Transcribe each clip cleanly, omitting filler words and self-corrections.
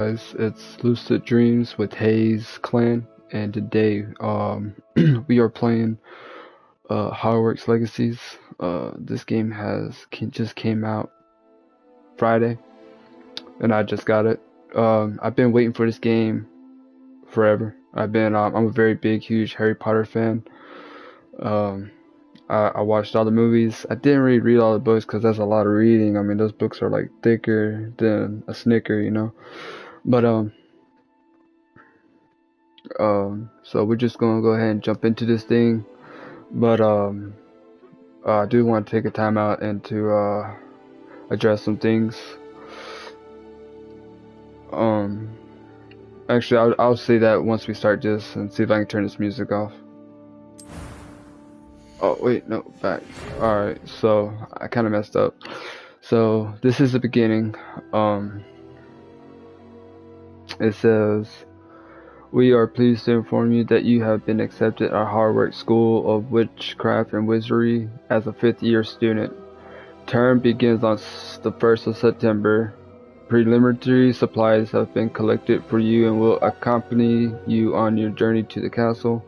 Guys, it's Lucid Dreams with Hayes Clan, and today we are playing Hogwarts Legacies. This game just came out Friday, and I just got it. I've been waiting for this game forever. I'm a very big, huge Harry Potter fan. Um, I watched all the movies. I didn't really read all the books because that's a lot of reading. I mean, those books are like thicker than a Snicker, you know. But so we're just gonna go ahead and jump into this thing. But I do want to take a time out and to address some things. Um, Actually, I'll say that once we start this and see if I can turn this music off. Oh wait, no, back. All right, so I kind of messed up. So this is the beginning. It says. We are pleased to inform you that you have been accepted at Hogwarts School of Witchcraft and Wizardry as a fifth-year student. Term begins on the 1st of September. Preliminary supplies have been collected for you and will accompany you on your journey to the castle.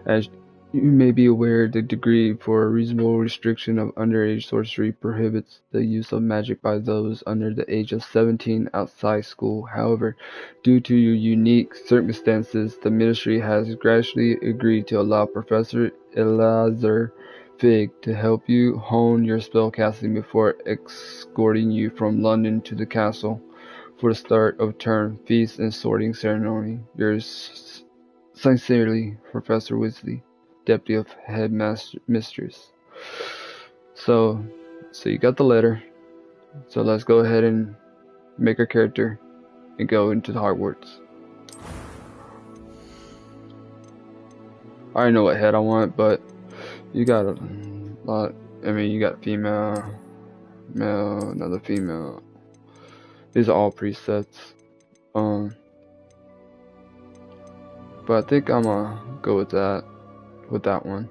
As you may be aware, the decree for a reasonable restriction of underage sorcery prohibits the use of magic by those under the age of 17 outside school. However, due to your unique circumstances, the Ministry has graciously agreed to allow Professor Elazar Fig to help you hone your spellcasting before escorting you from London to the castle for the start of term feast and sorting ceremony. Yours sincerely, Professor Weasley, Deputy of Headmistress. So you got the letter. So let's go ahead and make our character and go into the Hogwarts. I already know what head I want, but you got a lot. I mean, you got female, male, another female. These are all presets. But I think I'm gonna go with that one.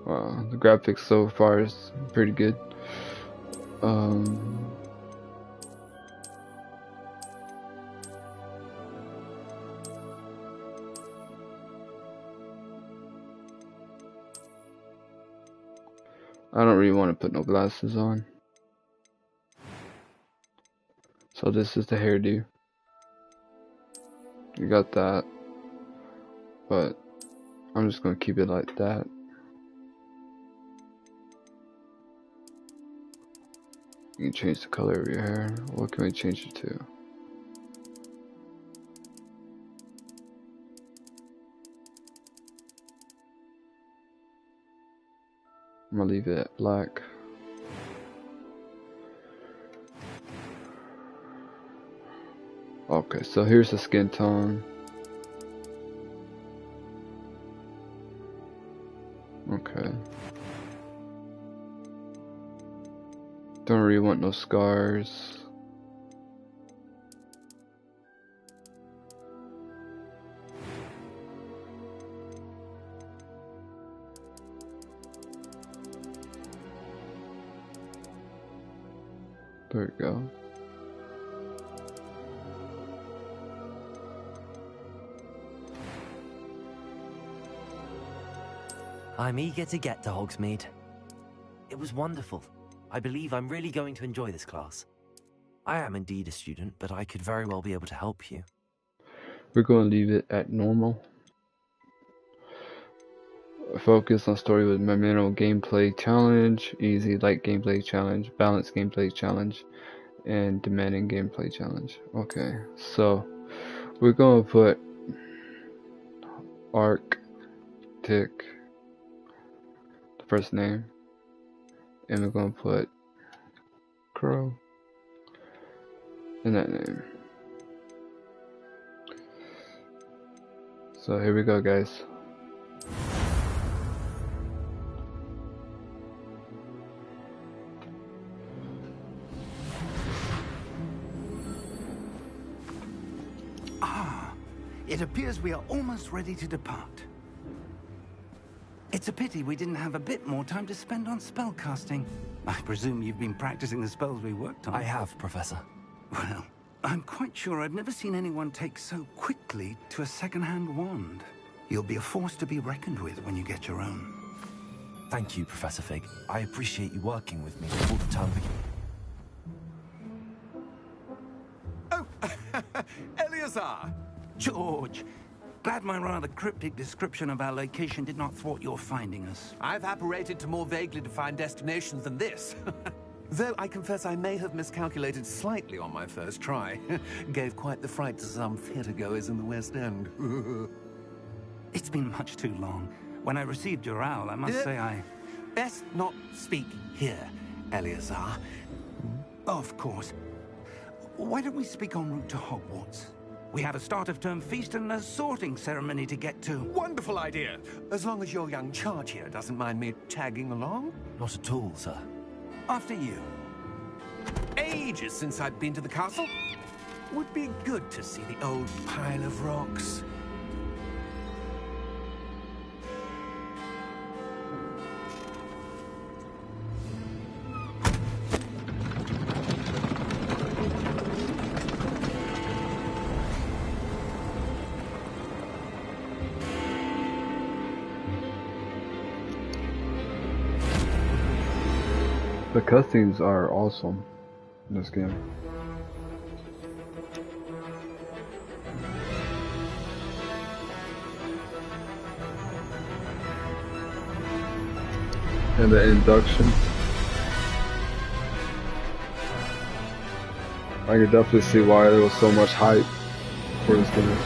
Wow, the graphics so far is pretty good. I don't really want to put no glasses on. So this is the hairdo. You got that. But I'm just gonna keep it like that. You can change the color of your hair. What can we change it to? I'm gonna leave it at black. Okay, so here's the skin tone. Okay. Don't really want no scars. There we go. I'm eager to get to Hogsmeade. It was wonderful. I believe I'm really going to enjoy this class. I am indeed a student, but I could very well be able to help you. We're going to leave it at normal. Focus on story with minimal gameplay challenge, easy light gameplay challenge, balanced gameplay challenge, and demanding gameplay challenge. Okay, so we're going to put Arctic, the first name, and we're going to put Crow in that name. So here we go, guys. It appears we are almost ready to depart. It's a pity we didn't have a bit more time to spend on spellcasting. I presume you've been practicing the spells we worked on. I have, Professor. Well, I'm quite sure I've never seen anyone take so quickly to a second-hand wand. You'll be a force to be reckoned with when you get your own. Thank you, Professor Fig. I appreciate you working with me before the term begins. Oh, Eleazar! George, glad my rather cryptic description of our location did not thwart your finding us. I've apparated to more vaguely defined destinations than this. Though I confess I may have miscalculated slightly on my first try. Gave quite the fright to some theatre-goers in the West End. It's been much too long. When I received your owl, I must say I... Best not speak here, Eleazar. Of course. Why don't we speak en route to Hogwarts? We have a start-of-term feast and a sorting ceremony to get to. Wonderful idea! As long as your young charge here doesn't mind me tagging along. Not at all, sir. After you. Ages since I've been to the castle. Would be good to see the old pile of rocks. The cutscenes are awesome in this game. And the induction. I could definitely see why there was so much hype for this game.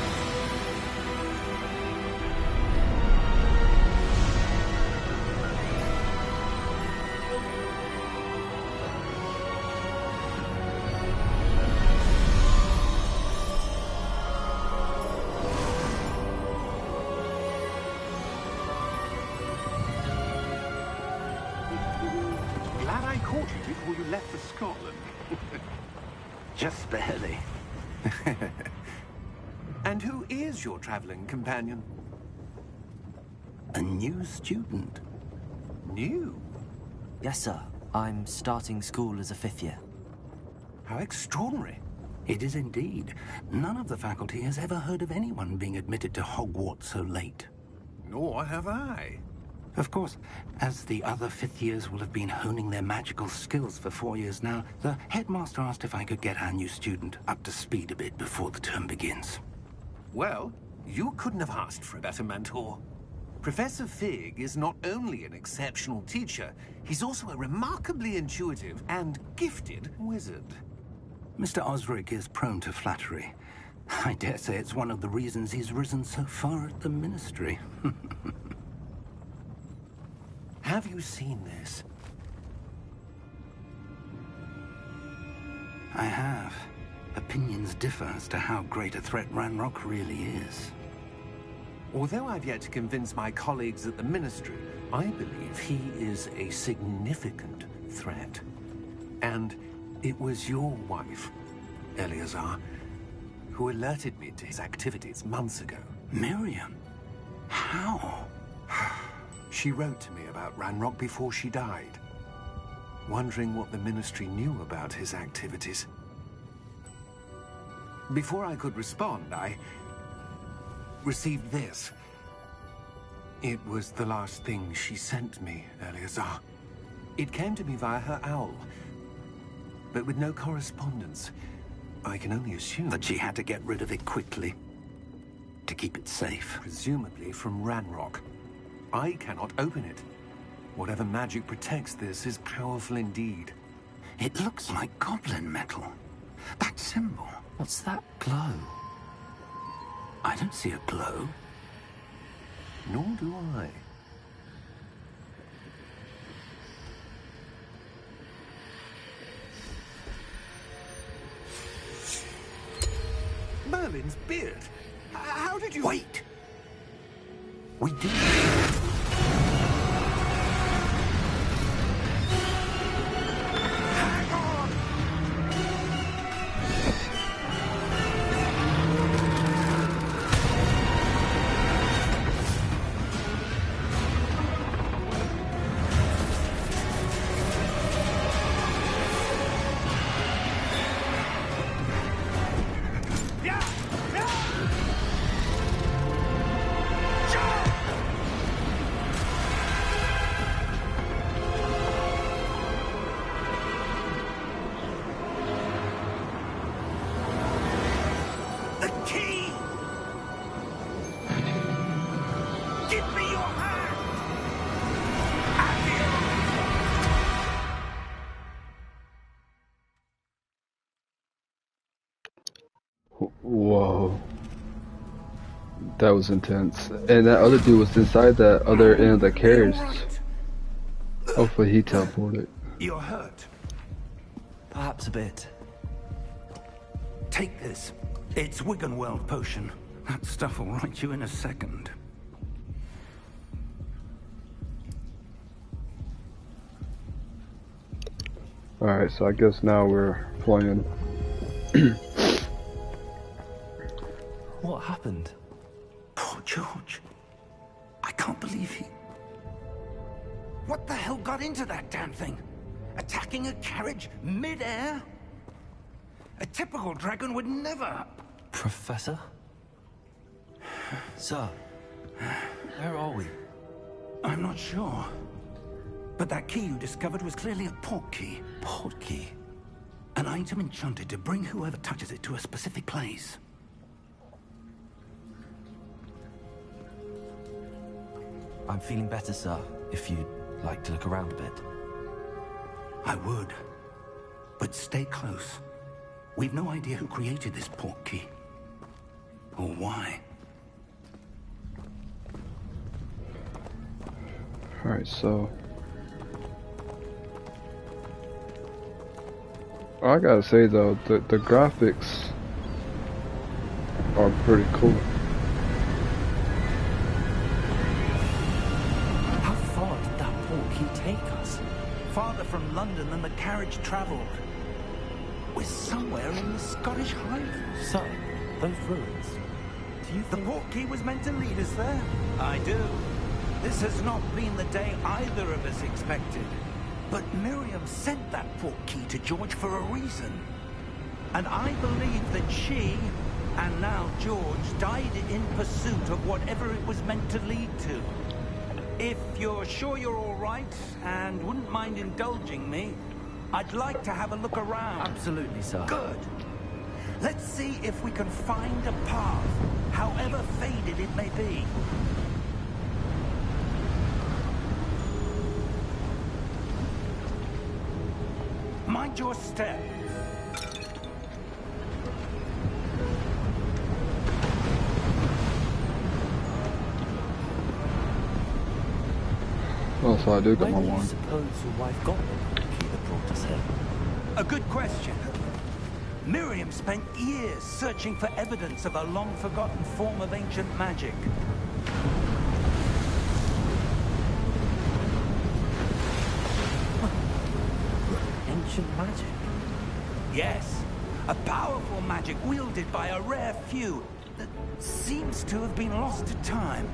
Glad I caught you before you left for Scotland. Just barely. And who is your traveling companion? A new student. New? Yes, sir. I'm starting school as a 5th year. How extraordinary. It is indeed. None of the faculty has ever heard of anyone being admitted to Hogwarts so late. Nor have I. Of course, as the other 5th years will have been honing their magical skills for 4 years now, the headmaster asked if I could get our new student up to speed a bit before the term begins. Well, you couldn't have asked for a better mentor. Professor Fig is not only an exceptional teacher, he's also a remarkably intuitive and gifted wizard. Mr. Osric is prone to flattery. I dare say it's one of the reasons he's risen so far at the Ministry. Have you seen this? I have. Opinions differ as to how great a threat Ranrock really is. Although I've yet to convince my colleagues at the Ministry, I believe he is a significant threat. And it was your wife, Eleazar, who alerted me to his activities months ago. Miriam? How? She wrote to me about Ranrock before she died, wondering what the Ministry knew about his activities. Before I could respond, I received this. It was the last thing she sent me, Eleazar. It came to me via her owl, but with no correspondence. I can only assume That she had to get rid of it quickly, to keep it safe. presumably from Ranrock. I cannot open it. Whatever magic protects this is powerful indeed. It looks like goblin metal. That symbol. What's that glow? I don't see a glow. Nor do I. Merlin's beard. How did you... Wait! We did. Hang on! Whoa. That was intense. And that other dude was inside that other end of the carriage. Right. Hopefully he teleported. You're hurt. Perhaps a bit. Take this. It's Wiggenweld potion. That stuff will right you in a second. Alright, so I guess now we're playing. What happened? Poor George. I can't believe he... What the hell got into that damn thing? Attacking a carriage mid-air? A typical dragon would never... Professor? Sir, where are we? I'm not sure. But that key you discovered was clearly a port key. Port key? An item enchanted to bring whoever touches it to a specific place. I'm feeling better, sir, if you'd like to look around a bit. I would. But stay close. We've no idea who created this port key. Or why. Alright, so... I gotta say though, the graphics are pretty cool. How far did that port key take us? Farther from London than the carriage travelled. We're somewhere in the Scottish Highlands. Sir, those ruins. Do you The think... port key was meant to lead us there? I do. This has not been the day either of us expected. But Miriam sent that port key to George for a reason. And I believe that she, and now George, died in pursuit of whatever it was meant to lead to. If you're sure you're all right, and wouldn't mind indulging me, I'd like to have a look around. Absolutely, sir. Good. Let's see if we can find a path, however faded it may be. Mind your step. Oh, so I do got Where my do you one. suppose your wife got the port key that brought us here? A good question. Miriam spent years searching for evidence of a long-forgotten form of ancient magic. Ancient magic? Yes, a powerful magic wielded by a rare few that seems to have been lost to time.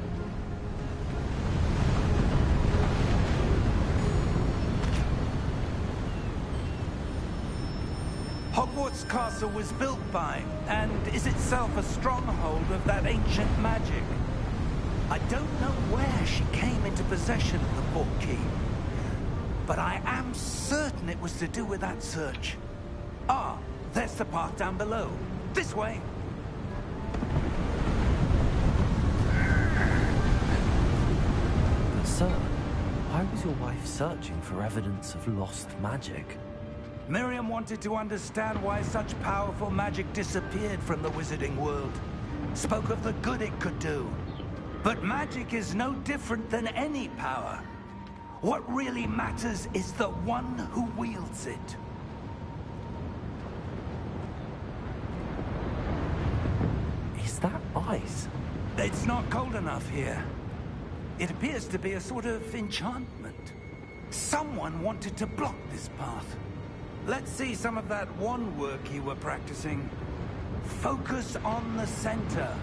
Hogwarts Castle was built by, and is itself a stronghold of that ancient magic. I don't know where she came into possession of the port key, but I am certain it was to do with that search. Ah, there's the path down below. This way. But sir, why was your wife searching for evidence of lost magic? Miriam wanted to understand why such powerful magic disappeared from the wizarding world. Spoke of the good it could do. But magic is no different than any power. What really matters is the one who wields it. Is that ice? It's not cold enough here. It appears to be a sort of enchantment. Someone wanted to block this path. Let's see some of that wand work you were practicing. Focus on the center.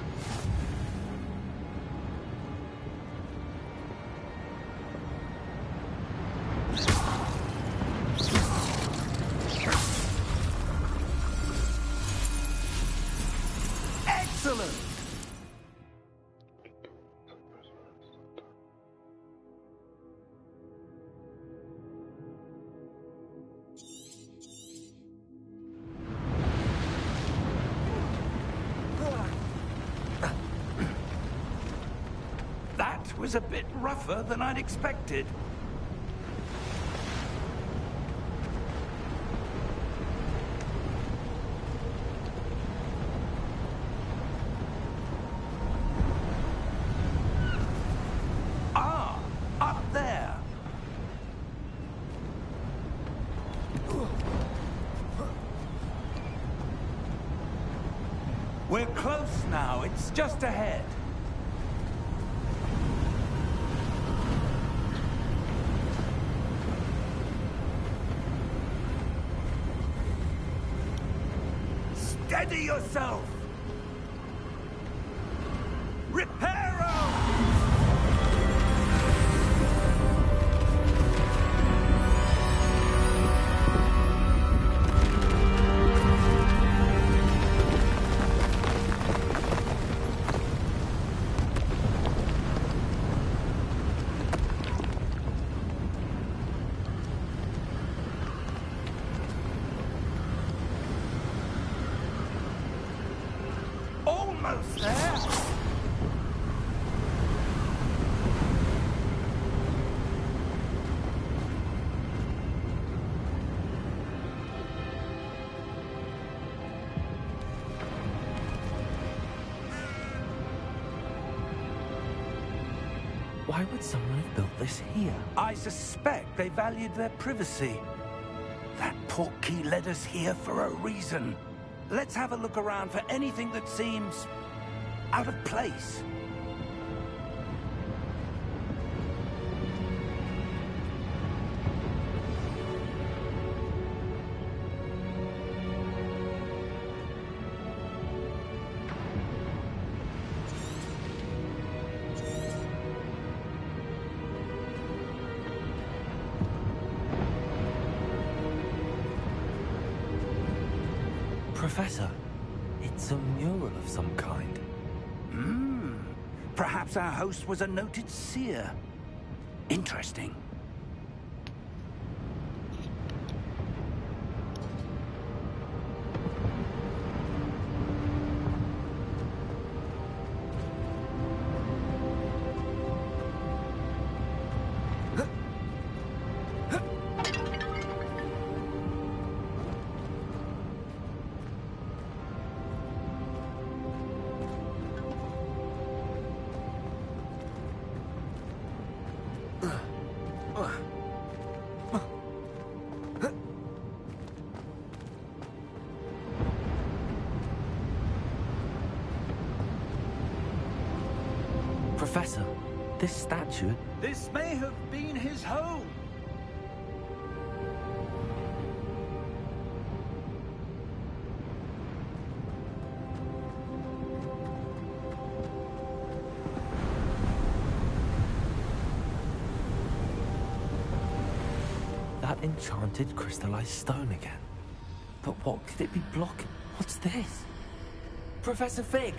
Excellent! That was a bit rougher than I'd expected. We're close now. It's just ahead. Steady yourself! Reparo! Almost there! Why would someone have built this here? I suspect they valued their privacy. That portkey led us here for a reason. Let's have a look around for anything that seems out of place. Professor, it's a mural of some kind. Perhaps our host was a noted seer. Interesting. Professor, this statue... This may have been his home. That enchanted crystallized stone again. But what could it be blocking? What's this? Professor Fig!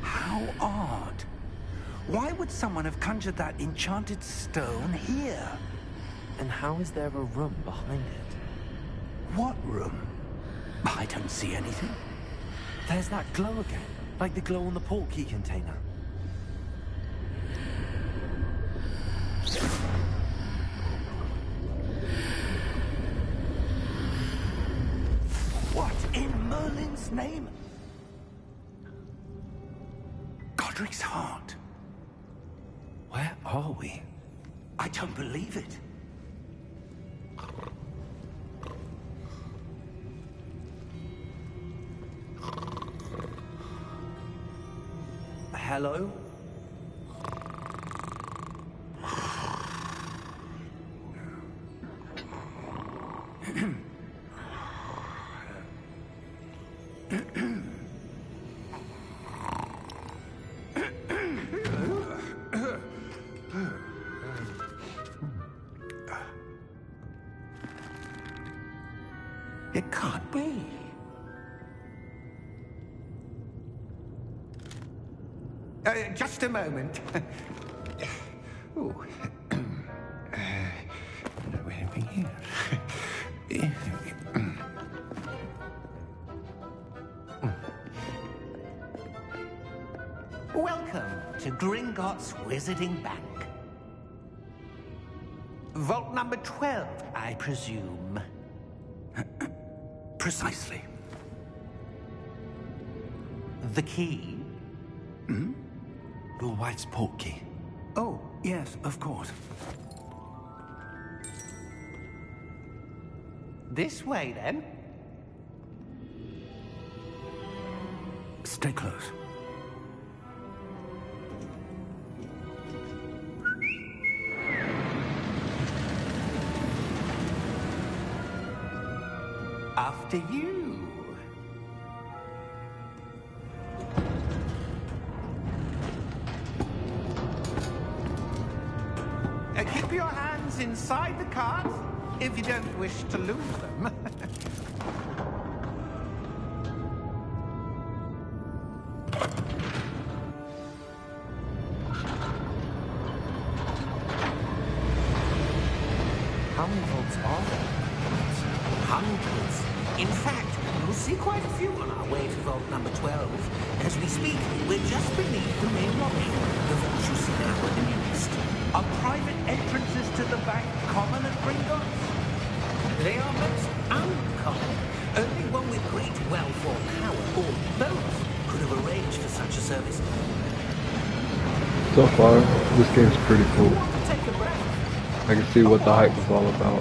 How odd. Why would someone have conjured that enchanted stone here? And how is there a room behind it? What room? I don't see anything. There's that glow again, like the glow on the portkey container. What in Merlin's name? Godric's heart. Where are we? I don't believe it. Hello? It can't be. Just a moment. Ooh. Where are we here? Welcome to Gringotts Wizarding Bank. Vault number 12, I presume. Precisely. The key? Your wife's portkey. Oh, yes, of course. This way, then. Stay close. After you. Keep your hands inside the cart if you don't wish to lose them. How many vaults are there? Hundreds. In fact, you'll see quite a few on our way to vault number 12. As we speak, we're just beneath the main lobby. The vaults you see now are the newest. Are private entrances to the bank common at Gringotts? They are most uncommon. Only one with great wealth or power, or both, could have arranged for such a service. So far, this game's pretty cool. Want to take a breath? I can see what the hype was all about.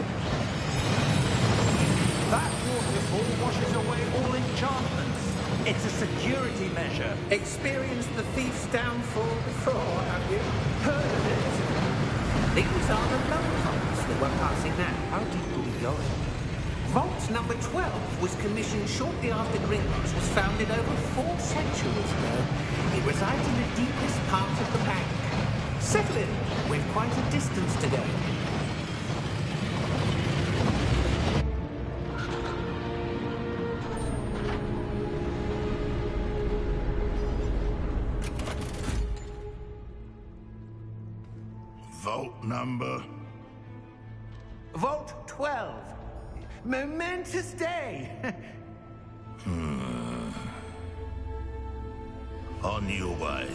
That waterfall washes away all enchantments. It's a security measure. Experienced the thief's downfall before, have you? Heard of it? These are the lower vaults that we're passing now. How deep are we going? Vault number 12 was commissioned shortly after Gringotts was founded over 4 centuries ago. It resides in the deepest part of the bank. Settle in. We've quite a distance to go. Vault number? Vault 12. Momentous day. On your way.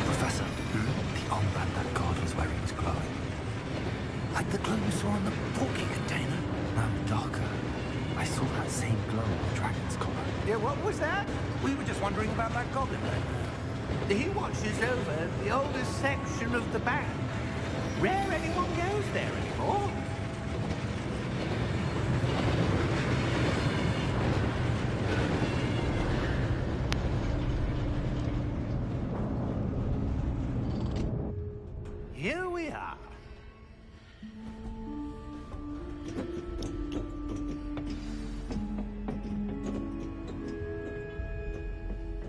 Professor, the armband that guard was wearing was glowing. Like the glow you saw on the portkey container. No, darker. I saw that same glow on the dragon's collar. Yeah, what was that? We were just wondering about that goblin then. He watches over the oldest section of the bank. Rare anyone goes there anymore. Here we are.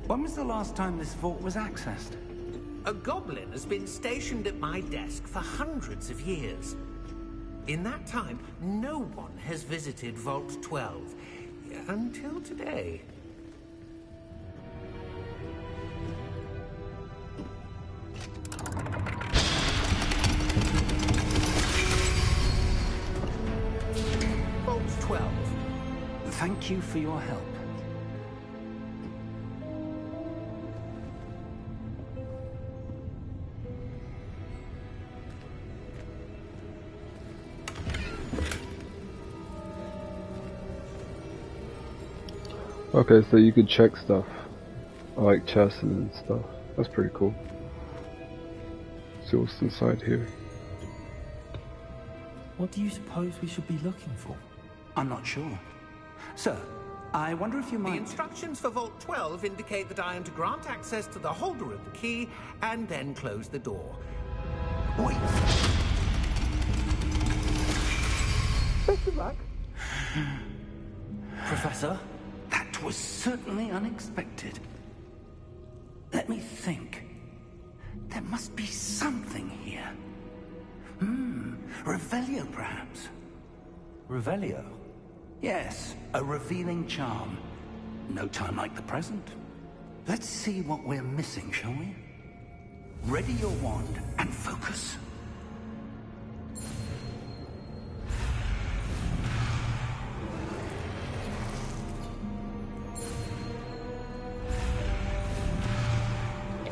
When was the last time this vault was accessed? A goblin has been stationed at my desk for hundreds of years. In that time, no one has visited Vault 12. Until today. Vault 12. Thank you for your help. Okay, so you could check stuff, like chests and stuff. That's pretty cool. See what's inside here. What do you suppose we should be looking for? I'm not sure. Sir, I wonder if you The might... instructions for Vault 12 indicate that I am to grant access to the holder of the key and then close the door. Wait. Best of luck. Professor? That was certainly unexpected. Let me think. There must be something here. Revelio, perhaps. Revelio? Yes, a revealing charm. No time like the present. Let's see what we're missing, shall we? Ready your wand and focus.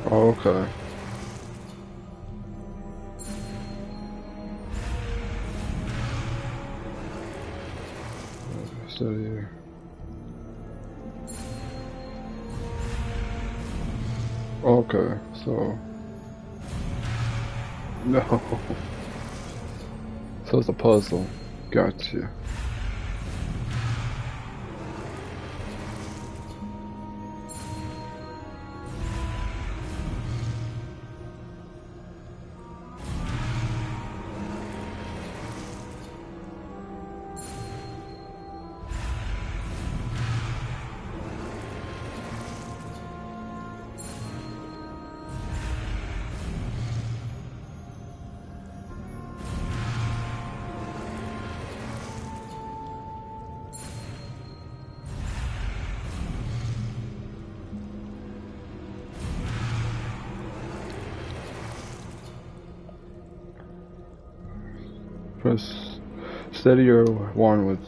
Oh, okay. So here. Okay, so no. So it's a puzzle. Gotcha. Press steady your wand with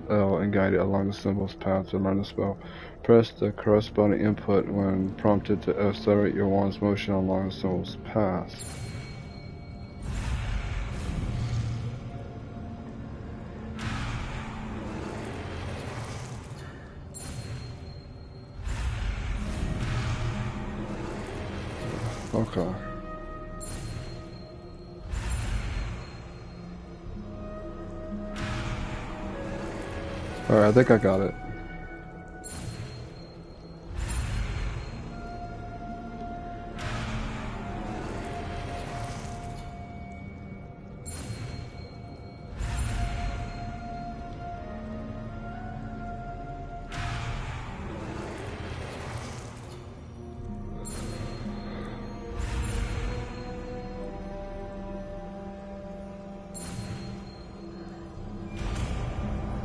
L and guide it along the symbol's path to learn the spell. Press the corresponding input when prompted to accelerate your wand's motion along the symbol's path. Okay. Alright, I think I got it.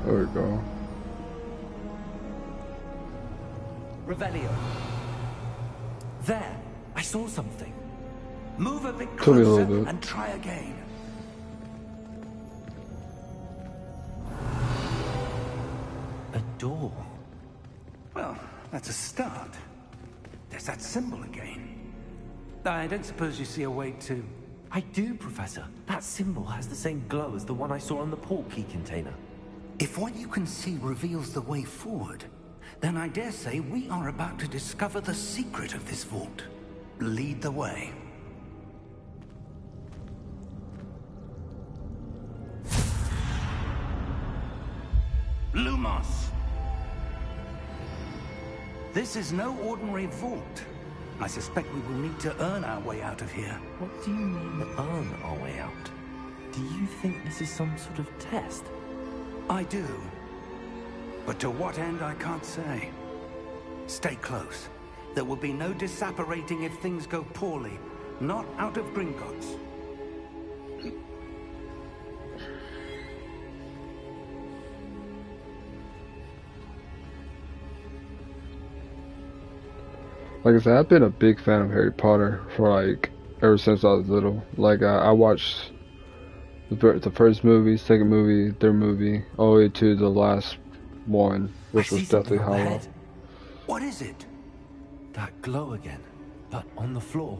There we go. Revelio. There, I saw something. Move a bit Tell me a closer little bit. and try again. A door. Well, that's a start. There's that symbol again. I don't suppose you see a way to... I do, Professor. That symbol has the same glow as the one I saw on the portkey container. If what you can see reveals the way forward, then I dare say we are about to discover the secret of this vault. Lead the way. Lumos! This is no ordinary vault. I suspect we will need to earn our way out of here. What do you mean, earn our way out? Do you think this is some sort of test? I do. But to what end, I can't say. Stay close. There will be no disapparating if things go poorly. Not out of Gringotts. Like I said, I've been a big fan of Harry Potter for like ever since I was little. Like I watched the first movie, second movie, third movie, all the way to the last one, which was Deathly Hallows. What is it? That glow again, but on the floor.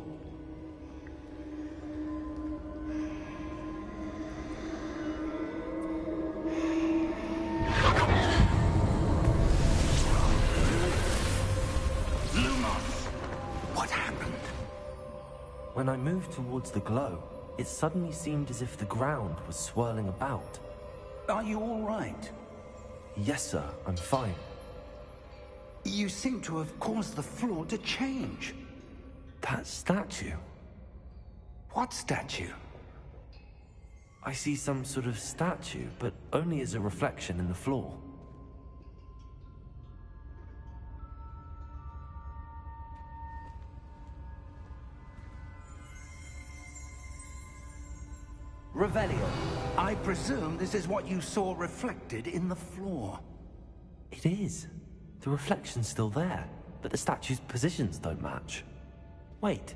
Lumos! What happened? When I moved towards the glow, it suddenly seemed as if the ground was swirling about. Are you all right? Yes, sir, I'm fine. You seem to have caused the floor to change. That statue. What statue? I see some sort of statue, but only as a reflection in the floor. Revelio, I presume this is what you saw reflected in the floor. It is. The reflection's still there, but the statue's positions don't match. Wait,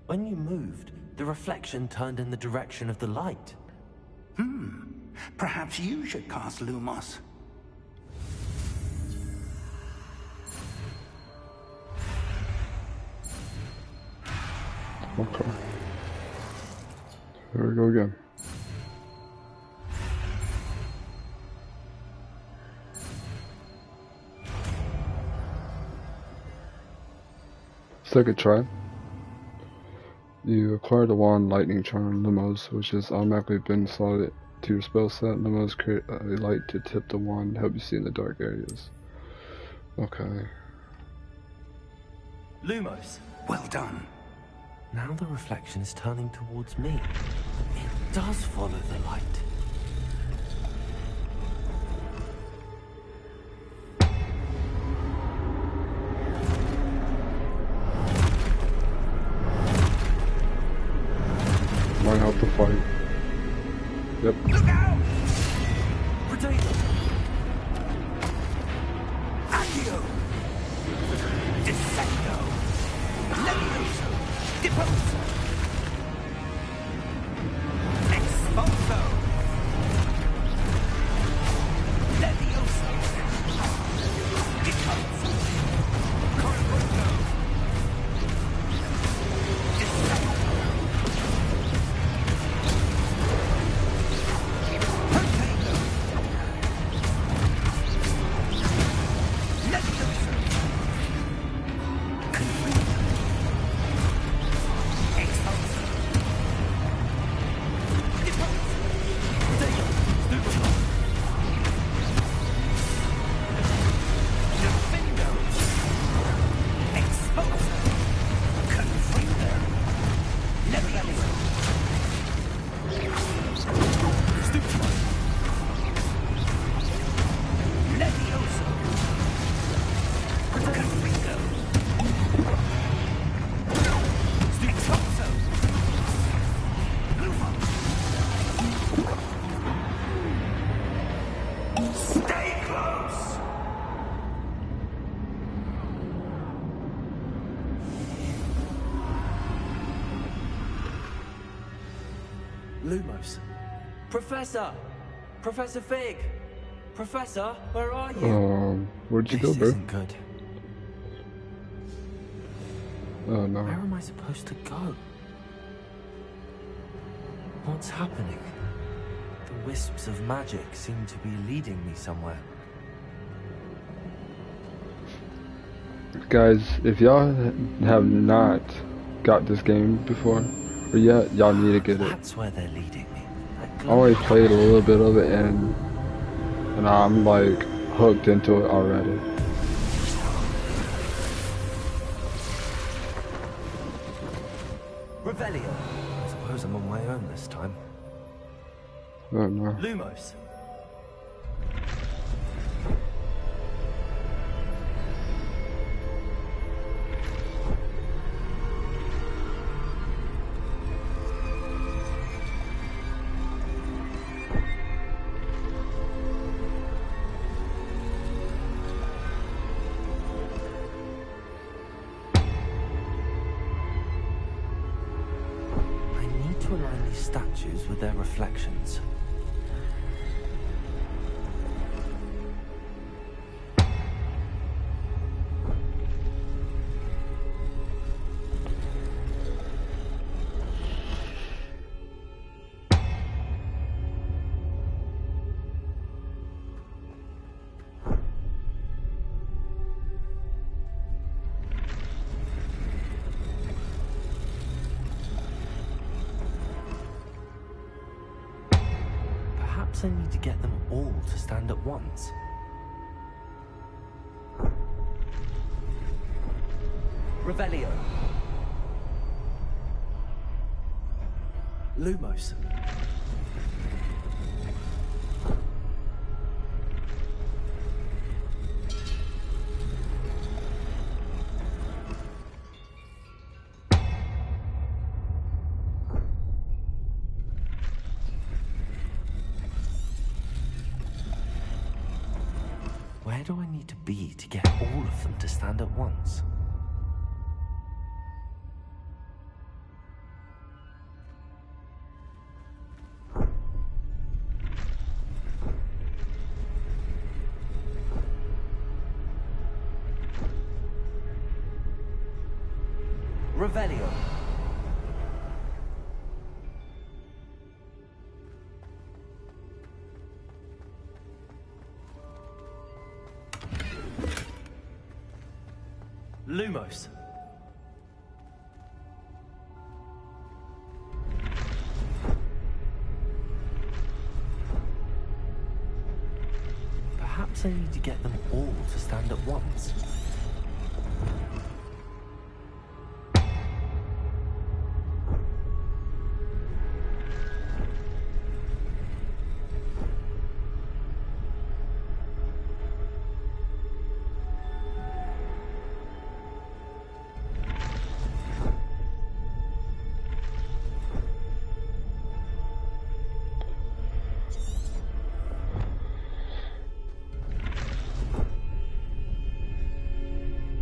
when you moved, the reflection turned in the direction of the light. Perhaps you should cast Lumos. Okay. Here we go again. Second try. You acquire the wand Lightning Charm Lumos, which has automatically been slotted to your spell set. Lumos create a light to tip the wand and help you see in the dark areas. Okay. Lumos, well done. Now the reflection is turning towards me. It does follow the light. Might help the fight. Yep. Look out! Potato! Accio! Dissecto! Levioso! Deposo! Expulso! Levioso! Deposo! Corrigo! Dissecto! Lumos. Professor! Professor Fig! Professor, where are you? Where'd you go, This bro? isn't good. Oh no. Where am I supposed to go? What's happening? The wisps of magic seem to be leading me somewhere. Guys, if y'all have not got this game before, or yet, y'all need to get it. That's where they're leading me. I only played a little bit of it and I'm like hooked into it already. Revelio. I suppose I'm on my own this time. Oh no. Lumos. To align these statues with their reflections. I need to get them all to stand at once. Revelio. Lumos. Where do I need to be to get all of them to stand at once? Revelio. Lumos. Perhaps I need to get them all to stand at once.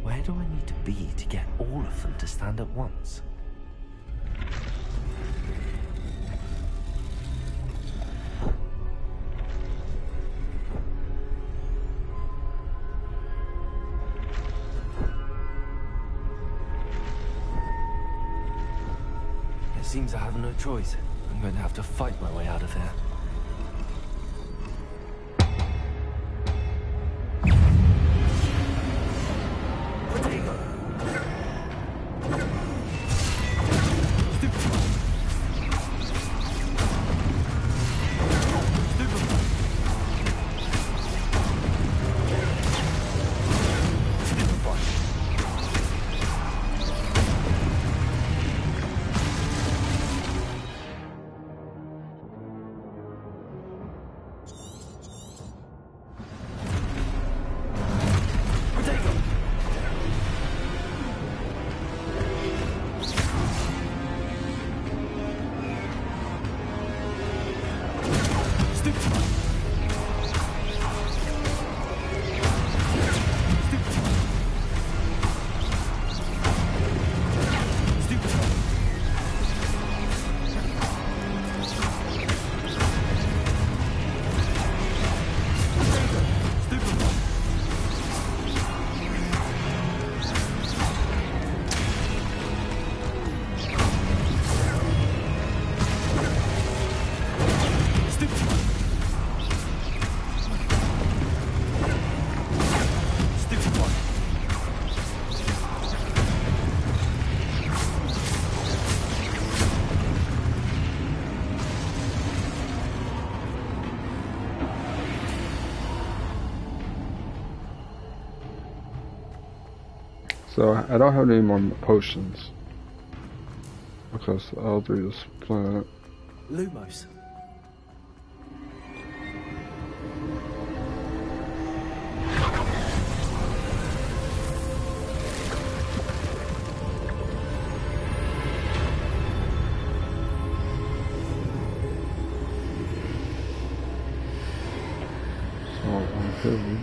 Where do I need to be to get all of them to stand at once? It seems I have no choice. I'm going to have to fight my way out of here. So I don't have any more potions because I'll do this planet. Lumos. So I'm here.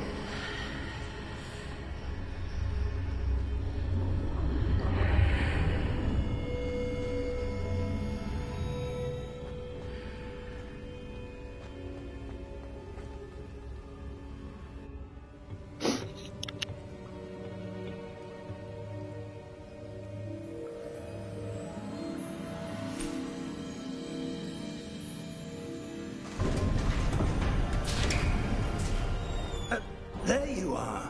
There you are.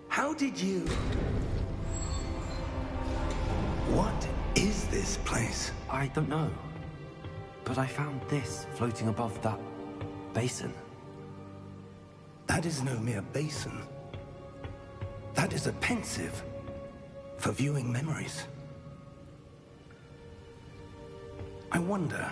How did you... What is this place? I don't know. But I found this floating above that basin. That is no mere basin. That is a pensive for viewing memories. I wonder...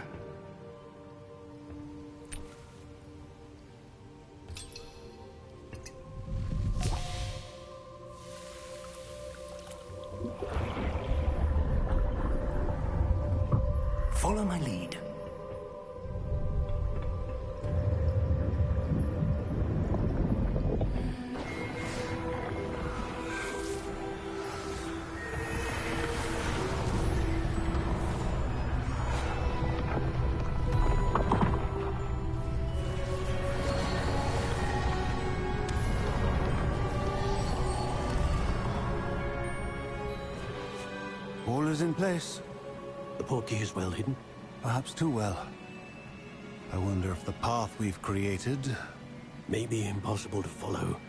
Follow my lead. All is in place. The portkey is well hidden. Perhaps too well. I wonder if the path we've created... May be impossible to follow.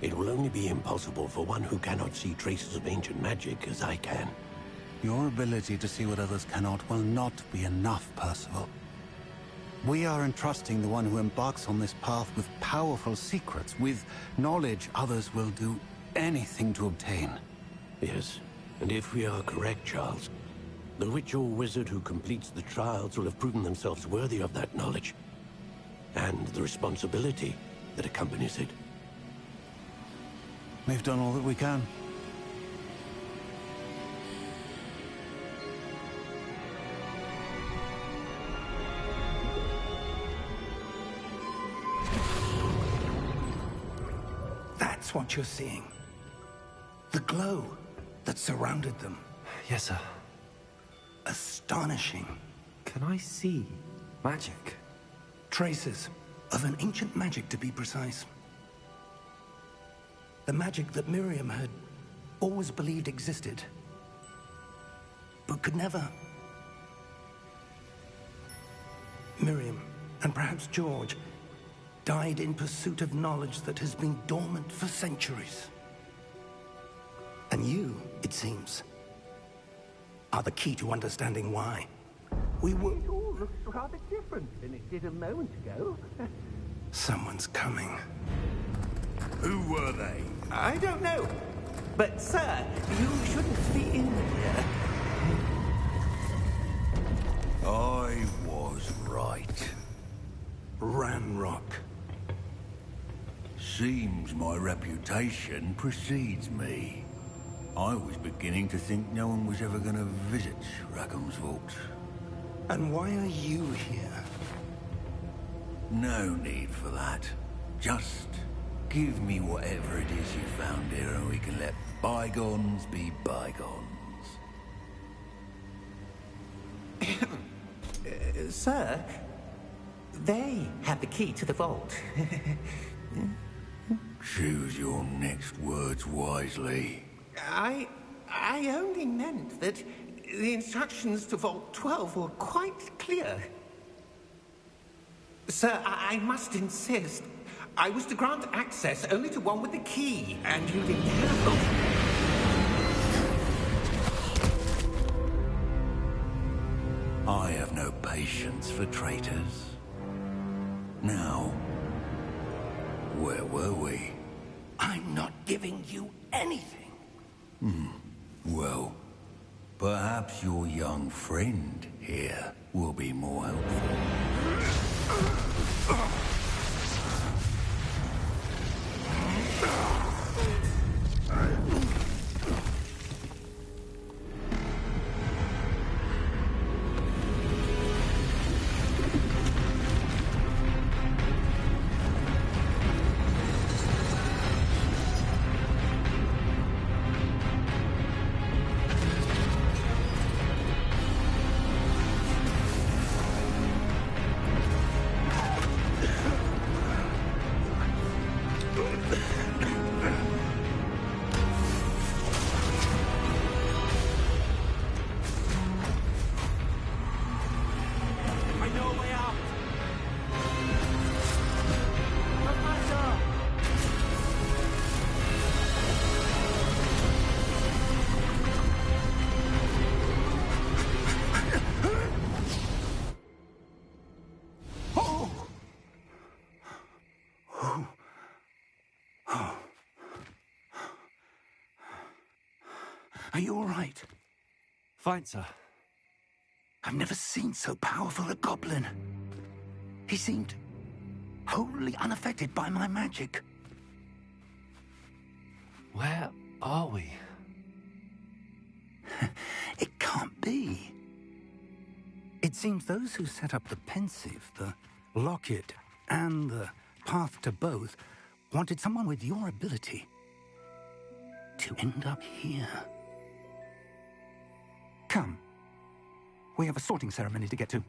It will only be impossible for one who cannot see traces of ancient magic as I can. Your ability to see what others cannot will not be enough, Percival. We are entrusting the one who embarks on this path with powerful secrets, with knowledge others will do anything to obtain. Yes, and if we are correct, Charles, the witch or wizard who completes the trials will have proven themselves worthy of that knowledge, and the responsibility that accompanies it. We've done all that we can. That's what you're seeing. The glow that surrounded them. Yes, sir. Astonishing. Can I see magic? Traces of an ancient magic, to be precise. The magic that Miriam had always believed existed, but could never. Miriam, and perhaps George, died in pursuit of knowledge that has been dormant for centuries. And you, it seems, are the key to understanding why. We will. It all looks rather different than it did a moment ago. Someone's coming. Who were they? I don't know. But, sir, you shouldn't be in here. I was right. Ranrock. Seems my reputation precedes me. I was beginning to think no one was ever going to visit Rackham's vault. And why are you here? No need for that. Just give me whatever it is you found here and we can let bygones be bygones. Sir, they have the key to the vault. Choose your next words wisely. I only meant that the instructions to Vault 12 were quite clear. Sir, I must insist. I was to grant access only to one with the key, and you didn't have. I have no patience for traitors. Now, where were we? I'm not giving you anything. Well, perhaps your young friend here will be more helpful. Are you all right? Fine, sir. I've never seen so powerful a goblin. He seemed wholly unaffected by my magic. Where are we? It can't be. It seems those who set up the pensive, the locket, and the path to both wanted someone with your ability to end up here. Come. We have a sorting ceremony to get to.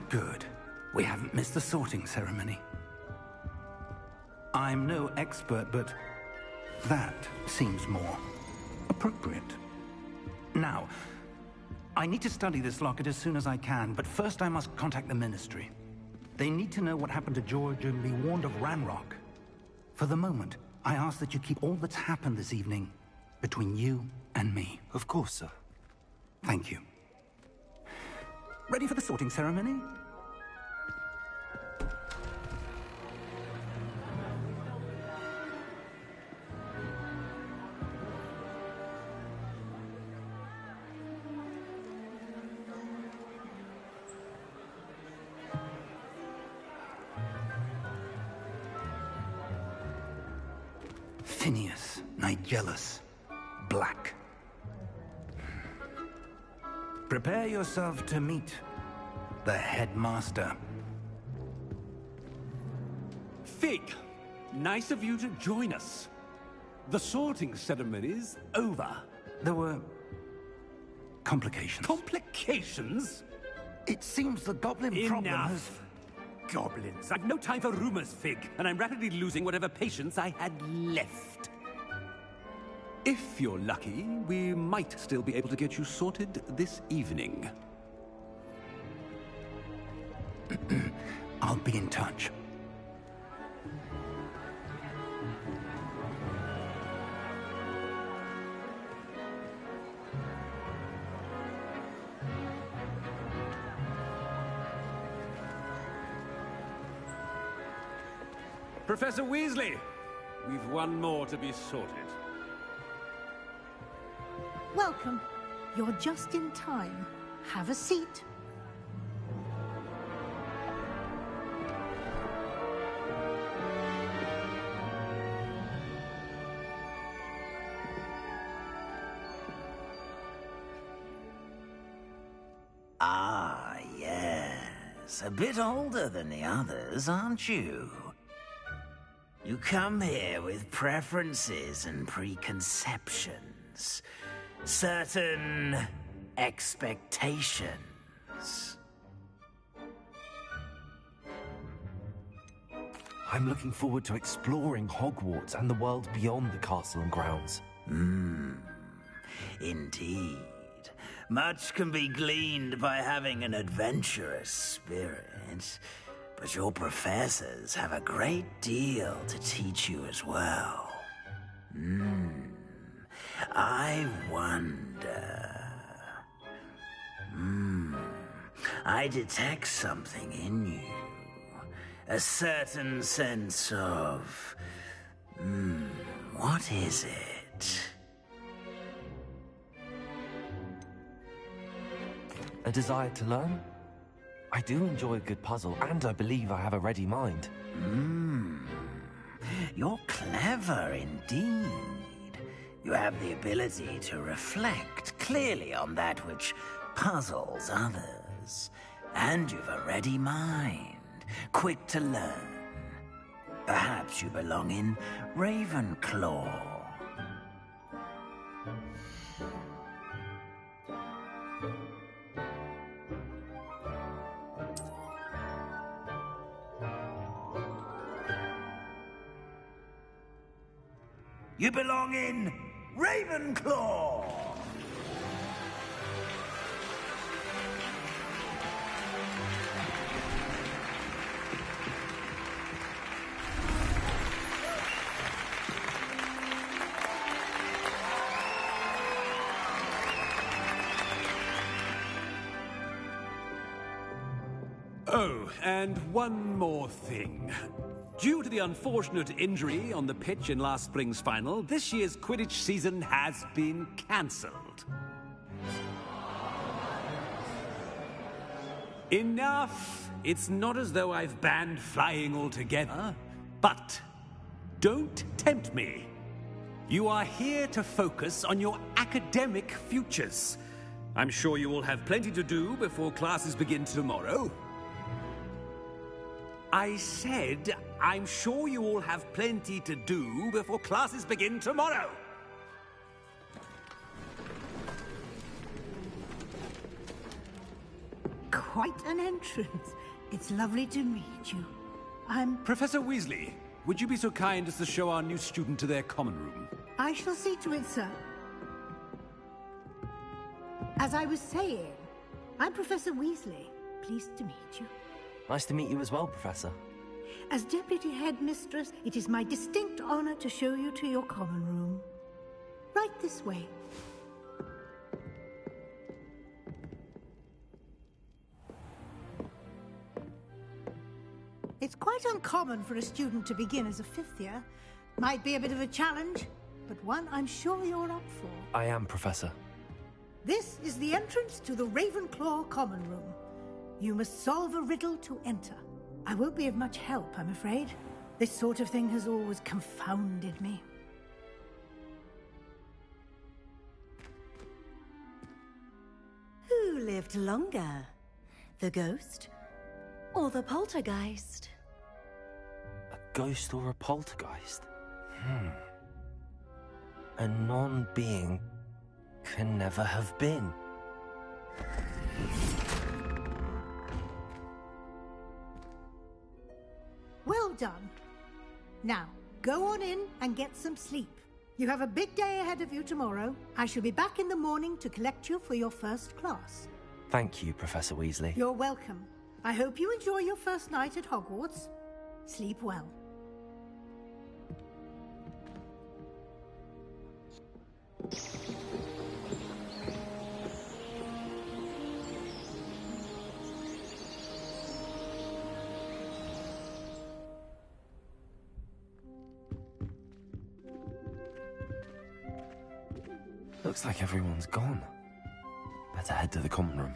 Good. We haven't missed the sorting ceremony. I'm no expert, but that seems more appropriate. Now, I need to study this locket as soon as I can, but first I must contact the Ministry. They need to know what happened to George and be warned of Ranrock. For the moment, I ask that you keep all that's happened this evening between you and me. Of course, sir. Thank you. Ready for the sorting ceremony? Phineas, Nigellus, Black. Prepare yourself to meet the headmaster. Fig, nice of you to join us. The sorting ceremony's over. There were complications. Complications? It seems the goblin problem has... Enough. Goblins. I've no time for rumors, Fig, and I'm rapidly losing whatever patience I had left. If you're lucky, we might still be able to get you sorted this evening. I'll be in touch. Professor Weasley, we've one more to be sorted. Welcome. You're just in time. Have a seat. Ah, yes. A bit older than the others, aren't you? You come here with preferences and preconceptions. Certain expectations. I'm looking forward to exploring Hogwarts and the world beyond the castle and grounds. Indeed. Much can be gleaned by having an adventurous spirit, but your professors have a great deal to teach you as well. I wonder... I detect something in you. A certain sense of... what is it? A desire to learn? I do enjoy a good puzzle, and I believe I have a ready mind. You're clever indeed. You have the ability to reflect clearly on that which puzzles others. And you've a ready mind, quick to learn. Perhaps you belong in Ravenclaw. You belong in Ravenclaw! Oh, and one more thing. Due to the unfortunate injury on the pitch in last spring's final, this year's Quidditch season has been cancelled. Enough! It's not as though I've banned flying altogether, but don't tempt me. You are here to focus on your academic futures. I'm sure you will have plenty to do before classes begin tomorrow. I said, I'm sure you all have plenty to do before classes begin tomorrow. Quite an entrance. It's lovely to meet you. I'm... Professor Weasley, would you be so kind as to show our new student to their common room? I shall see to it, sir. As I was saying, I'm Professor Weasley. Pleased to meet you. Nice to meet you as well, Professor. As Deputy Headmistress, it is my distinct honor to show you to your common room. Right this way. It's quite uncommon for a student to begin as a fifth year. Might be a bit of a challenge, but one I'm sure you're up for. I am, Professor. This is the entrance to the Ravenclaw common room. You must solve a riddle to enter. I won't be of much help, I'm afraid. This sort of thing has always confounded me. Who lived longer? The ghost or the poltergeist? A ghost or a poltergeist? A non-being can never have been. Well done. Now, go on in and get some sleep. You have a big day ahead of you tomorrow. I shall be back in the morning to collect you for your first class. Thank you, Professor Weasley. You're welcome. I hope you enjoy your first night at Hogwarts. Sleep well. Looks like everyone's gone. Better head to the common room.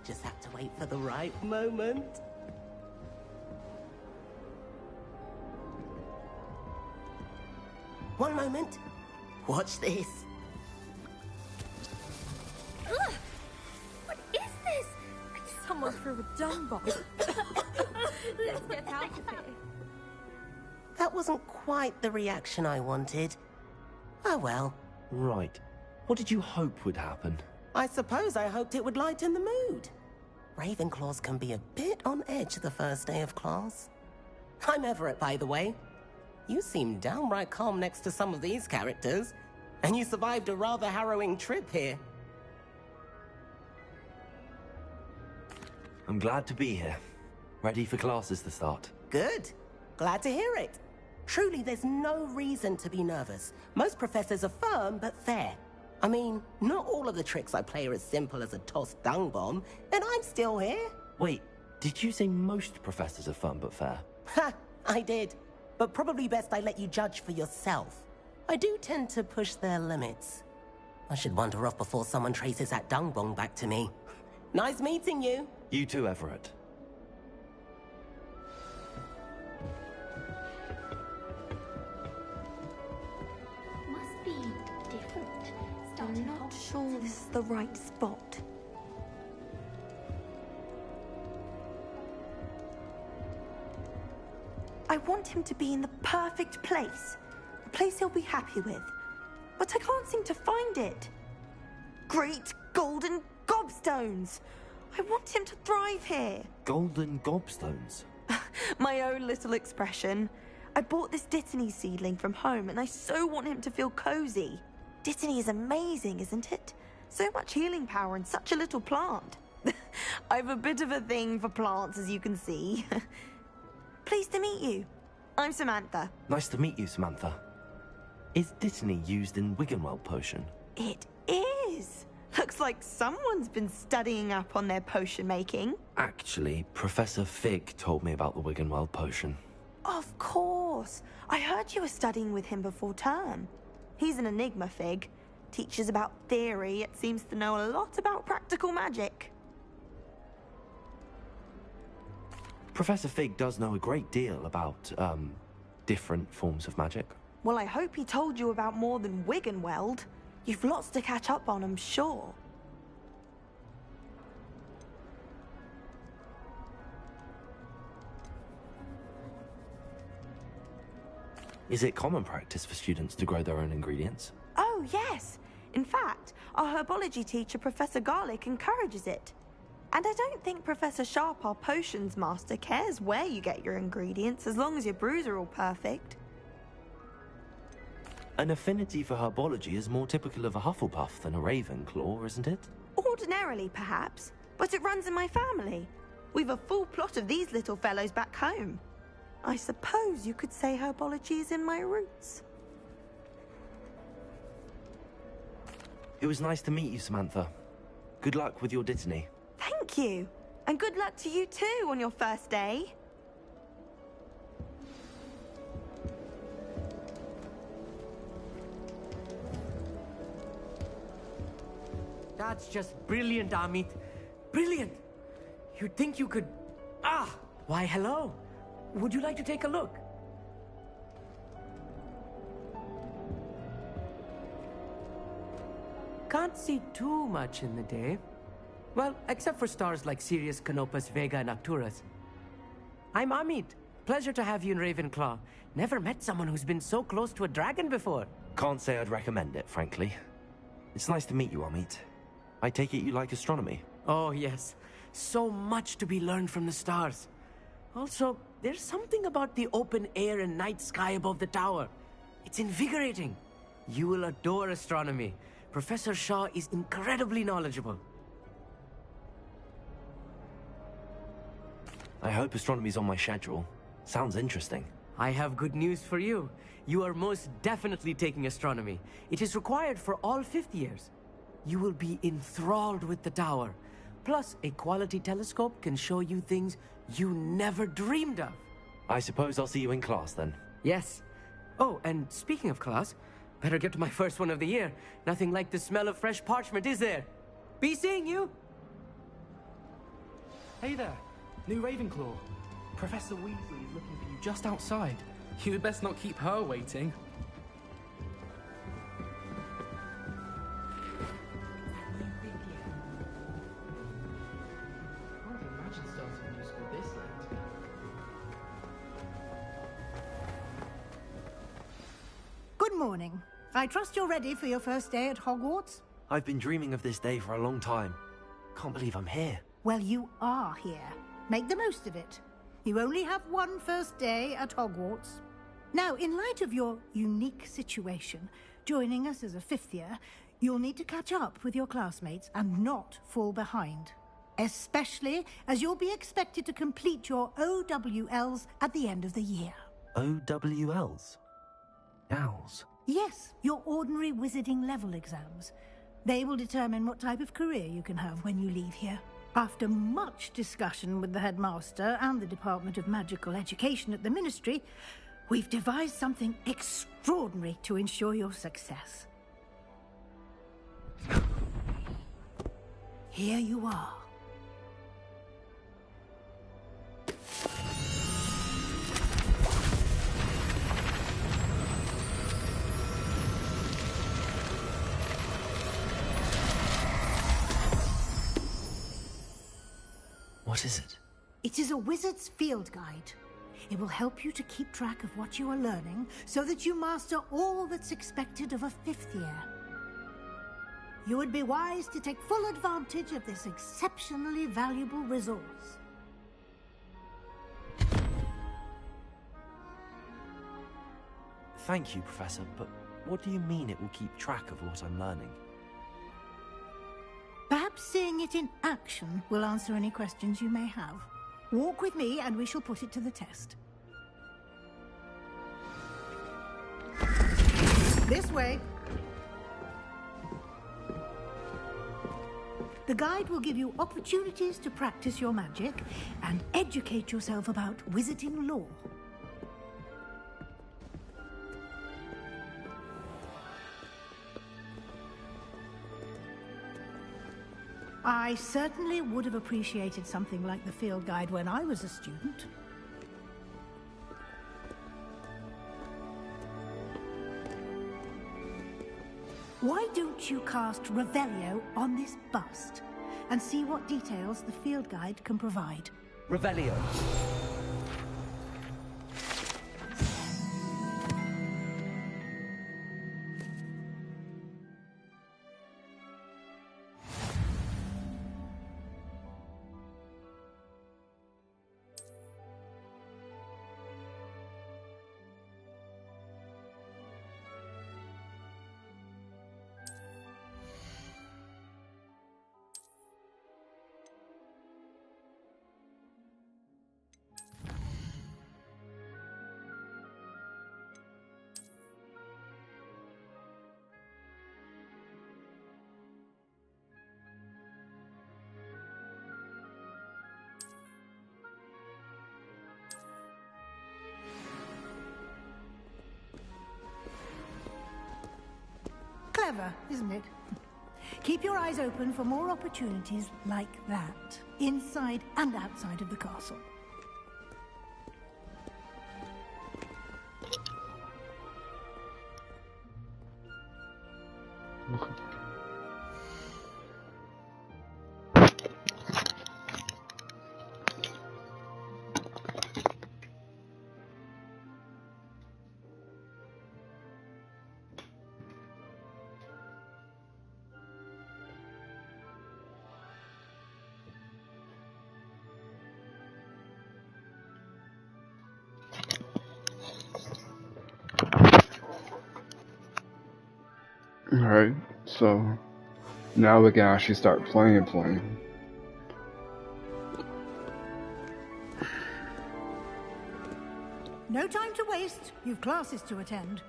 Just have to wait for the right moment. One moment. Watch this. Ugh! What is this? Someone threw a dung bomb. Let's get out of here. That wasn't quite the reaction I wanted. Oh well. Right. What did you hope would happen? I suppose I hoped it would lighten the mood. Ravenclaws can be a bit on edge the first day of class. I'm Everett, by the way. You seem downright calm next to some of these characters, and you survived a rather harrowing trip here. I'm glad to be here. Ready for classes to start. Good. Glad to hear it. Truly, there's no reason to be nervous. Most professors are firm but fair. I mean, not all of the tricks I play are as simple as a tossed dung bomb, and I'm still here. Wait, did you say most professors are fun but fair? Ha! I did. But probably best I let you judge for yourself. I do tend to push their limits. I should wander off before someone traces that dung bomb back to me. Nice meeting you. You too, Everett. Must be different. I'm not sure this is the right spot. I want him to be in the perfect place. A place he'll be happy with. But I can't seem to find it. Great golden gobstones! I want him to thrive here. Golden gobstones? My own little expression. I bought this Dittany seedling from home and I so want him to feel cozy. Dittany is amazing, isn't it? So much healing power in such a little plant. I've a bit of a thing for plants, as you can see. Pleased to meet you. I'm Samantha. Nice to meet you, Samantha. Is Dittany used in Wiggenweld potion? It is. Looks like someone's been studying up on their potion making. Actually, Professor Fig told me about the Wiggenweld potion. Of course. I heard you were studying with him before term. He's an enigma, Fig. teaches about theory, it seems to know a lot about practical magic. Professor Fig does know a great deal about, different forms of magic. Well, I hope he told you about more than Wiggenweld. You've lots to catch up on, I'm sure. Is it common practice for students to grow their own ingredients? Oh, yes. In fact, our herbology teacher, Professor Garlick, encourages it. And I don't think Professor Sharp, our potions master, cares where you get your ingredients, as long as your brews are all perfect. An affinity for herbology is more typical of a Hufflepuff than a Ravenclaw, isn't it? Ordinarily, perhaps, but it runs in my family. We've a full plot of these little fellows back home. I suppose you could say herbology is in my roots. It was nice to meet you, Samantha. Good luck with your dittany. Thank you. And good luck to you too on your first day. That's just brilliant, Amit. Brilliant! You'd think you could... Ah! Why, hello. Would you like to take a look? Can't see too much in the day. Well, except for stars like Sirius, Canopus, Vega, and Arcturus. I'm Amit. Pleasure to have you in Ravenclaw. Never met someone who's been so close to a dragon before. Can't say I'd recommend it, frankly. It's nice to meet you, Amit. I take it you like astronomy? Oh, yes. So much to be learned from the stars. Also, there's something about the open air and night sky above the tower. It's invigorating. You will adore astronomy. Professor Shaw is incredibly knowledgeable. I hope astronomy's on my schedule. Sounds interesting. I have good news for you. You are most definitely taking astronomy. It is required for all fifth years. You will be enthralled with the tower. Plus, a quality telescope can show you things you never dreamed of. I suppose I'll see you in class then. Yes. Oh, and speaking of class, better get to my first one of the year. Nothing like the smell of fresh parchment, is there? Be seeing you! Hey there, new Ravenclaw. Professor Weasley is looking for you just outside. You'd best not keep her waiting. Good morning. I trust you're ready for your first day at Hogwarts? I've been dreaming of this day for a long time. Can't believe I'm here. Well, you are here. Make the most of it. You only have one first day at Hogwarts. Now, in light of your unique situation, joining us as a fifth year, you'll need to catch up with your classmates and not fall behind. Especially as you'll be expected to complete your OWLs at the end of the year. OWLs? Owls? Yes, your ordinary wizarding level exams. They will determine what type of career you can have when you leave here. After much discussion with the headmaster and the Department of Magical Education at the Ministry, we've devised something extraordinary to ensure your success. Here you are. What is it? It is a wizard's field guide. It will help you to keep track of what you are learning so that you master all that's expected of a fifth year. You would be wise to take full advantage of this exceptionally valuable resource. Thank you, Professor, but what do you mean it will keep track of what I'm learning? Perhaps seeing it in action will answer any questions you may have. Walk with me and we shall put it to the test. This way. The guide will give you opportunities to practice your magic and educate yourself about wizarding lore. I certainly would have appreciated something like the field guide when I was a student. Why don't you cast Revelio on this bust and see what details the field guide can provide? Revelio. Clever, isn't it? Keep your eyes open for more opportunities like that, inside and outside of the castle. Alright, so now we can actually start playing. No time to waste. You've classes to attend.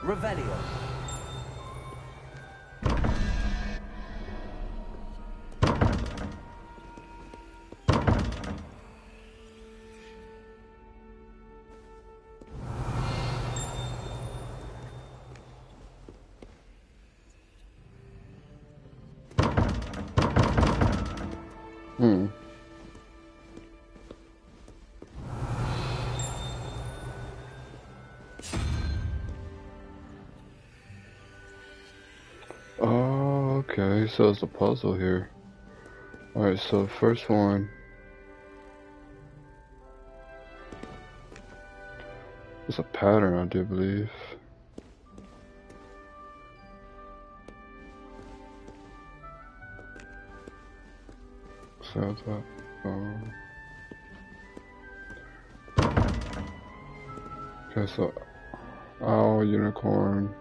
Revelio. Oh, okay, so it's a puzzle here. Alright, so first one is a pattern, I do believe. So that, okay, so owl, unicorn.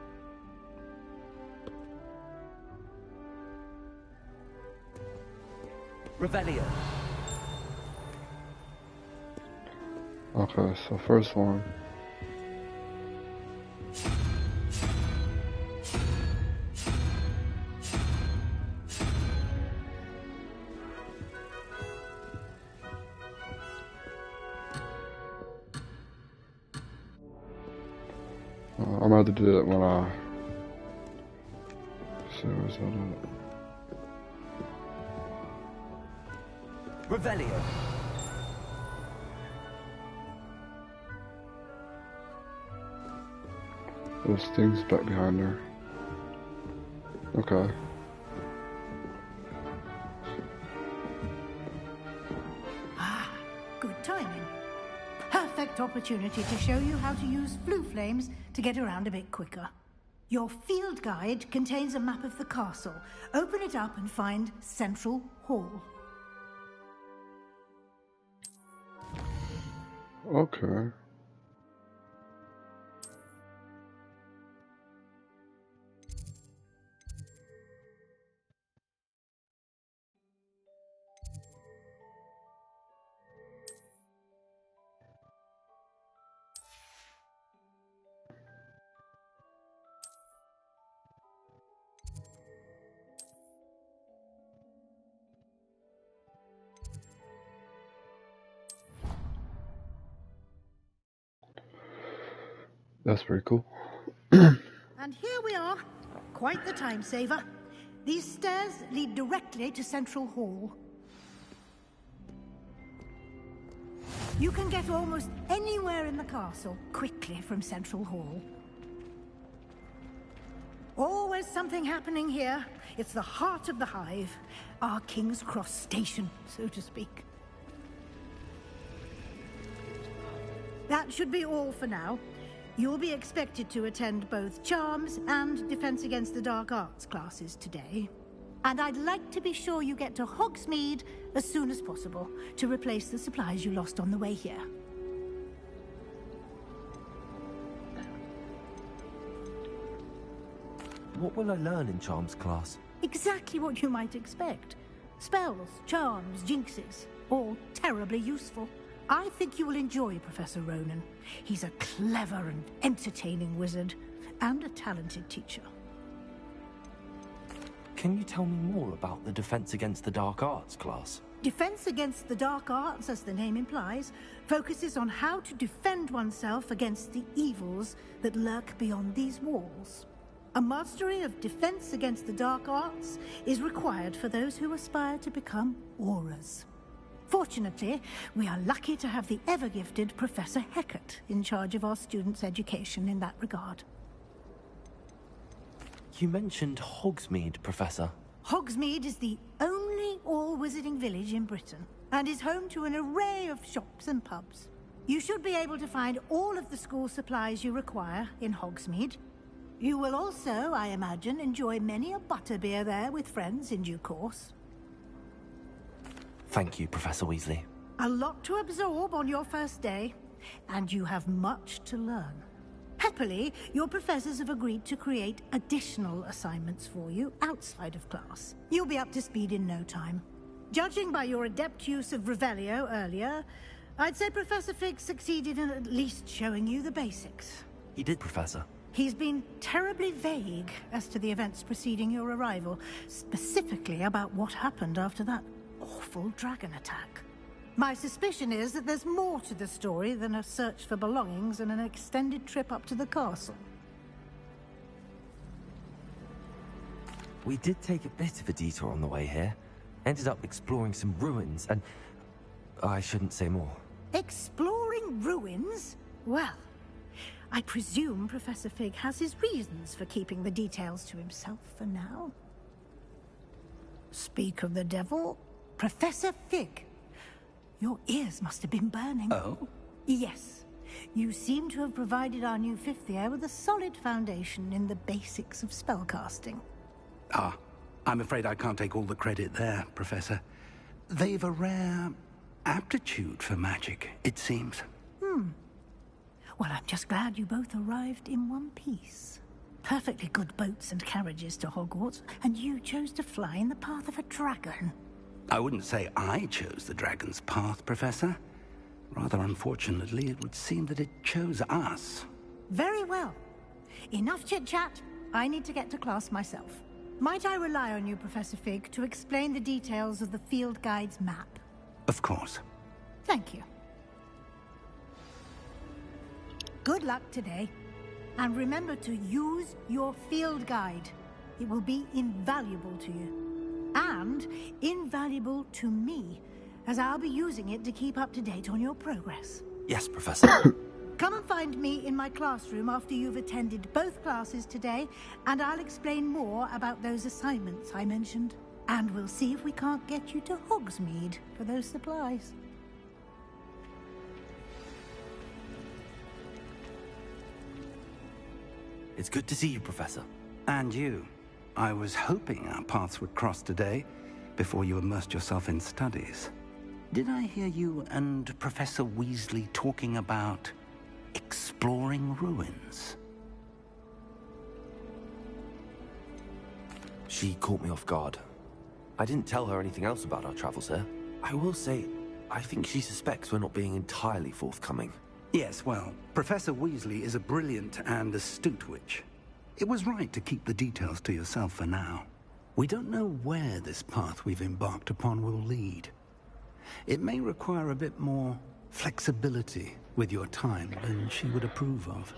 Revelio. Okay, so first one. I'm gonna have to do that when I see what's on it. Revelio. Those things back behind there. Okay. Ah, good timing. Perfect opportunity to show you how to use blue flames to get around a bit quicker. Your field guide contains a map of the castle. Open it up and find Central Hall. Okay. That's pretty cool. And here we are. Quite the time saver. These stairs lead directly to Central Hall. You can get almost anywhere in the castle quickly from Central Hall. Always something happening here. It's the heart of the hive. Our King's Cross station, so to speak. That should be all for now. You'll be expected to attend both Charms and Defense Against the Dark Arts classes today. And I'd like to be sure you get to Hogsmeade as soon as possible to replace the supplies you lost on the way here. What will I learn in Charms class? Exactly what you might expect. Spells, charms, jinxes, all terribly useful. I think you will enjoy Professor Ronan. He's a clever and entertaining wizard, and a talented teacher. Can you tell me more about the Defense Against the Dark Arts class? Defense Against the Dark Arts, as the name implies, focuses on how to defend oneself against the evils that lurk beyond these walls. A mastery of Defense Against the Dark Arts is required for those who aspire to become Aurors. Fortunately, we are lucky to have the ever-gifted Professor Hecat in charge of our students' education in that regard. You mentioned Hogsmeade, Professor. Hogsmeade is the only all-wizarding village in Britain, and is home to an array of shops and pubs. You should be able to find all of the school supplies you require in Hogsmeade. You will also, I imagine, enjoy many a butterbeer there with friends in due course. Thank you, Professor Weasley. A lot to absorb on your first day, and you have much to learn. Happily, your professors have agreed to create additional assignments for you outside of class. You'll be up to speed in no time. Judging by your adept use of Revelio earlier, I'd say Professor Fig succeeded in at least showing you the basics. He did, Professor. He's been terribly vague as to the events preceding your arrival, specifically about what happened after that awful dragon attack. My suspicion is that there's more to the story than a search for belongings and an extended trip up to the castle. We did take a bit of a detour on the way here. Ended up exploring some ruins and... I shouldn't say more. Exploring ruins? Well, I presume Professor Fig has his reasons for keeping the details to himself for now. Speak of the devil, Professor Fig. Your ears must have been burning. Oh? Yes. You seem to have provided our new fifth year with a solid foundation in the basics of spellcasting. Ah, I'm afraid I can't take all the credit there, Professor. They've a rare aptitude for magic, it seems. Well, I'm just glad you both arrived in one piece. Perfectly good boats and carriages to Hogwarts, and you chose to fly in the path of a dragon. I wouldn't say I chose the dragon's path, Professor. Rather unfortunately, it would seem that it chose us. Very well. Enough chit-chat. I need to get to class myself. Might I rely on you, Professor Fig, to explain the details of the field guide's map? Of course. Thank you. Good luck today. And remember to use your field guide. It will be invaluable to you. And invaluable to me, as I'll be using it to keep up to date on your progress. Yes, Professor. Come and find me in my classroom after you've attended both classes today, and I'll explain more about those assignments I mentioned. And we'll see if we can't get you to Hogsmeade for those supplies. It's good to see you, Professor. And you. I was hoping our paths would cross today, before you immersed yourself in studies. Did I hear you and Professor Weasley talking about exploring ruins? She caught me off guard. I didn't tell her anything else about our travels here. I will say, I think she suspects we're not being entirely forthcoming. Yes, well, Professor Weasley is a brilliant and astute witch. It was right to keep the details to yourself for now. We don't know where this path we've embarked upon will lead. It may require a bit more flexibility with your time than she would approve of.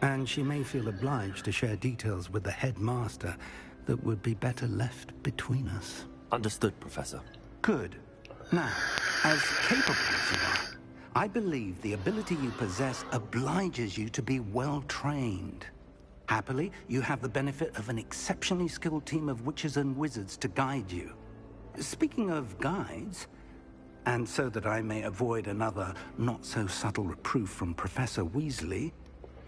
And she may feel obliged to share details with the headmaster that would be better left between us. Understood, Professor. Good. Now, as capable as you are, I believe the ability you possess obliges you to be well trained. Happily, you have the benefit of an exceptionally skilled team of witches and wizards to guide you. Speaking of guides, and so that I may avoid another not-so-subtle reproof from Professor Weasley,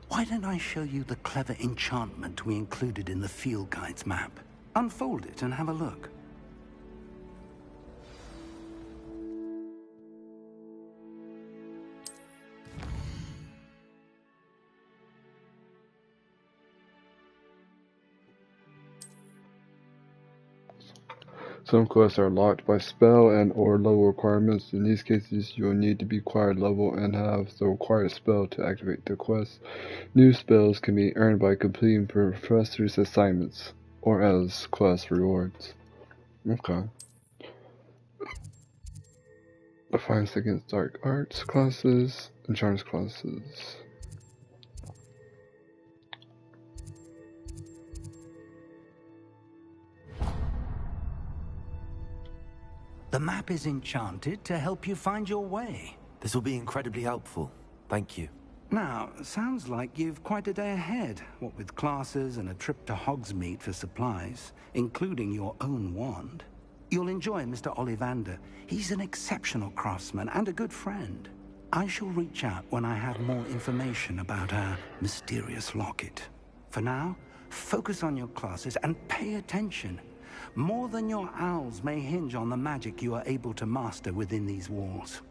why don't I show you the clever enchantment we included in the field guide's map? Unfold it and have a look. Some quests are locked by spell and/or level requirements. In these cases, you will need to be required level and have the required spell to activate the quest. New spells can be earned by completing professor's assignments or as quest rewards. Okay. Defiance against dark arts classes, insurance classes. The map is enchanted to help you find your way. This will be incredibly helpful. Thank you. Now, sounds like you've quite a day ahead, what with classes and a trip to Hogsmeade for supplies, including your own wand. You'll enjoy Mr. Ollivander. He's an exceptional craftsman and a good friend. I shall reach out when I have more information about our mysterious locket. For now, focus on your classes and pay attention. More than your owls may hinge on the magic you are able to master within these walls.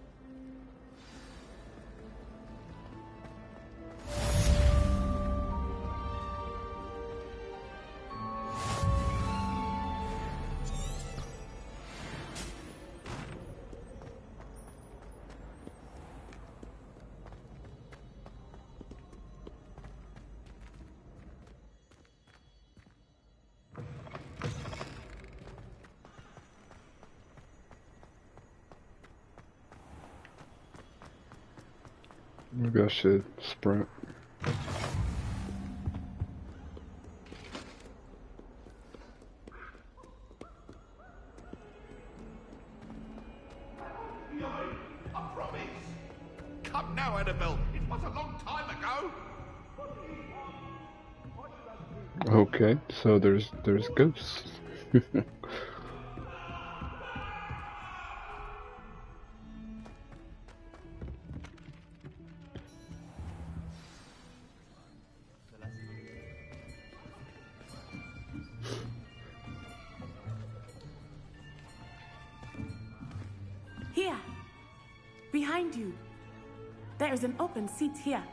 Maybe I should sprint. I promise. Come now, Annabelle. It was a long time ago. Okay, so there's ghosts. Here, behind you. There is an open seat here.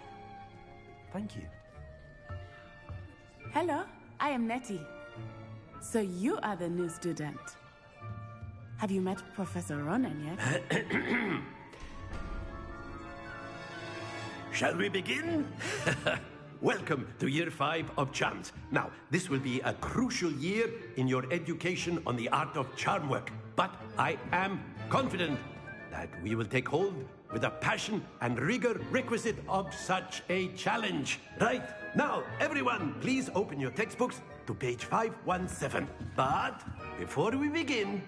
Thank you. Hello, I am Nettie. So you are the new student. Have you met Professor Ronan yet? Shall we begin? Welcome to Year 5 of Charms. Now, this will be a crucial year in your education on the art of charm work. But I am confident that we will take hold with the passion and rigor requisite of such a challenge. Right, now, everyone, please open your textbooks to page 517. But before we begin,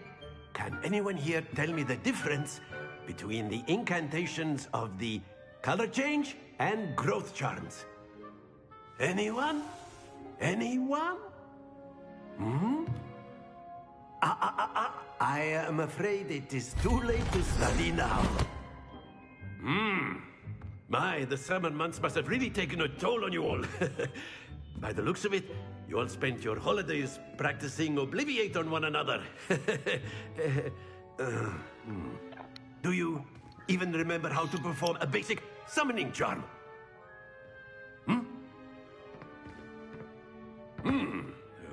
can anyone here tell me the difference between the incantations of the color change and growth charms? Anyone? Anyone? Hmm? I am afraid it is too late to study now. My, the summer months must have really taken a toll on you all. By the looks of it, you all spent your holidays practicing Obliviate on one another. Do you even remember how to perform a basic summoning charm?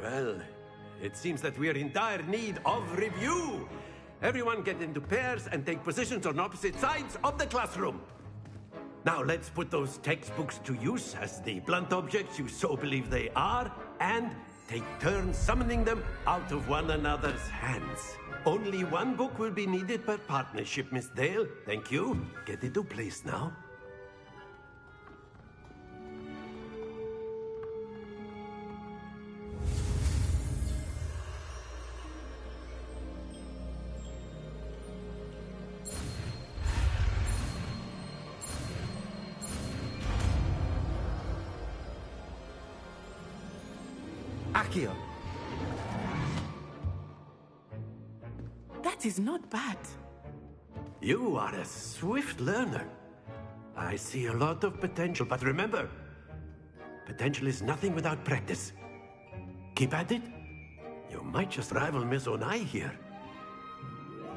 Well, it seems that we are in dire need of review. Everyone get into pairs and take positions on opposite sides of the classroom. Now let's put those textbooks to use as the blunt objects you so believe they are, and take turns summoning them out of one another's hands. Only one book will be needed per partnership, Miss Dale. Thank you. Get into place now. Accio. That is not bad. You are a swift learner. I see a lot of potential, but remember, potential is nothing without practice. Keep at it. You might just rival Miss Onai here.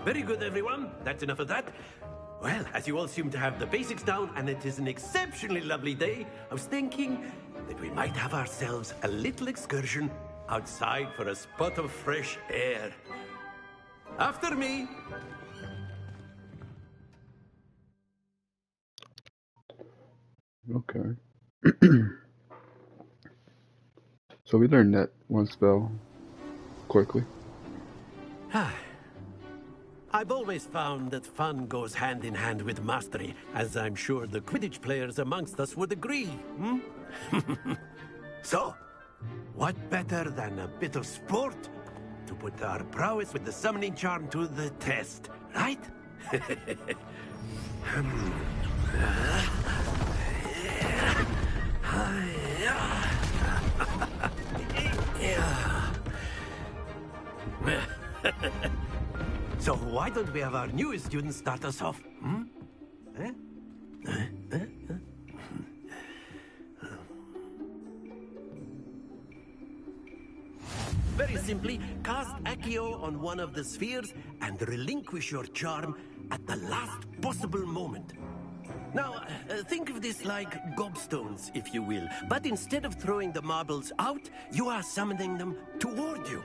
Very good, everyone. That's enough of that. Well, as you all seem to have the basics down, and it is an exceptionally lovely day, I was thinking that we might have ourselves a little excursion outside for a spot of fresh air. After me. Okay. So we learned that one spell quickly. I've always found that fun goes hand in hand with mastery, as I'm sure the Quidditch players amongst us would agree. So, what better than a bit of sport to put our prowess with the summoning charm to the test, right? So why don't we have our newest student start us off? Very simply, cast Accio on one of the spheres and relinquish your charm at the last possible moment. Now, think of this like gobstones, if you will. But instead of throwing the marbles out, you are summoning them toward you.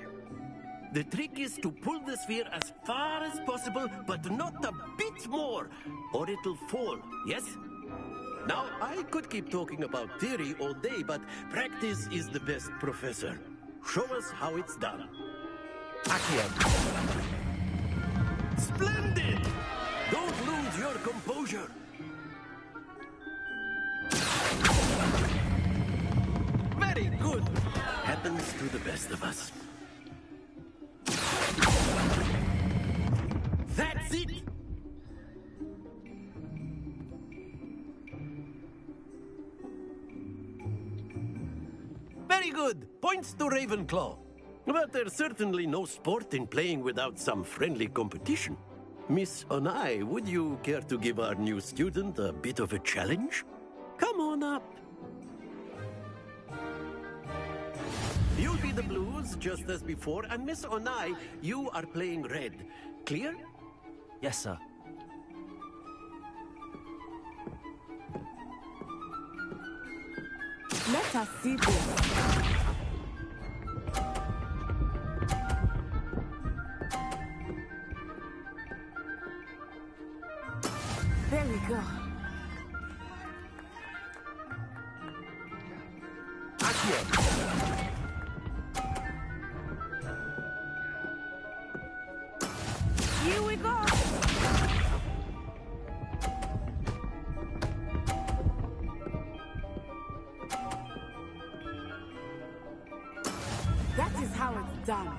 The trick is to pull the sphere as far as possible, but not a bit more, or it'll fall, yes? Now, I could keep talking about theory all day, but practice is the best professor. Show us how it's done. Accio. Splendid! Don't lose your composure. Very good. Happens to the best of us. That's it! Very good. Points to Ravenclaw. But there's certainly no sport in playing without some friendly competition. Miss Onai, would you care to give our new student a bit of a challenge? Come on up. You'll be the blues, just as before, and Miss Onai, you are playing red. Clear? Yes, sir. Let us see this. There we go. Here we go. That is how it's done.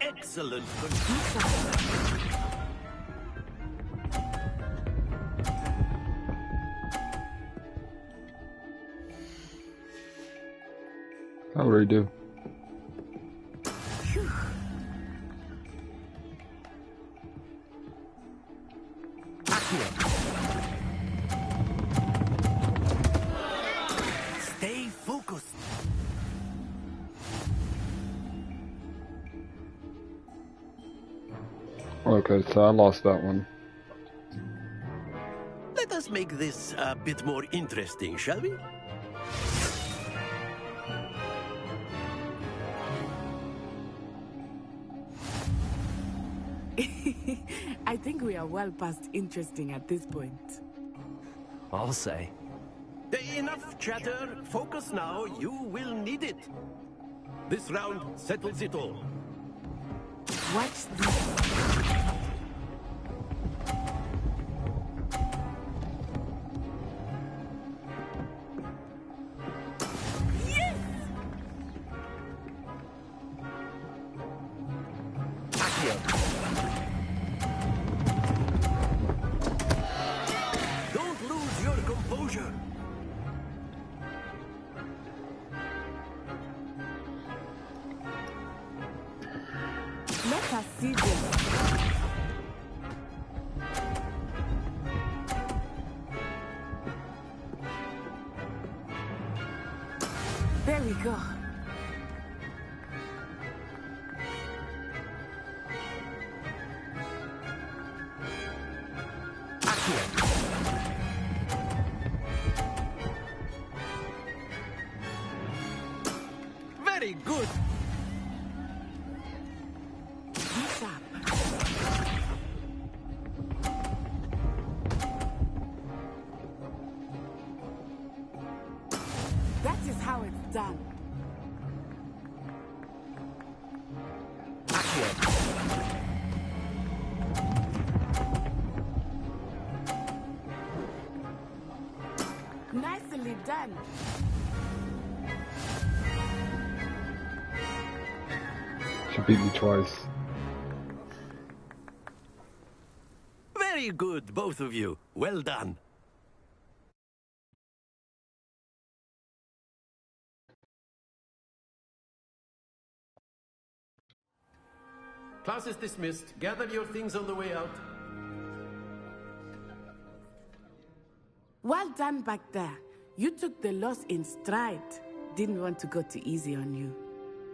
Excellent. How would I do? Stay focused. Okay, so I lost that one. Let us make this a bit more interesting, shall we? I think we are well past interesting at this point. I'll say. Enough chatter. Focus now. You will need it. This round settles it all. Watch this. we go. Very good. That is how it's done. Nicely done. She beat me twice. Very good, both of you. Well done. Class is dismissed. Gather your things on the way out. Well done back there. You took the loss in stride. Didn't want to go too easy on you.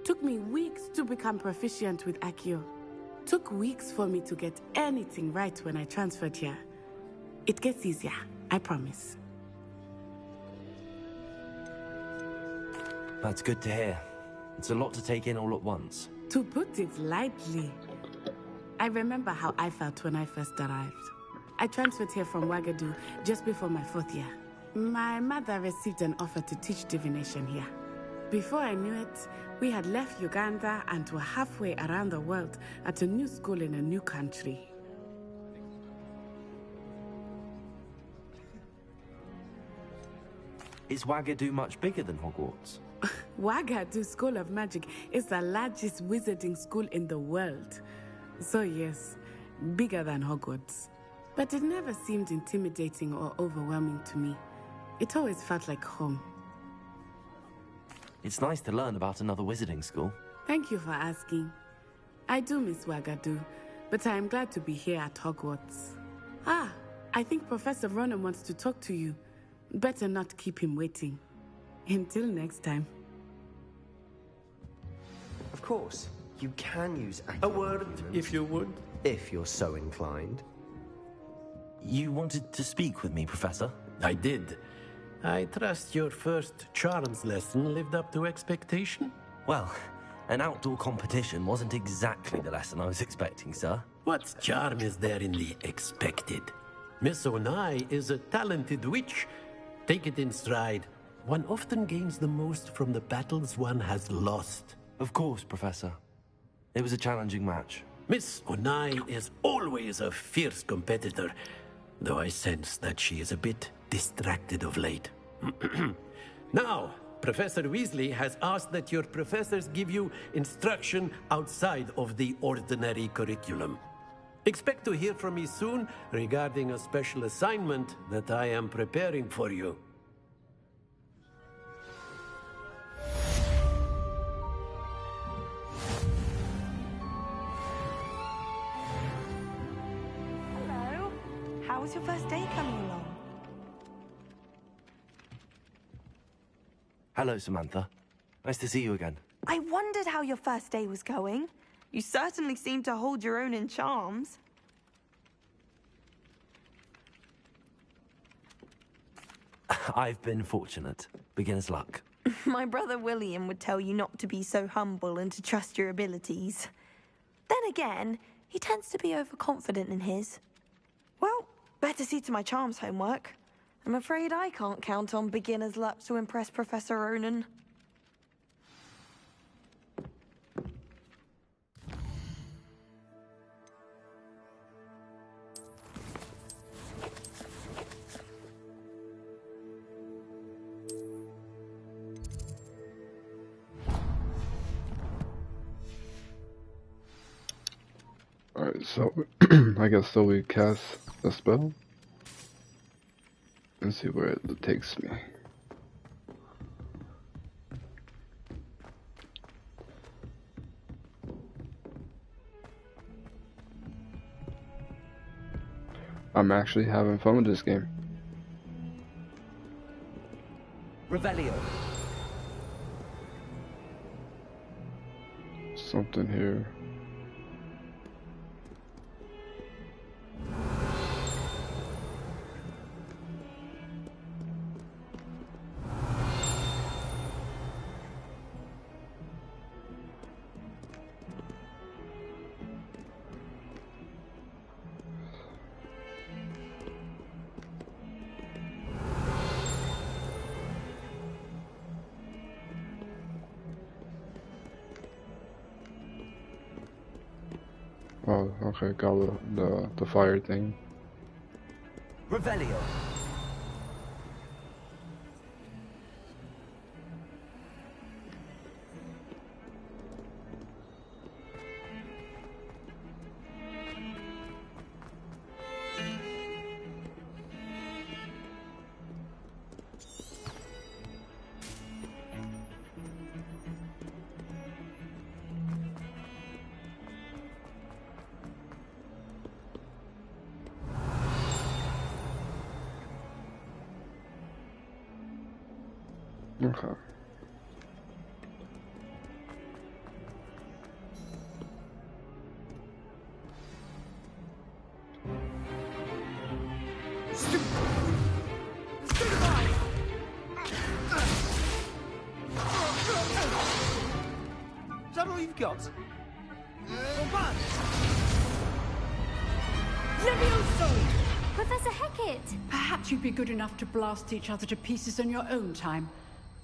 Took me weeks to become proficient with Accio. Took weeks for me to get anything right when I transferred here. It gets easier, I promise. That's good to hear. It's a lot to take in all at once. To put it lightly, I remember how I felt when I first arrived. I transferred here from Wagadu just before my 4th year. My mother received an offer to teach divination here. Before I knew it, we had left Uganda and were halfway around the world at a new school in a new country. Is Wagadu much bigger than Hogwarts? Wagadu School of Magic is the largest wizarding school in the world. So yes, bigger than Hogwarts. But it never seemed intimidating or overwhelming to me. It always felt like home. It's nice to learn about another wizarding school. Thank you for asking. I do miss Wagadu, but I am glad to be here at Hogwarts. Ah, I think Professor Ronan wants to talk to you. Better not keep him waiting. Until next time. Of course, you can use a word, if you would. If you're so inclined. You wanted to speak with me, Professor? I did. I trust your first charms lesson lived up to expectation? Well, an outdoor competition wasn't exactly the lesson I was expecting, sir. What charm is there in the expected? Miss Onai is a talented witch. Take it in stride. One often gains the most from the battles one has lost. Of course, Professor. It was a challenging match. Miss Onai is always a fierce competitor, though I sense that she is a bit distracted of late. Now, Professor Weasley has asked that your professors give you instruction outside of the ordinary curriculum. Expect to hear from me soon regarding a special assignment that I am preparing for you. Hello. How was your first day coming along? Hello, Samantha. Nice to see you again. I wondered how your first day was going. You certainly seem to hold your own in charms. I've been fortunate. Beginner's luck. My brother William would tell you not to be so humble and to trust your abilities. Then again, he tends to be overconfident in his. Well, better see to my charms homework. I'm afraid I can't count on beginner's luck to impress Professor Ronan. Alright, so I guess so we cast a spell and see where it takes me. I'm actually having fun with this game. Revelio. something here. Oh, okay, got the fire thing. Revelio. Okay. Is that all you've got? Levioso! Professor Hecat! Perhaps you'd be good enough to blast each other to pieces on your own time.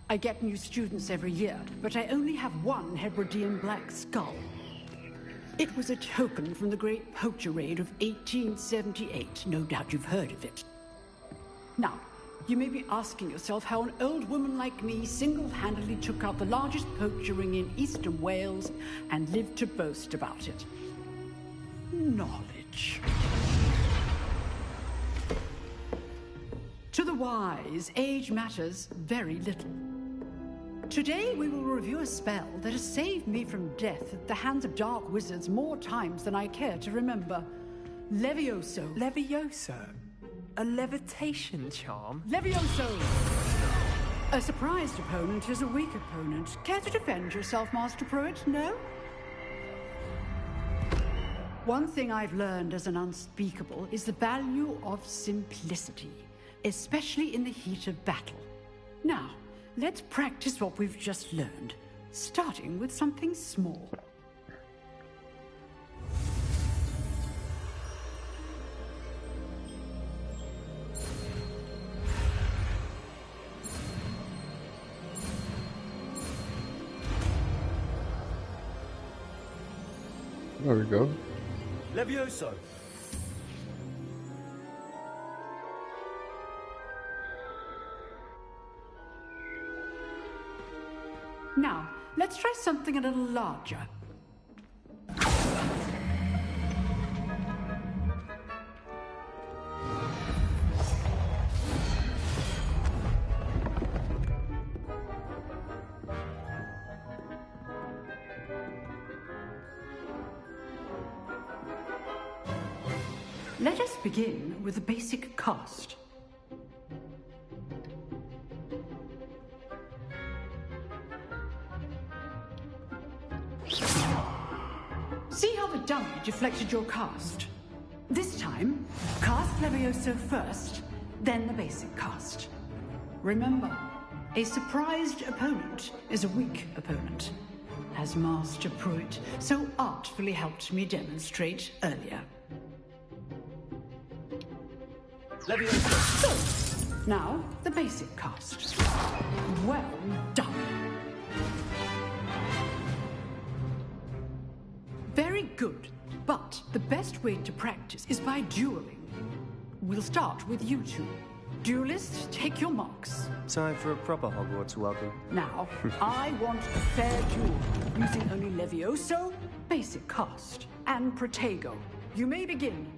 I get new students every year, but I only have one Hebridean black skull. It was a token from the Great Poacher Raid of 1878. No doubt you've heard of it. Now, you may be asking yourself how an old woman like me single-handedly took out the largest poacher ring in eastern Wales and lived to boast about it. Knowledge. To the wise, age matters very little. Today we will review a spell that has saved me from death at the hands of dark wizards more times than I care to remember. Levioso. Levioso? A levitation charm? Levioso! A surprised opponent is a weak opponent. Care to defend yourself, Master Pruitt? No? One thing I've learned as an unspeakable is the value of simplicity, especially in the heat of battle. Now, let's practice what we've just learned, starting with something small. There we go. Levioso. Now, let's try something a little larger. Let us begin with the basic cast. See how the dummy deflected your cast? This time, cast Levioso first, then the basic cast. Remember, a surprised opponent is a weak opponent, as Master Pruitt so artfully helped me demonstrate earlier. Levioso. So, now the basic cast. Well done. Very good, but the best way to practice is by dueling. We'll start with you two. Duelists, take your marks. Time for a proper Hogwarts welcome. Now, I want a fair duel, using only Levioso, basic cast, and Protego. You may begin.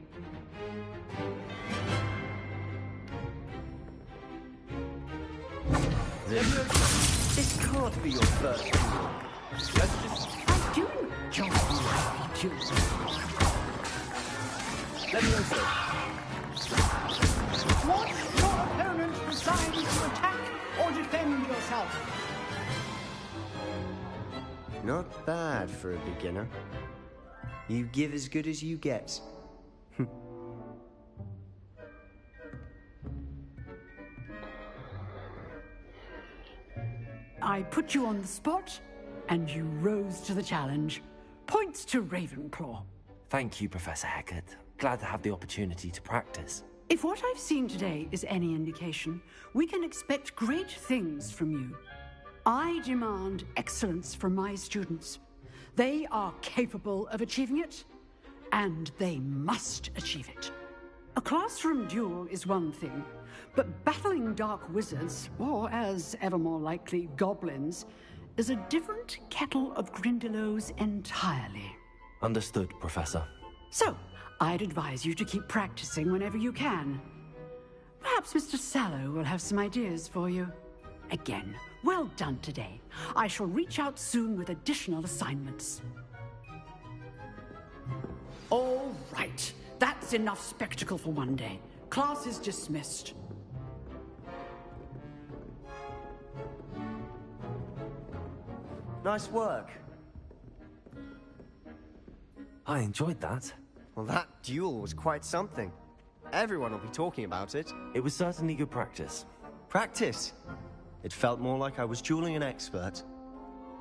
This can't be your first duel. Let's just... I do enjoy lively duels. Levioso. Watch your opponent decide to attack or defend yourself. Not bad for a beginner. You give as good as you get. I put you on the spot, and you rose to the challenge. Points to Ravenclaw. Thank you, Professor Hecat. Glad to have the opportunity to practice. If what I've seen today is any indication, we can expect great things from you. I demand excellence from my students. They are capable of achieving it, and they must achieve it. A classroom duel is one thing, but battling dark wizards, or as ever more likely, goblins, is a different kettle of Grindylows entirely. Understood, Professor. So, I'd advise you to keep practicing whenever you can. Perhaps Mr. Sallow will have some ideas for you. Again, well done today. I shall reach out soon with additional assignments. All right. That's enough spectacle for one day. Class is dismissed. Nice work. I enjoyed that. Well, that duel was quite something. Everyone will be talking about it. It was certainly good practice. Practice? It felt more like I was dueling an expert.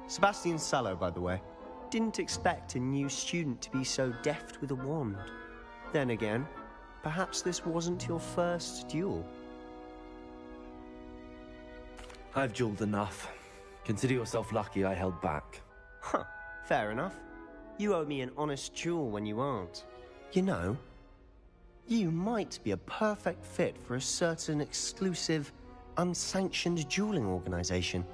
Sebastian Sallow, by the way. Didn't expect a new student to be so deft with a wand. Then again, perhaps this wasn't your first duel. I've dueled enough. Consider yourself lucky I held back. Huh, fair enough. You owe me an honest duel when you aren't. You know, you might be a perfect fit for a certain exclusive, unsanctioned dueling organization.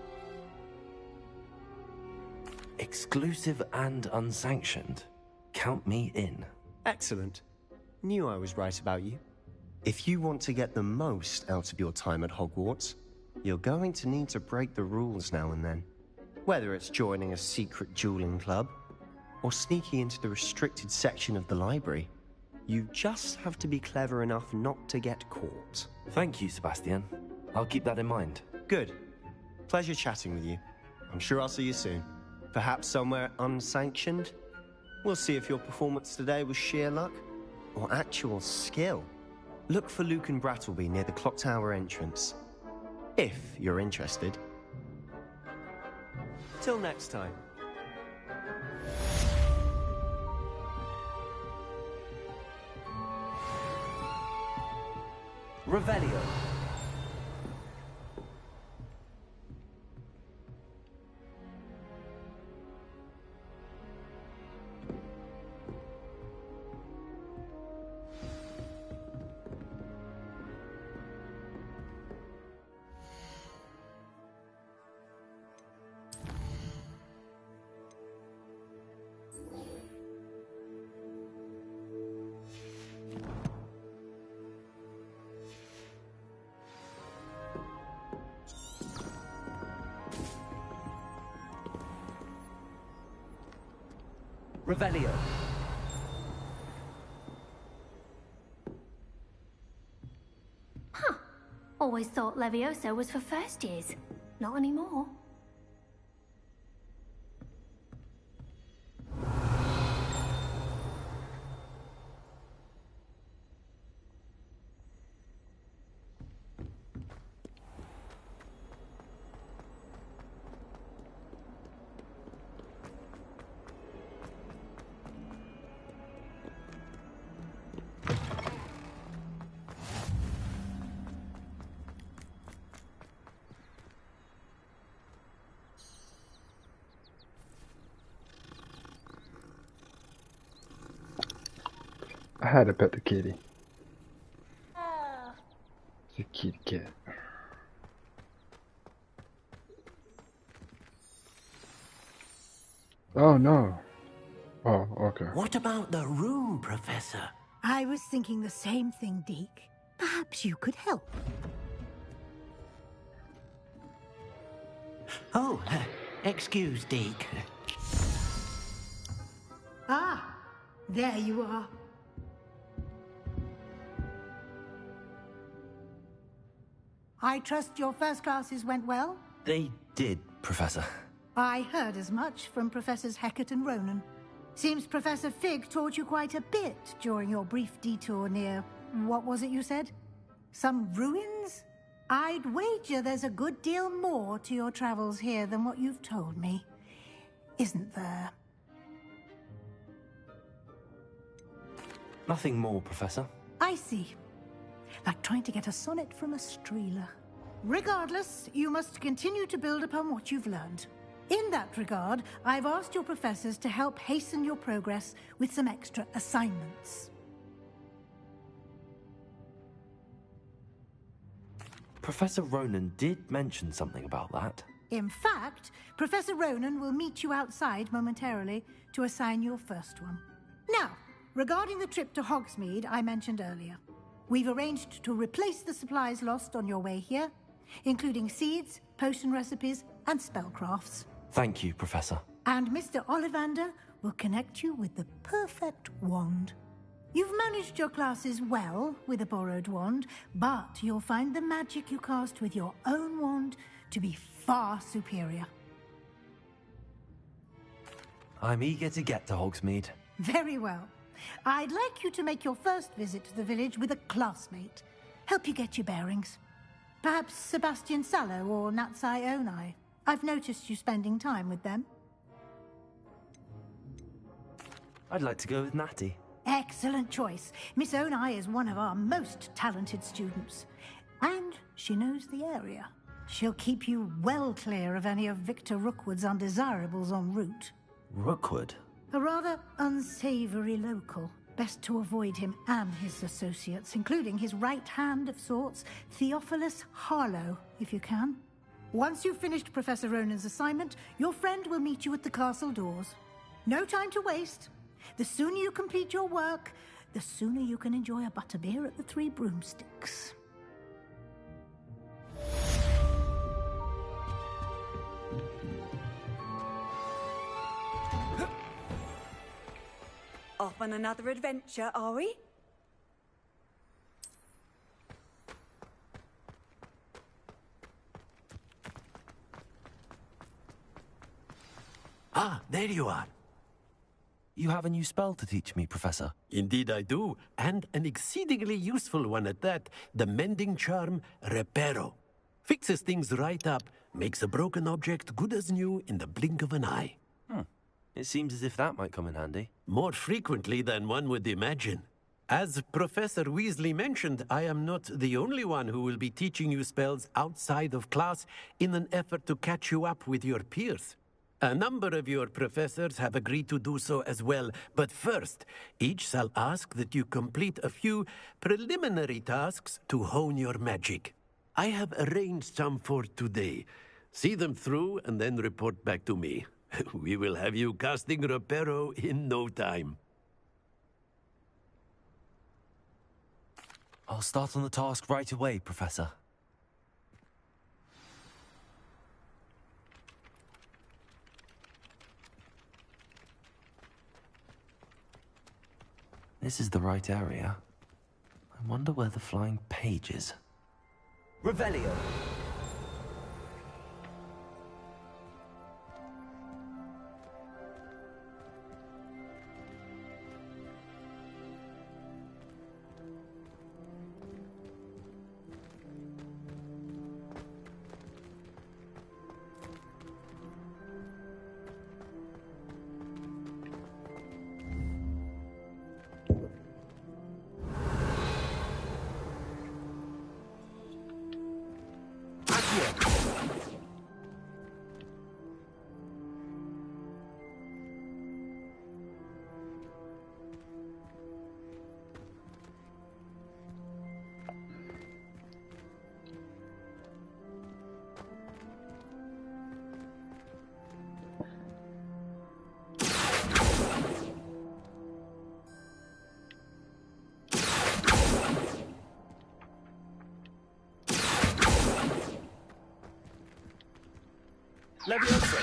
Exclusive and unsanctioned? Count me in. Excellent. Knew I was right about you. If you want to get the most out of your time at Hogwarts, you're going to need to break the rules now and then. Whether it's joining a secret dueling club, or sneaking into the restricted section of the library, you just have to be clever enough not to get caught. Thank you, Sebastian. I'll keep that in mind. Good. Pleasure chatting with you. I'm sure I'll see you soon. Perhaps somewhere unsanctioned? We'll see if your performance today was sheer luck or actual skill. Look for Luke and Brattleby near the clock tower entrance. If you're interested. Till next time. Revelio. Revelio. Huh. Always thought Levioso was for first years. Not anymore. I had to pet the kitty. It's a kitty cat. Oh no. Oh, okay. What about the room, Professor? I was thinking the same thing, Deke. Perhaps you could help. Oh, excuse, Deke. Ah, there you are. I trust your first classes went well? They did, Professor. I heard as much from Professors Hecat and Ronan. Seems Professor Fig taught you quite a bit during your brief detour near... what was it you said? Some ruins? I'd wager there's a good deal more to your travels here than what you've told me. Isn't there? Nothing more, Professor. I see. Like trying to get a sonnet from a streeler. Regardless, you must continue to build upon what you've learned. In that regard, I've asked your professors to help hasten your progress with some extra assignments. Professor Ronan did mention something about that. In fact, Professor Ronan will meet you outside momentarily to assign your first one. Now, regarding the trip to Hogsmeade I mentioned earlier, we've arranged to replace the supplies lost on your way here, including seeds, potion recipes, and spellcrafts. Thank you, Professor. And Mr. Ollivander will connect you with the perfect wand. You've managed your classes well with a borrowed wand, but you'll find the magic you cast with your own wand to be far superior. I'm eager to get to Hogsmeade. Very well. I'd like you to make your first visit to the village with a classmate. Help you get your bearings. Perhaps Sebastian Sallow or Natsai Onai. I've noticed you spending time with them. I'd like to go with Natty. Excellent choice. Miss Onai is one of our most talented students. And she knows the area. She'll keep you well clear of any of Victor Rookwood's undesirables en route. Rookwood? A rather unsavory local. Best to avoid him and his associates, including his right hand of sorts, Theophilus Harlow, if you can. Once you've finished Professor Ronan's assignment, your friend will meet you at the castle doors. No time to waste. The sooner you complete your work, the sooner you can enjoy a butterbeer at the Three Broomsticks. Off on another adventure, are we? Ah, there you are. You have a new spell to teach me, Professor. Indeed I do, and an exceedingly useful one at that. The mending charm, Reparo. Fixes things right up, makes a broken object good as new in the blink of an eye. It seems as if that might come in handy. More frequently than one would imagine. As Professor Weasley mentioned, I am not the only one who will be teaching you spells outside of class in an effort to catch you up with your peers. A number of your professors have agreed to do so as well, but first, each shall ask that you complete a few preliminary tasks to hone your magic. I have arranged some for today. See them through and then report back to me. We will have you casting Reparo in no time. I'll start on the task right away, Professor. This is the right area. I wonder where the flying page is. Revelio. Leviosa.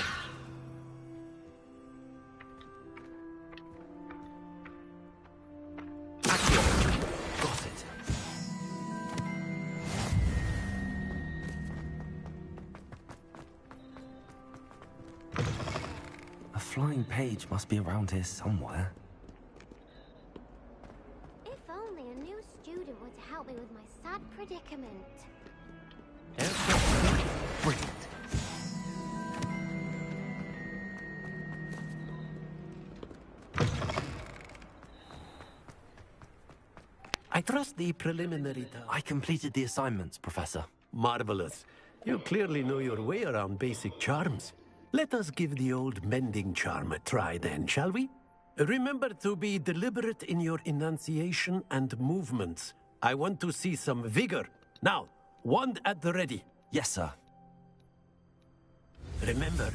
Got it. flying page must be around here somewhere. If only a new student were to help me with my sad predicament. Brilliant. I trust the preliminary... I completed the assignments, Professor. Marvelous. You clearly know your way around basic charms. Let us give the old mending charm a try then, shall we? Remember to be deliberate in your enunciation and movements. I want to see some vigor. Now, wand at the ready. Yes, sir. Remember,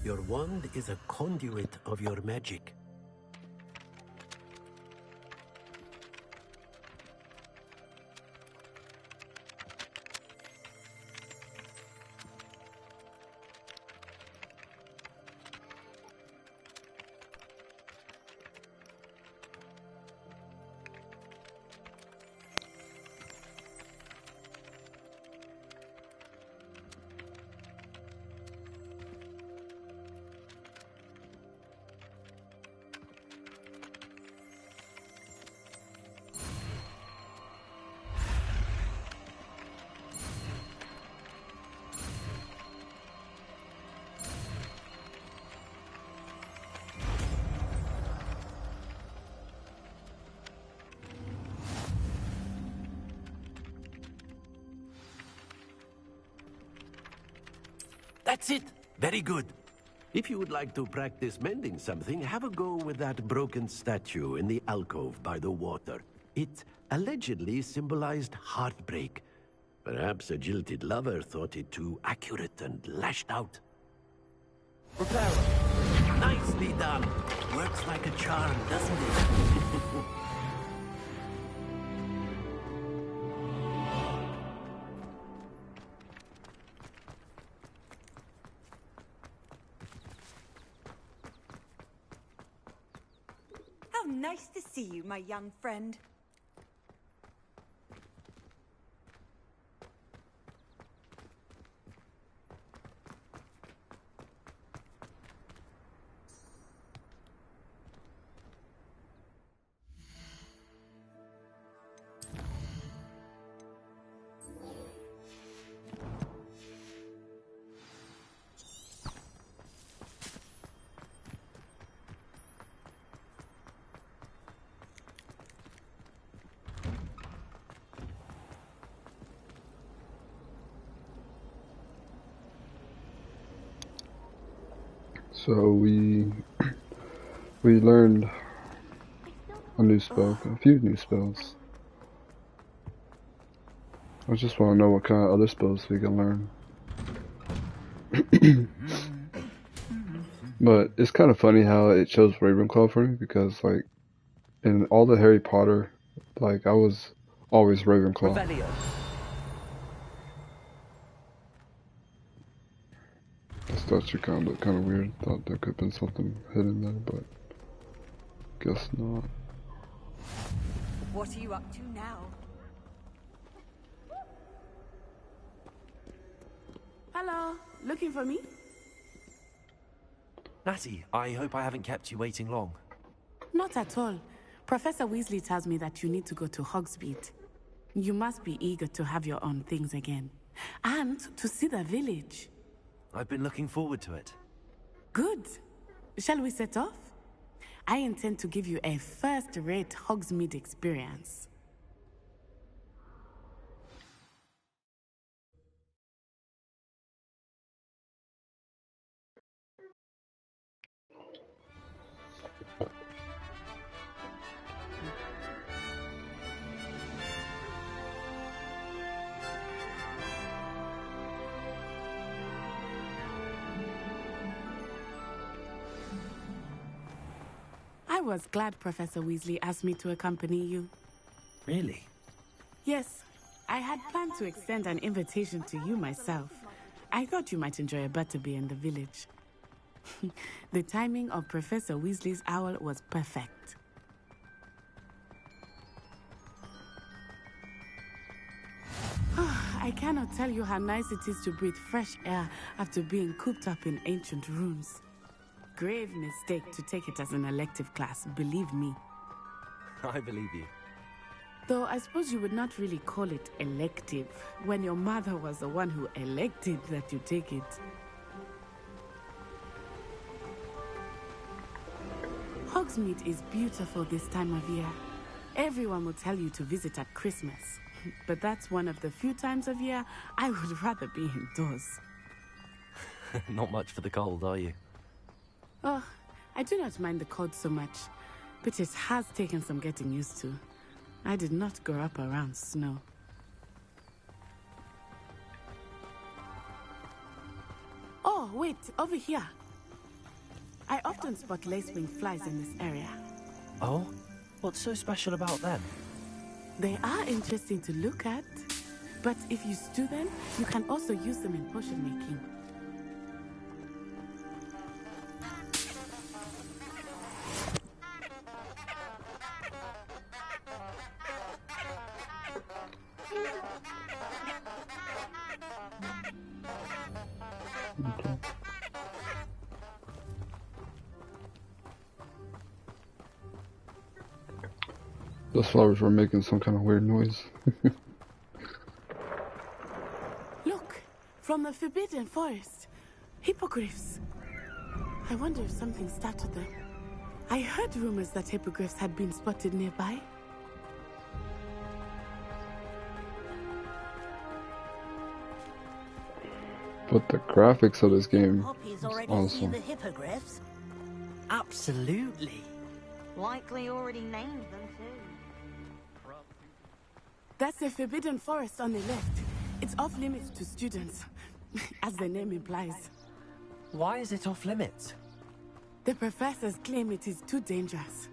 your wand is a conduit of your magic. That's it. Very good. If you would like to practice mending something, have a go with that broken statue in the alcove by the water. It allegedly symbolized heartbreak. Perhaps a jilted lover thought it too accurate and lashed out. Repair. Nicely done. Works like a charm, doesn't it? How nice to see you, my young friend. So we learned a new spell, a few new spells. I just want to know what kind of other spells we can learn. But it's kind of funny how it chose Ravenclaw for me, because like in all the Harry Potter, like I was always Ravenclaw. Revelio. This statue kind of looked kind of weird. Thought there could have been something hidden there, but guess not. What are you up to now? Hello, looking for me? Natty, I hope I haven't kept you waiting long. Not at all. Professor Weasley tells me that you need to go to Hogsmeade. You must be eager to have your own things again. And to see the village. I've been looking forward to it. Good. Shall we set off? I intend to give you a first-rate Hogsmeade experience. I was glad Professor Weasley asked me to accompany you. Really? Yes, I had planned to extend an invitation to you myself. I thought you might enjoy a butterbeer in the village. The timing of Professor Weasley's owl was perfect. I cannot tell you how nice it is to breathe fresh air after being cooped up in ancient rooms. grave mistake to take it as an elective class, believe me. I believe you. Though I suppose you would not really call it elective when your mother was the one who elected that you take it. Hogsmeade is beautiful this time of year. Everyone will tell you to visit at Christmas. But that's one of the few times of year I would rather be indoors. Not much for the cold, are you? Oh, I do not mind the cold so much, but it has taken some getting used to. I did not grow up around snow. Oh, wait, over here. I often spot lacewing flies in this area. Oh? What's so special about them? They are interesting to look at, but if you stew them, you can also use them in potion making. Those flowers were making some kind of weird noise. Look, from the Forbidden Forest. Hippogriffs. I wonder if something started them. I heard rumors that hippogriffs had been spotted nearby. But the graphics of this game Poppy's is already awesome. seen the hippogriffs? Absolutely. Likely already named them too. That's the Forbidden Forest on the left. It's off limits to students, as the name implies. Why is it off limits? The professors claim it is too dangerous.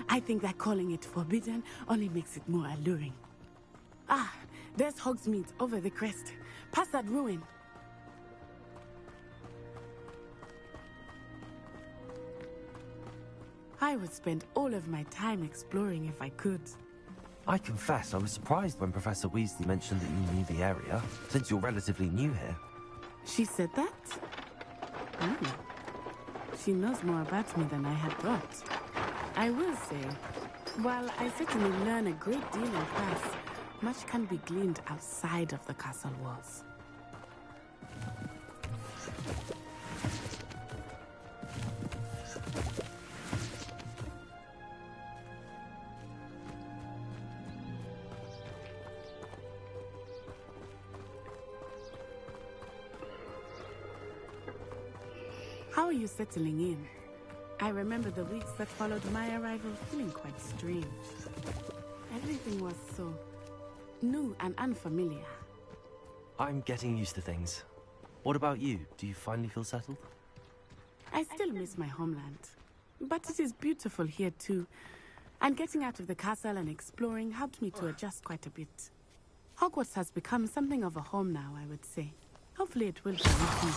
I think that calling it forbidden only makes it more alluring. Ah, there's Hogsmeade over the crest. Past that ruin. I would spend all of my time exploring if I could. I confess, I was surprised when Professor Weasley mentioned that you knew the area, since you're relatively new here. She said that? Oh. She knows more about me than I had thought. I will say, while I certainly learn a great deal in class, much can be gleaned outside of the castle walls. How are you settling in? I remember the weeks that followed my arrival feeling quite strange. Everything was so new and unfamiliar. I'm getting used to things. What about you? Do you finally feel settled? I still miss my homeland, but it is beautiful here too. And getting out of the castle and exploring helped me to adjust quite a bit. Hogwarts has become something of a home now, I would say. Hopefully it will be with me.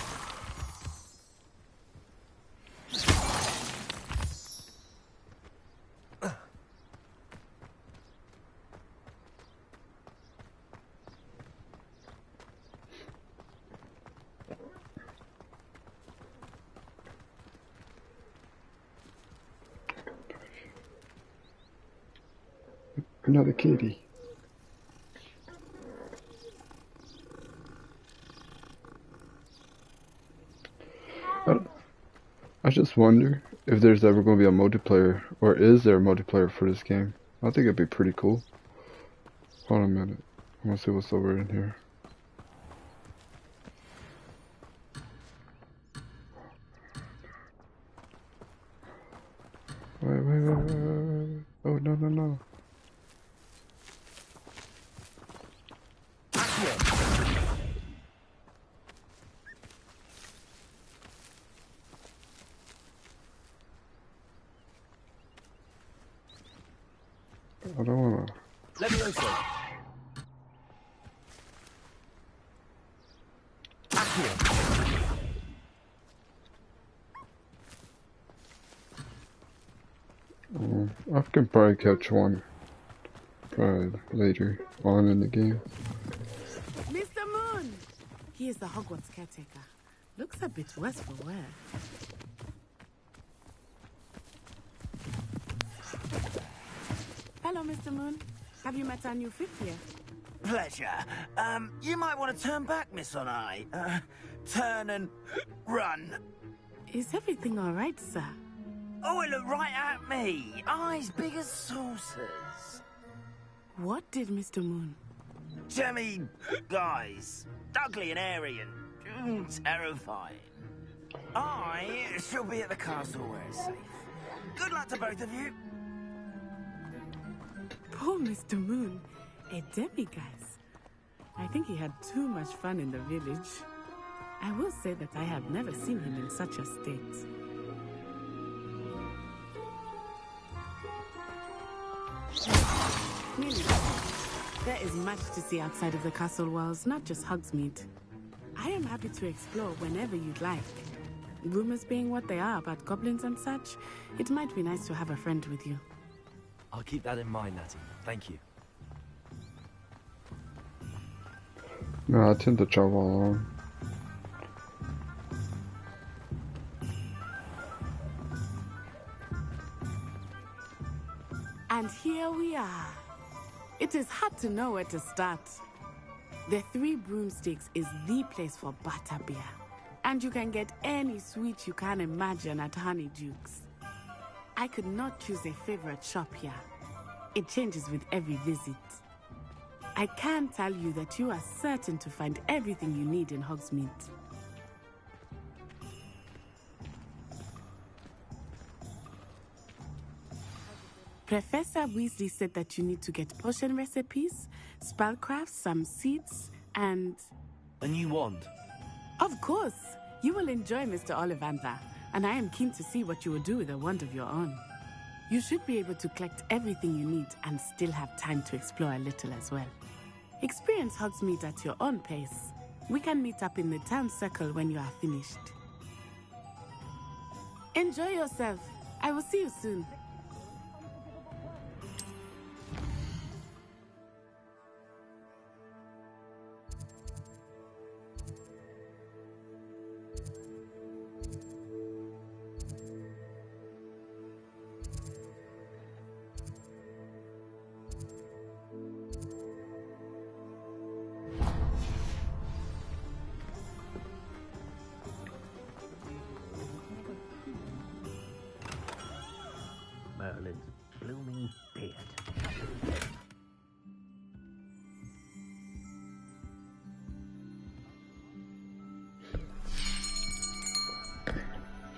Another kitty. I just wonder if there's ever going to be a multiplayer, or is there a multiplayer for this game? I think it'd be pretty cool. Hold on a minute. I want to see what's over in here. Wait. Oh, no. I don't wanna. Levioso. I can probably catch one. Probably later on in the game. Mr. Moon! He is the Hogwarts caretaker. Looks a bit worse for wear. Hello, Mr. Moon. Have you met our new fifth year? Pleasure. You might want to turn back, Miss Onai. Turn and run. Is everything all right, sir? Oh, it looked right at me. Eyes big as saucers. What did Mr. Moon? Jemmy, guys. Ugly and airy and terrifying. I shall be at the castle where it's safe. Good luck to both of you. Poor Mr. Moon. A demiguise. I think he had too much fun in the village. I will say that I have never seen him in such a state. Really, there is much to see outside of the castle walls, not just Hogsmeade. I am happy to explore whenever you'd like. Rumors being what they are about goblins and such, it might be nice to have a friend with you. I'll keep that in mind, Natty. Thank you. No, I tend to travel alone. And here we are. It is hard to know where to start. The Three Broomsticks is the place for butterbeer. And you can get any sweet you can imagine at Honeydukes. I could not choose a favorite shop here. It changes with every visit. I can tell you that you are certain to find everything you need in Hogsmeade. Professor Weasley said that you need to get potion recipes, spellcrafts, some seeds, and... A new wand? Of course! You will enjoy Mr. Ollivander, and I am keen to see what you will do with a wand of your own. You should be able to collect everything you need and still have time to explore a little as well. Experience Hogsmeade at your own pace. We can meet up in the town circle when you are finished. Enjoy yourself. I will see you soon. Merlin's blooming beard.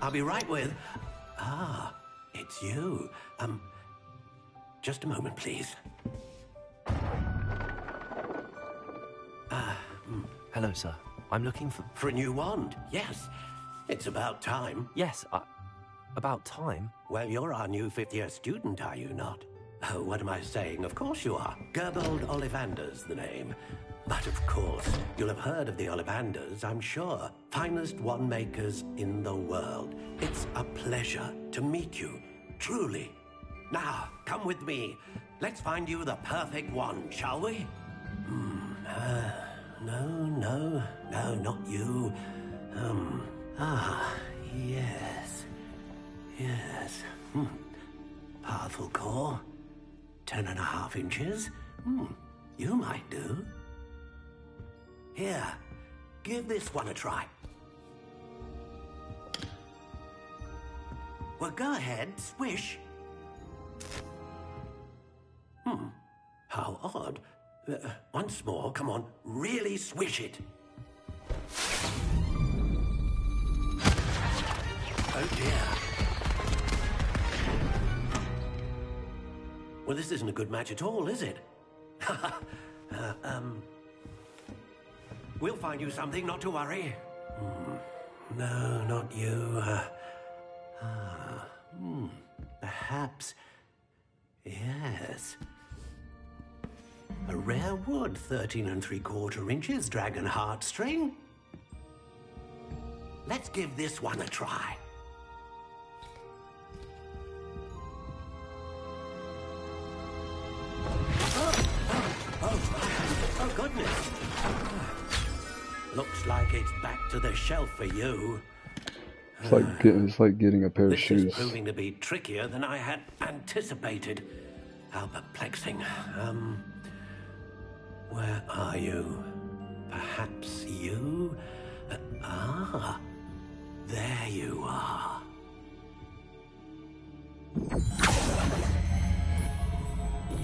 I'll be right with... Ah, it's you. Just a moment, please. Hello, sir. I'm looking for... For a new wand, yes. It's about time. Yes, about time? Well, you're our new fifth-year student, are you not? Oh, what am I saying? Of course you are. Gerbold Ollivander's the name. But of course, you'll have heard of the Ollivanders, I'm sure. Finest wand makers in the world. It's a pleasure to meet you, truly. Now, come with me. Let's find you the perfect wand, shall we? No, not you. Yes. Yes. Pathful core. 10.5 inches. You might do. Here, give this one a try. Well, go ahead, swish. How odd. Once more, come on, really swish it. Oh dear. Well, this isn't a good match at all, is it? We'll find you something, not to worry. No, not you. Perhaps... Yes. A rare wood, 13 3/4 inches, dragon heartstring. Let's give this one a try. Oh, goodness. Looks like it's back to the shelf for you. It's like getting a pair of This shoes. is proving to be trickier than I had anticipated. How perplexing. Where are you? Perhaps you? There you are.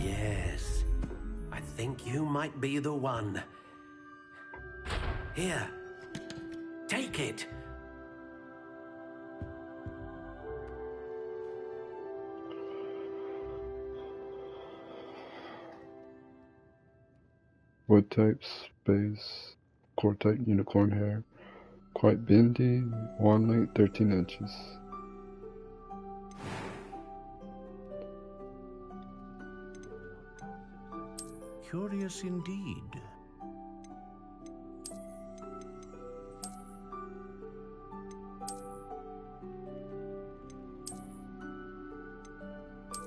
Yes, I think you might be the one. Here, take it. Wood type, space, core type, unicorn hair. Quite bendy, wand length 13 inches. Curious indeed.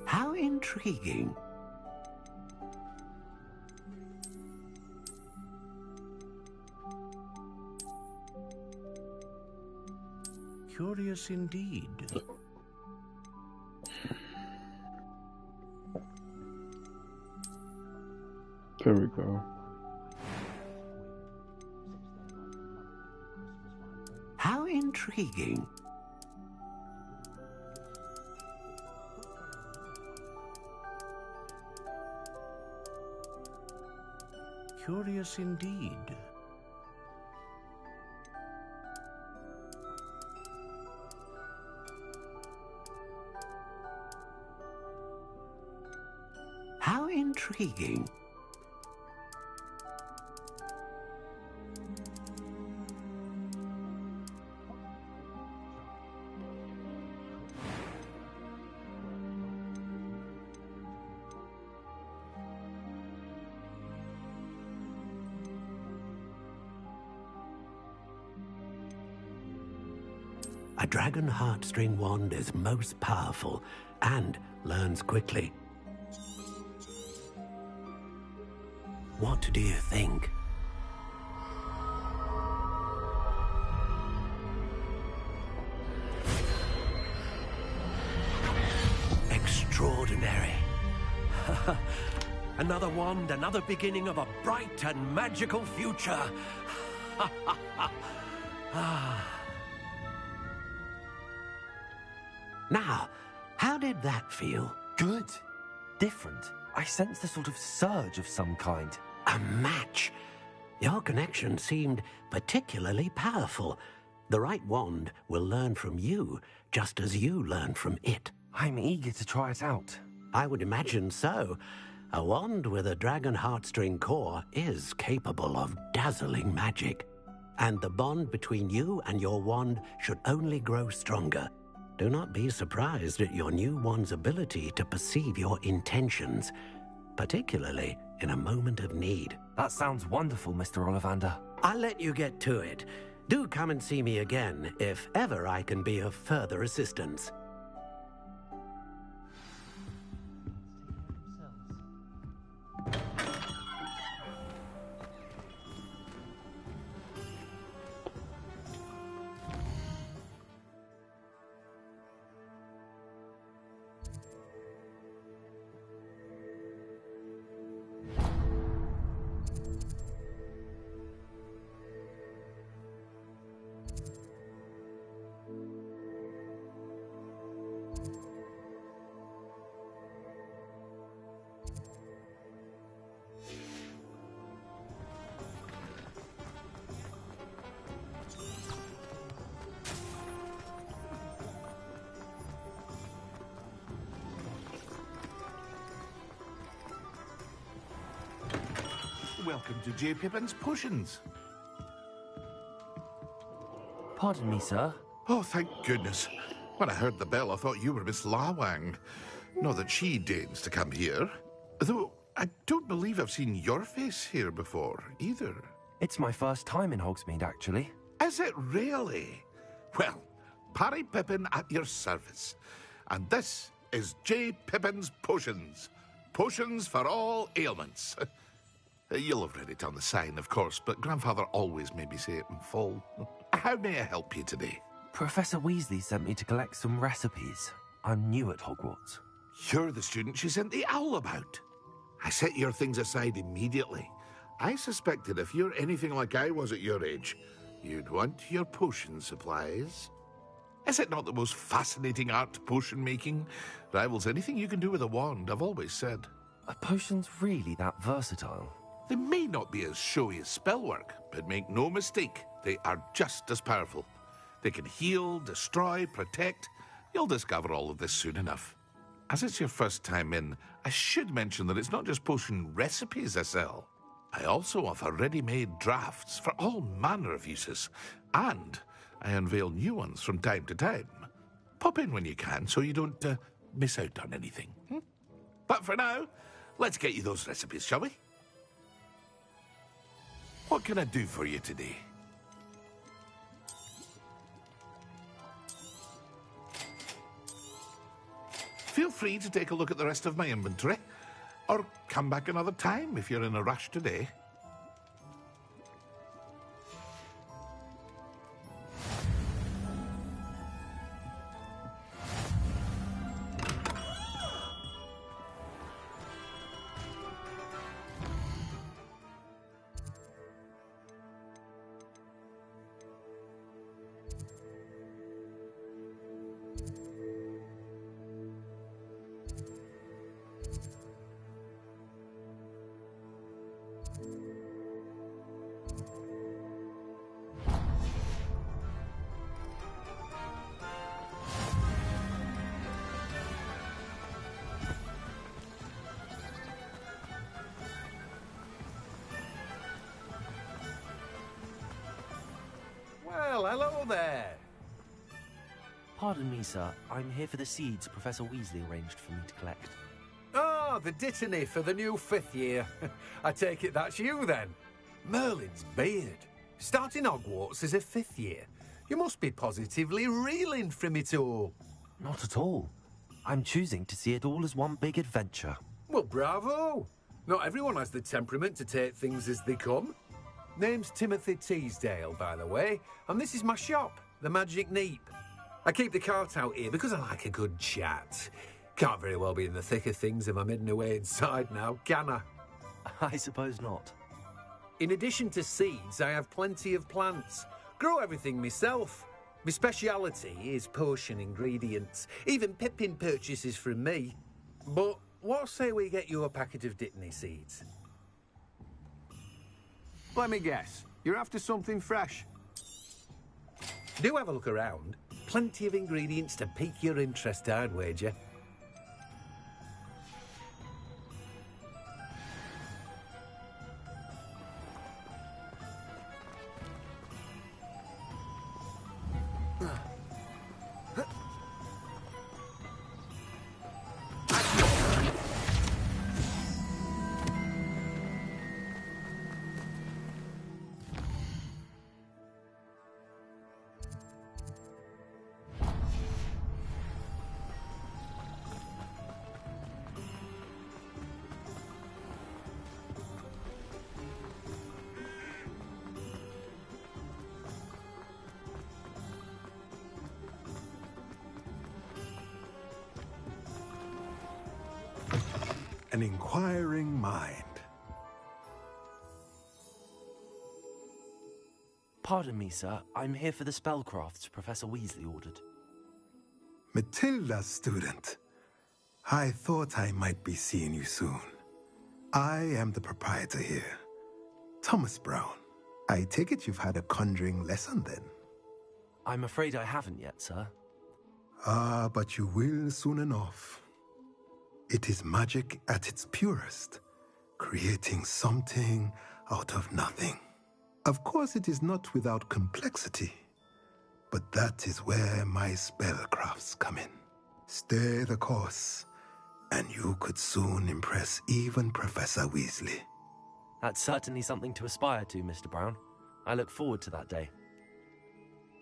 How intriguing. Curious indeed. There we go. How intriguing. Curious indeed. How intriguing. A dragon heartstring wand is most powerful and learns quickly. What do you think? Extraordinary. Another wand, another beginning of a bright and magical future. Now, how did that feel? Good. Different. I sensed a sort of surge of some kind. A match. Your connection seemed particularly powerful. The right wand will learn from you, just as you learn from it. I'm eager to try it out. I would imagine so. A wand with a dragon heartstring core is capable of dazzling magic. And the bond between you and your wand should only grow stronger. Do not be surprised at your new wand's ability to perceive your intentions, particularly in a moment of need. That sounds wonderful, Mr. Ollivander. I'll let you get to it. Do come and see me again if ever I can be of further assistance. Welcome to J. Pippin's Potions. Pardon me, sir. Oh, thank goodness. When I heard the bell, I thought you were Miss Lawang. Not that she deigns to come here. Though, I don't believe I've seen your face here before, either. It's my first time in Hogsmeade, actually. Is it really? Well, Parry Pippin at your service. And this is J. Pippin's Potions. Potions for all ailments. You'll have read it on the sign, of course, but Grandfather always made me say it in full. How may I help you today? Professor Weasley sent me to collect some recipes. I'm new at Hogwarts. You're the student she sent the owl about. I set your things aside immediately. I suspected if you're anything like I was at your age, you'd want your potion supplies. Is it not the most fascinating art, potion making? Rivals anything you can do with a wand, I've always said. Are potions really that versatile? They may not be as showy as spellwork, but make no mistake, they are just as powerful. They can heal, destroy, protect. You'll discover all of this soon enough. As it's your first time in, I should mention that it's not just potion recipes I sell. I also offer ready-made drafts for all manner of uses, and I unveil new ones from time to time. Pop in when you can so you don't miss out on anything. But for now, let's get you those recipes, shall we? What can I do for you today? Feel free to take a look at the rest of my inventory, or come back another time if you're in a rush today. Well, hello there. Pardon me, sir. I'm here for the seeds Professor Weasley arranged for me to collect. Oh, the dittany for the new 5th year. I take it that's you, then. Merlin's beard. Starting Hogwarts as a 5th year. You must be positively reeling from it all. Not at all. I'm choosing to see it all as one big adventure. Well, bravo. Not everyone has the temperament to take things as they come. Name's Timothy Teasdale, by the way, and this is my shop, the Magic Neep. I keep the cart out here because I like a good chat. Can't very well be in the thick of things if I'm hidden away inside now, can I? I suppose not. In addition to seeds, I have plenty of plants. Grow everything myself. My speciality is potion ingredients. Even Pippin purchases from me. But what say we get you a packet of Dittany seeds? Let me guess. You're after something fresh. Do have a look around. Plenty of ingredients to pique your interest, I'd wager. An inquiring mind. Pardon me, sir. I'm here for the spellcrafts Professor Weasley ordered. Matilda's student. I thought I might be seeing you soon. I am the proprietor here, Thomas Brown. I take it you've had a conjuring lesson then? I'm afraid I haven't yet, sir. Ah, but you will soon enough. It is magic at its purest, creating something out of nothing. Of course, it is not without complexity, but that is where my spellcrafts come in. Stay the course, and you could soon impress even Professor Weasley. That's certainly something to aspire to, Mr. Brown. I look forward to that day.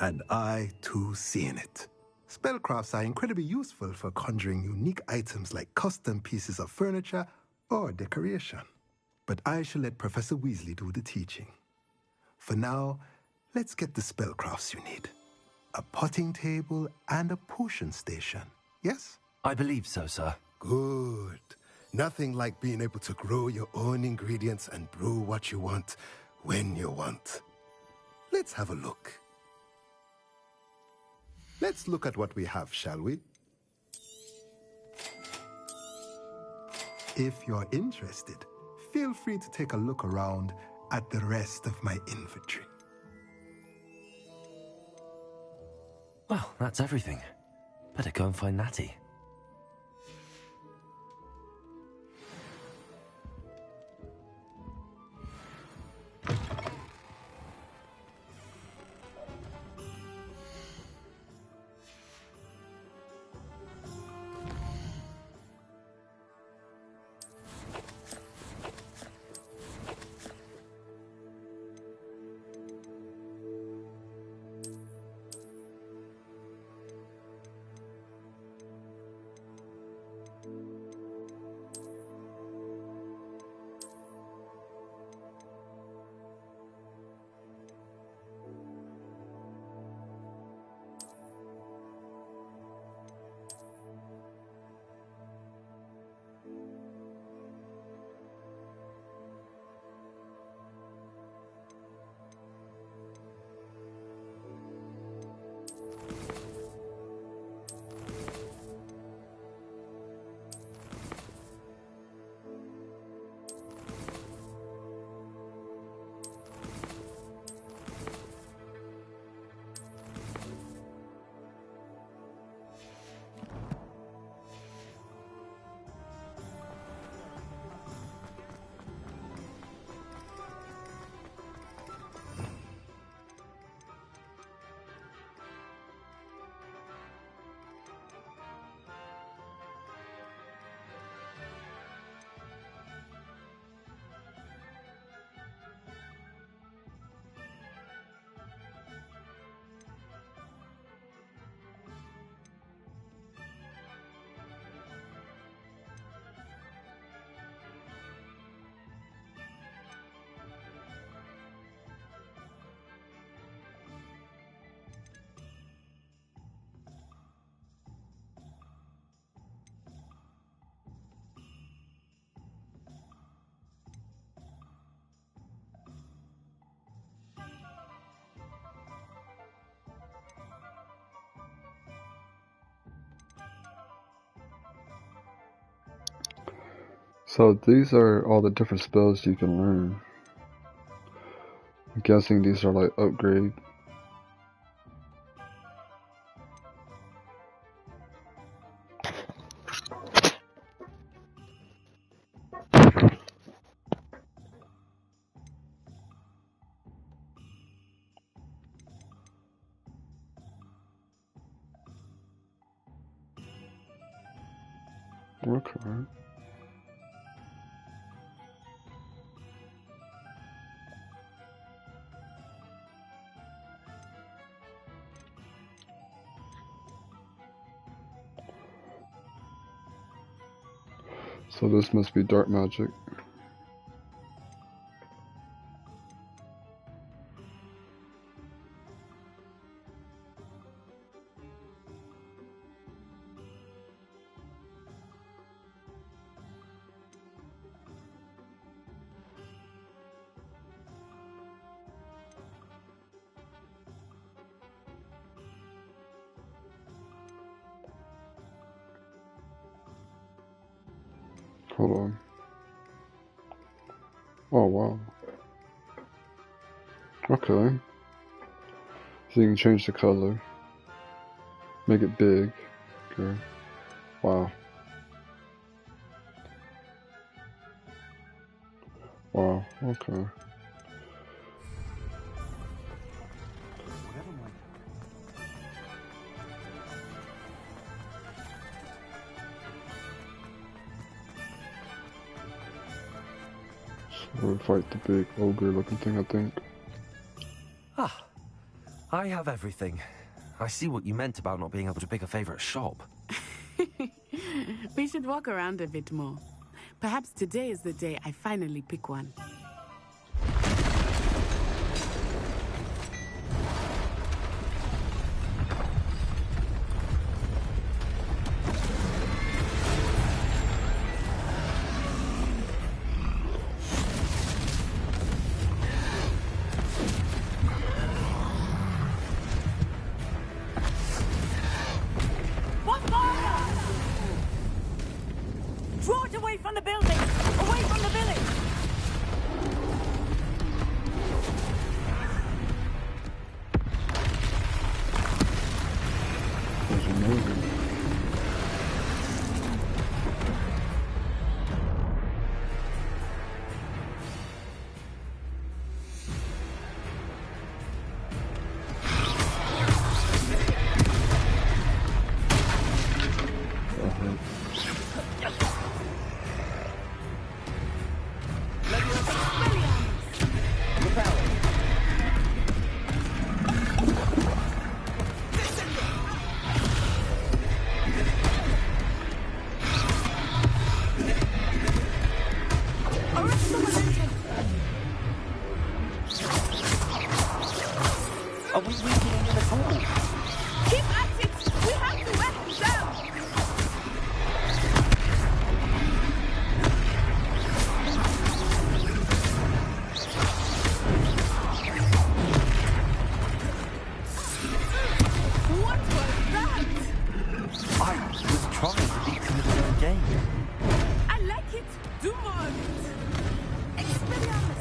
And I, too, seeing it. Spellcrafts are incredibly useful for conjuring unique items like custom pieces of furniture or decoration. But I shall let Professor Weasley do the teaching. For now, let's get the spellcrafts you need. a potting table, and a potion station. Yes? I believe so, sir. Good. Nothing like being able to grow your own ingredients and brew what you want when you want. Let's have a look. Let's look at what we have, shall we? If you're interested, feel free to take a look around at the rest of my inventory. Well, that's everything. Better go and find Natty. So these are all the different spells you can learn. I'm guessing these are like upgrade. Okay. So this must be dark magic. Hold on. Oh wow. Okay. So you can change the color. Make it big. Okay. Wow. Wow. Okay. So we'll fight the big ogre looking thing, I think. Ah, I have everything. I see what you meant about not being able to pick a favorite shop. We should walk around a bit more. Perhaps today is the day I finally pick one. Are we weakening him at all? Keep at it! We have to wear him down! What was that? I was trying to beat him at his own game. I like it! Do more of it! Expelliarmus!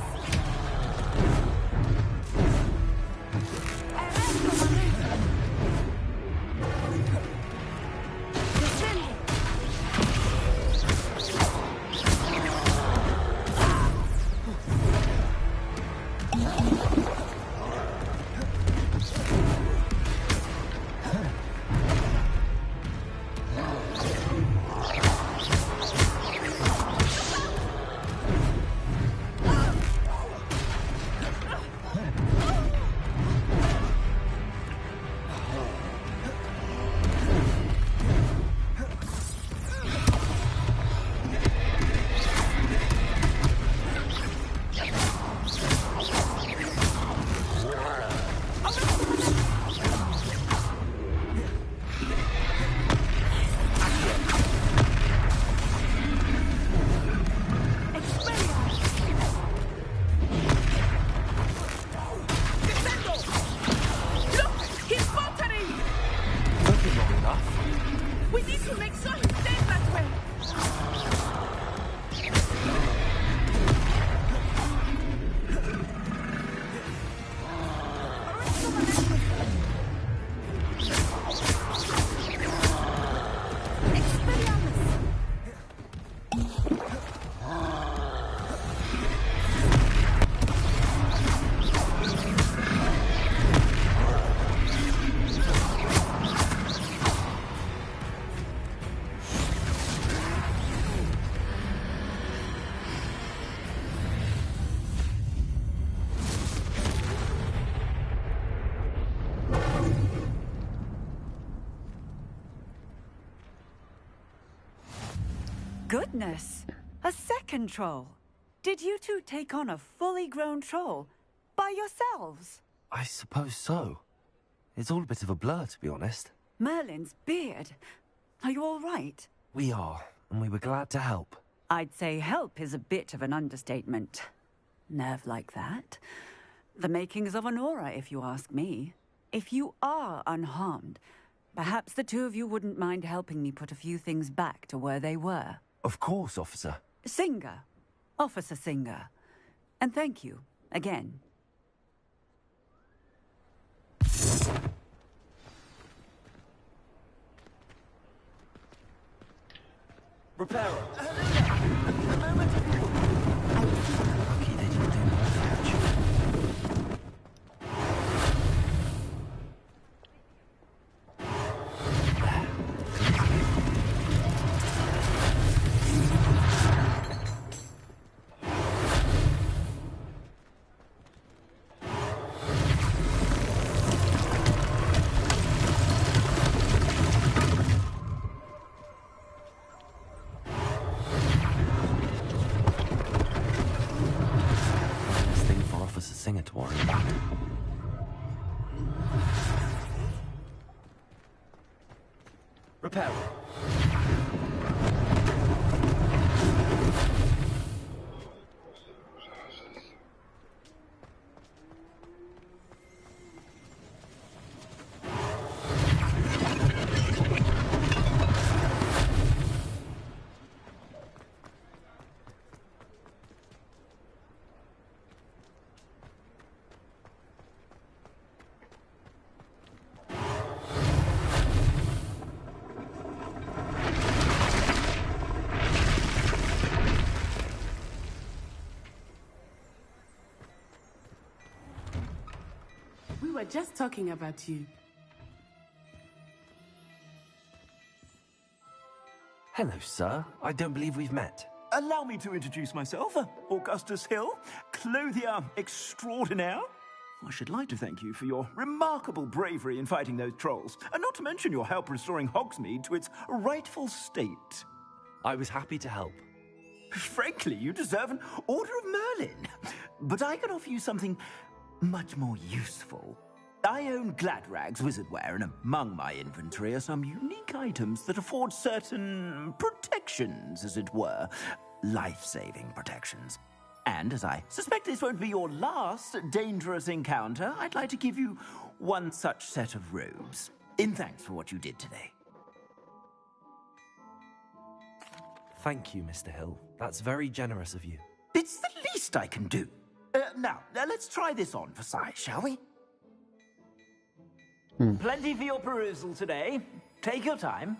Goodness! A second troll! Did you two take on a fully grown troll? By yourselves? I suppose so. It's all a bit of a blur, to be honest. Merlin's beard. Are you all right? We are, and we were glad to help. I'd say help is a bit of an understatement. Nerve like that. The makings of an aura, if you ask me. If you are unharmed, perhaps the two of you wouldn't mind helping me put a few things back to where they were. Of course, officer. Singer. Officer Singer. And thank you, again. Repairer. Lucky they didn't do more damage. Singer to worry about. Repairer. We were just talking about you. Hello, sir. I don't believe we've met. Allow me to introduce myself, Augustus Hill, clothier extraordinaire. I should like to thank you for your remarkable bravery in fighting those trolls, and not to mention your help restoring Hogsmeade to its rightful state. I was happy to help. Frankly, you deserve an Order of Merlin. But I can offer you something much more useful. I own Gladrag's wizardware, and among my inventory are some unique items that afford certain protections, as it were. Life-saving protections. And as I suspect this won't be your last dangerous encounter, I'd like to give you one such set of robes, in thanks for what you did today. Thank you, Mr. Hill. That's very generous of you. It's the least I can do. Now, let's try this on for size, shall we? Plenty for your perusal today. Take your time.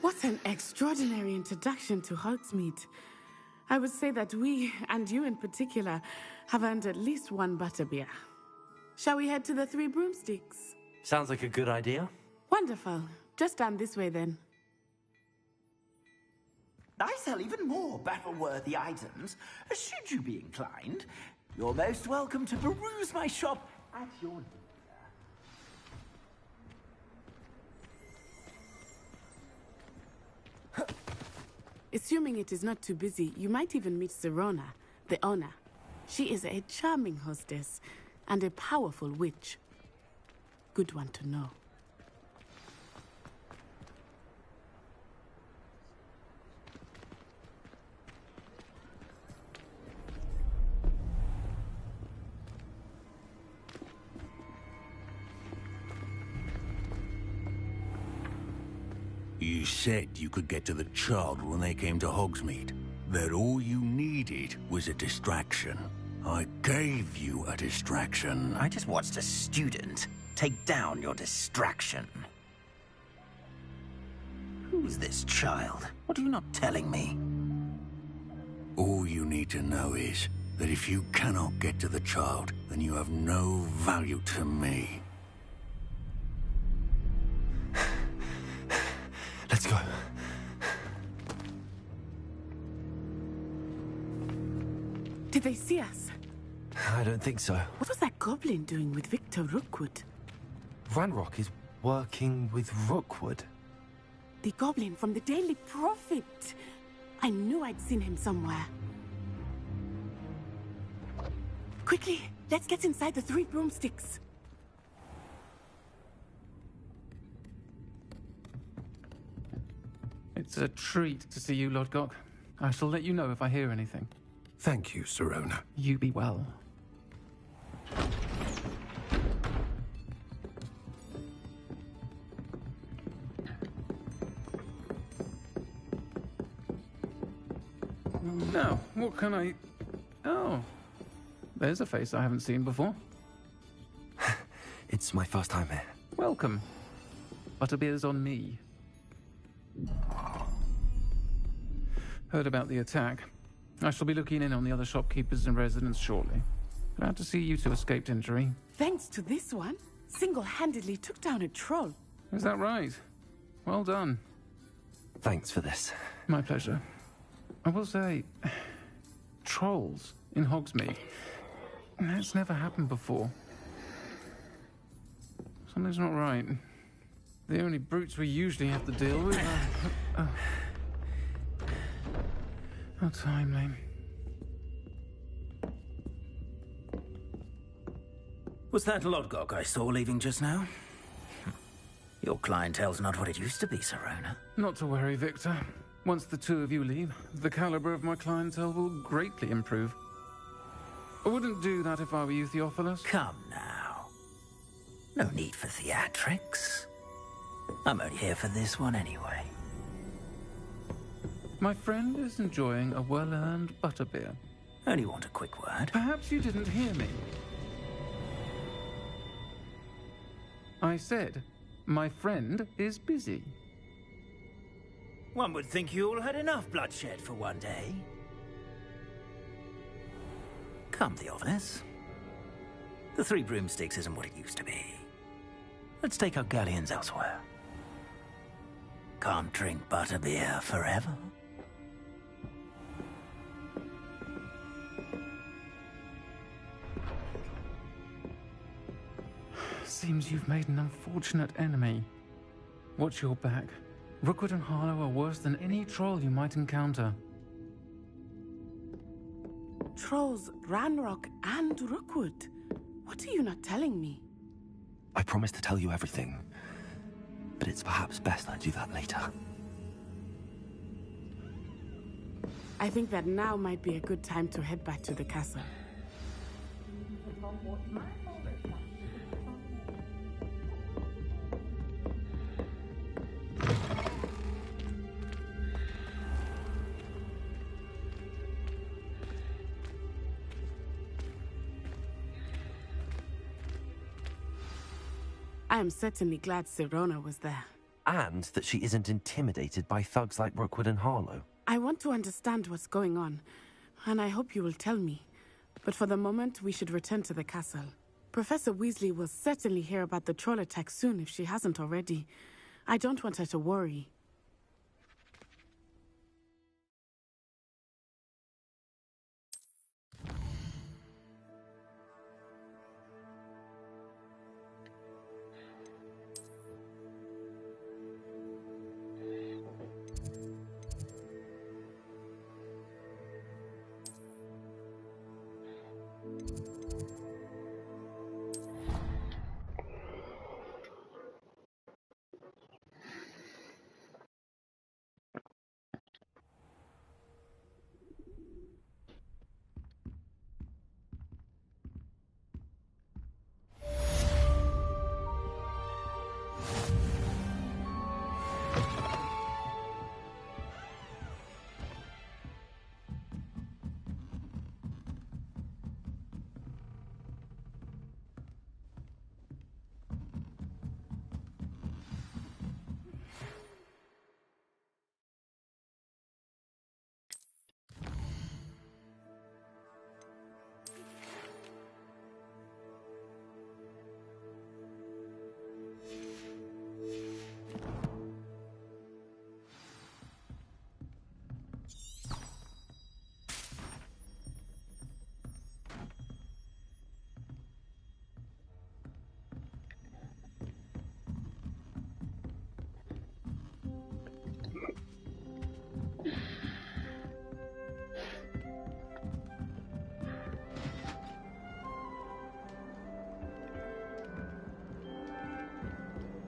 What an extraordinary introduction to Hogsmeade. I would say that we, and you in particular, have earned at least one butterbeer. Shall we head to the Three Broomsticks? Sounds like a good idea. Wonderful. Just down this way then. I sell even more battle-worthy items. Should you be inclined, you're most welcome to peruse my shop at your leisure. Assuming it is not too busy, you might even meet Serona, the owner. She is a charming hostess and a powerful witch. Good one to know. You said you could get to the child when they came to Hogsmeade. That all you needed was a distraction. I gave you a distraction. I just watched a student take down your distraction. Who's this child? What are you not telling me? All you need to know is that if you cannot get to the child, then you have no value to me. Let's go. Did they see us? I don't think so. What was that goblin doing with Victor Rookwood? Ranrock is working with Rookwood. The goblin from the Daily Prophet. I knew I'd seen him somewhere. Quickly, let's get inside the Three Broomsticks. It's a treat to see you, Lord Gok. I shall let you know if I hear anything. Thank you, Serona. You be well. Now, what can I... Oh, there's a face I haven't seen before. It's my first time here. Welcome. Butterbeer's on me. Heard about the attack. I shall be looking in on the other shopkeepers and residents shortly. Glad to see you two escaped injury. Thanks to this one, single-handedly took down a troll. Is that right? Well done. Thanks for this. My pleasure. I will say, trolls in Hogsmeade. That's never happened before. Something's not right. The only brutes we usually have to deal with are... How timely. Was that Lodgok I saw leaving just now? Your clientele's not what it used to be, Serona. Not to worry, Victor. Once the two of you leave, the caliber of my clientele will greatly improve. I wouldn't do that if I were you, Theophilus. Come now. No need for theatrics. I'm only here for this one anyway. My friend is enjoying a well-earned butterbeer. Only want a quick word. Perhaps you didn't hear me. I said, my friend is busy. One would think you all had enough bloodshed for one day. Come, Theophilus. The Three Broomsticks isn't what it used to be. Let's take our galleons elsewhere. Can't drink butterbeer forever. Seems you've made an unfortunate enemy. Watch your back. Rookwood and Harlow are worse than any troll you might encounter. Trolls, Ranrock, and Rookwood. What are you not telling me? I promised to tell you everything, but it's perhaps best I do that later. I think that now might be a good time to head back to the castle. I am certainly glad Serona was there. And that she isn't intimidated by thugs like Rookwood and Harlow. I want to understand what's going on, and I hope you will tell me. But for the moment, we should return to the castle. Professor Weasley will certainly hear about the troll attack soon if she hasn't already. I don't want her to worry.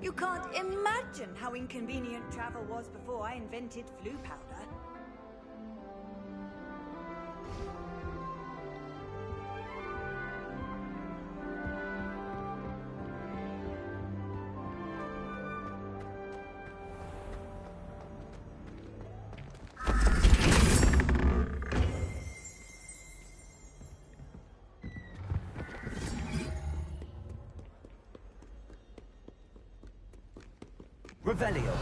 You can't imagine how inconvenient travel was before I invented flu powder. Revelio.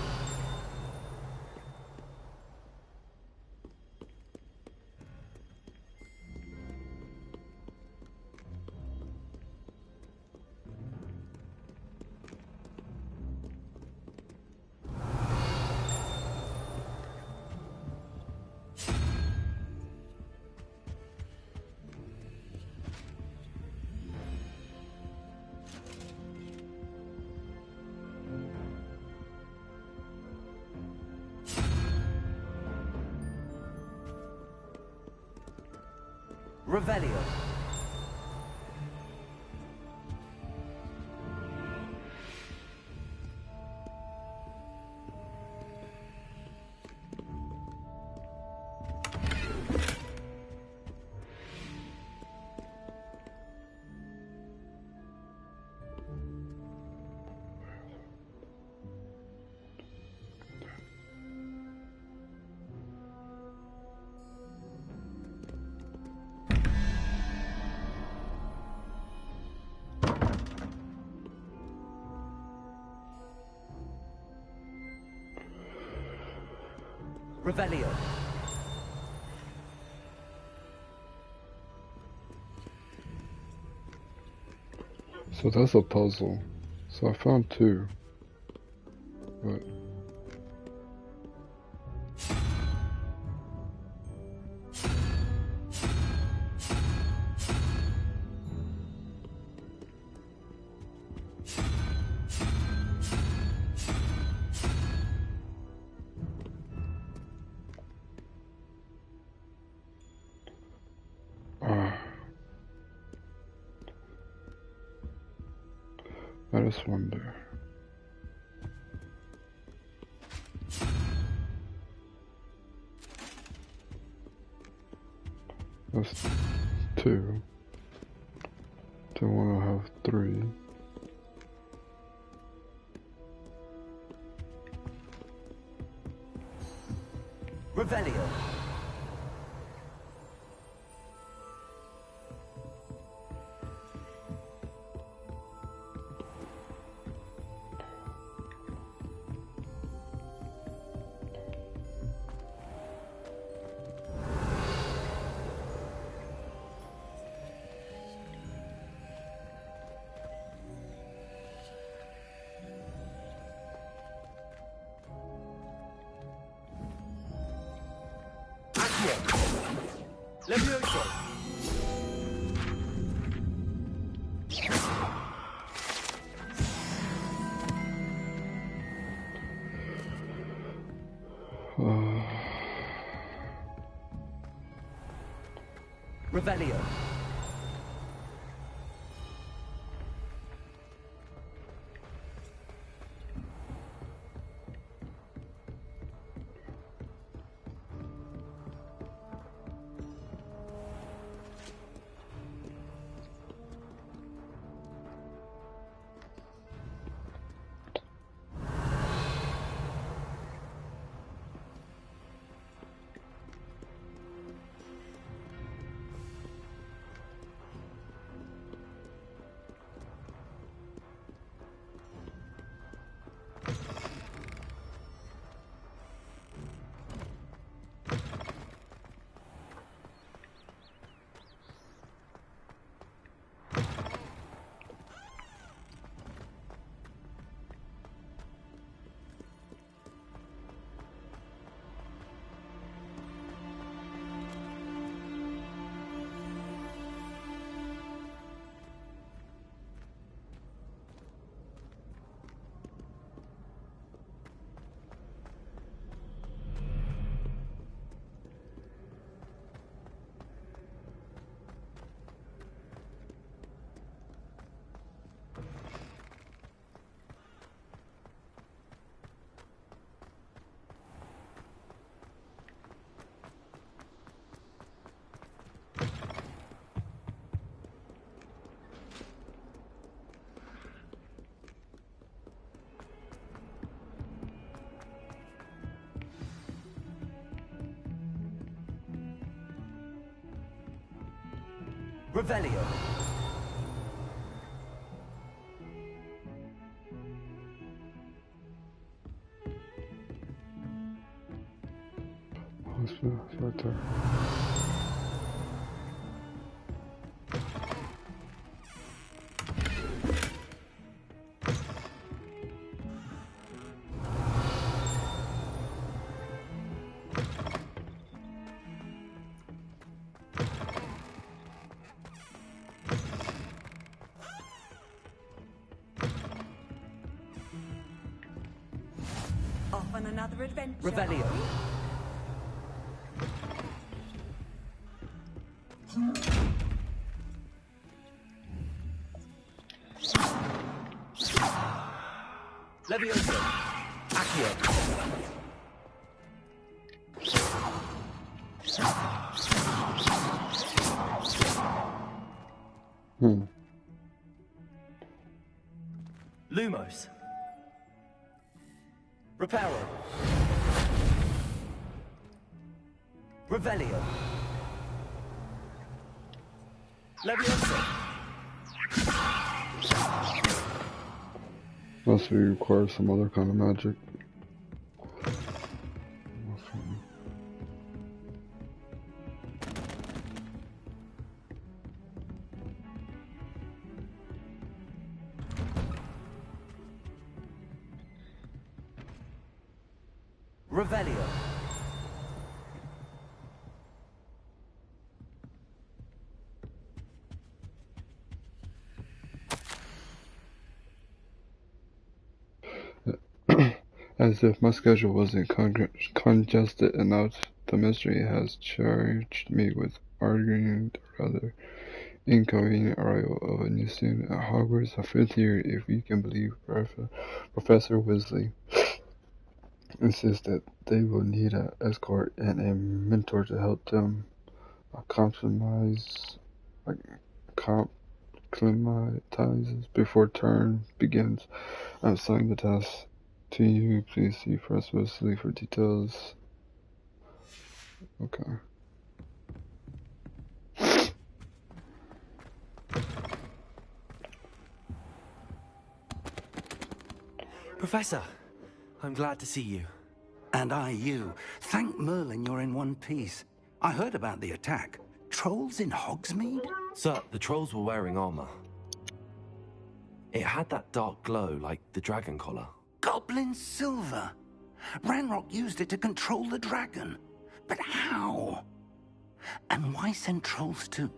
Revelio. Revelio. So that's a puzzle. So I found 2. But I just wonder. That's 2. Don't want to have 3. Revelio. Levioso. Revelio. Revelio. It's right there. Off on another adventure. Revelio. Levioso. Accio. Lumos. Reparo. Revelio. Levioso. Must be require some other kind of magic. Revelio. As if my schedule wasn't congested enough, the mystery has charged me with arguing the rather inconvenient arrival of a new student at Hogwarts, a fifth year, if you can believe Professor Weasley insists that they will need an escort and a mentor to help them acclimatize before term begins. I'm assigning the task to you. Please see Professor Weasley for details. Okay. Professor, I'm glad to see you. And I you. Thank Merlin you're in one piece. I heard about the attack. Trolls in Hogsmeade? Sir, the trolls were wearing armor. It had that dark glow like the dragon collar. Goblin silver. Ranrock used it to control the dragon. But how? And why send trolls to...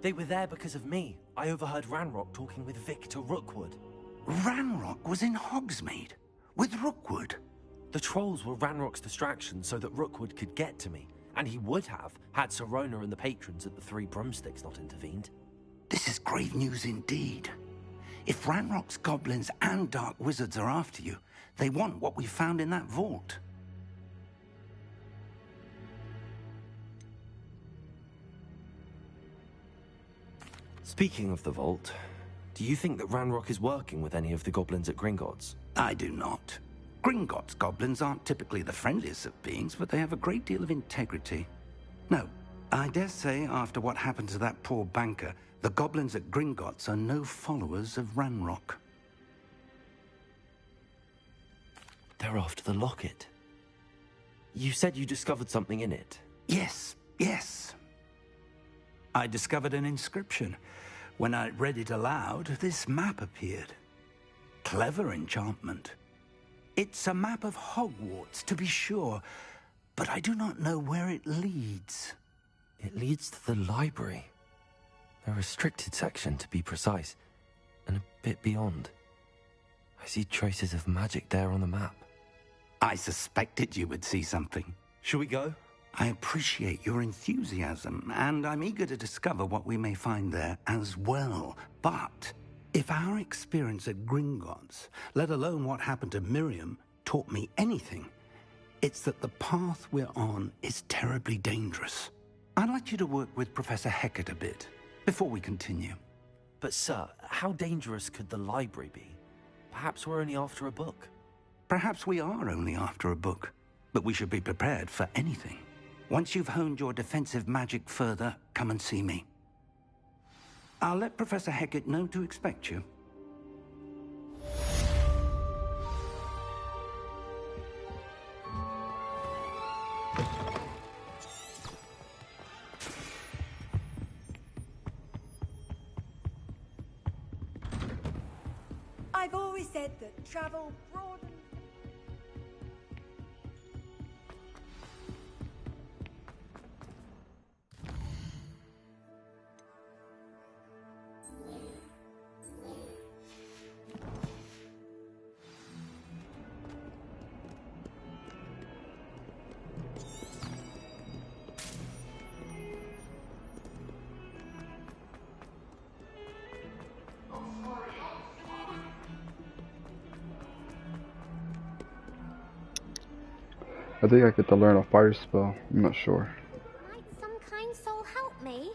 They were there because of me. I overheard Ranrock talking with Victor Rookwood. Ranrock was in Hogsmeade? With Rookwood? The trolls were Ranrock's distraction so that Rookwood could get to me. And he would have, had Sirona and the patrons at the Three Broomsticks not intervened. This is grave news indeed. If Ranrock's goblins and dark wizards are after you, they want what we found in that vault. Speaking of the vault, do you think that Ranrock is working with any of the goblins at Gringotts? I do not. Gringotts goblins aren't typically the friendliest of beings, but they have a great deal of integrity. No, I dare say after what happened to that poor banker, the goblins at Gringotts are no followers of Ranrock. They're after the locket. You said you discovered something in it. Yes, yes. I discovered an inscription. When I read it aloud, this map appeared. Clever enchantment. It's a map of Hogwarts, to be sure, but I do not know where it leads. It leads to the library. A restricted section, to be precise, and a bit beyond. I see traces of magic there on the map. I suspected you would see something. Shall we go? I appreciate your enthusiasm, and I'm eager to discover what we may find there as well. But if our experience at Gringotts, let alone what happened to Miriam, taught me anything, it's that the path we're on is terribly dangerous. I'd like you to work with Professor Hecat a bit before we continue. But sir, how dangerous could the library be? Perhaps we're only after a book. Perhaps we are only after a book, but we should be prepared for anything. Once you've honed your defensive magic further, come and see me. I'll let Professor Hecat know to expect you. I've always said that travel broadens. I think I get to learn a fire spell. I'm not sure. Might some kind soul help me?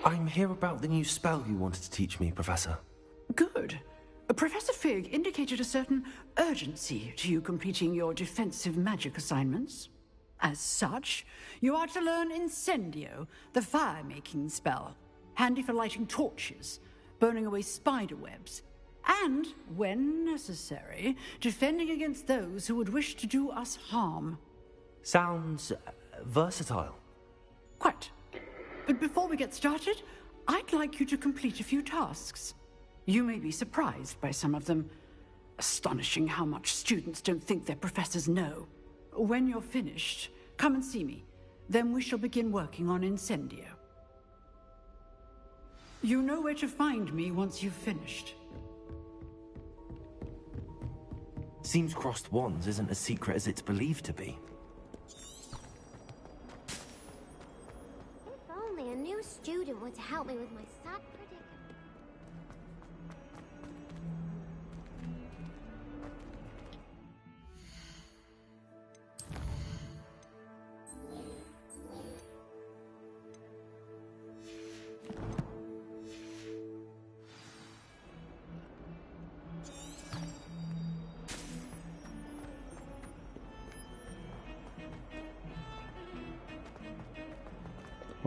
I'm here about the new spell you wanted to teach me, Professor. Good. Professor Fig indicated a certain urgency to you completing your defensive magic assignments. As such, you are to learn Incendio, the fire-making spell, handy for lighting torches, burning away spider webs, and, when necessary, defending against those who would wish to do us harm. Sounds versatile. Quite. But before we get started, I'd like you to complete a few tasks. You may be surprised by some of them. Astonishing how much students don't think their professors know. When you're finished, come and see me. Then we shall begin working on Incendio. You know where to find me once you've finished. Seems crossed wands isn't as secret as it's believed to be. If only a new student were to help me with my sad predicament.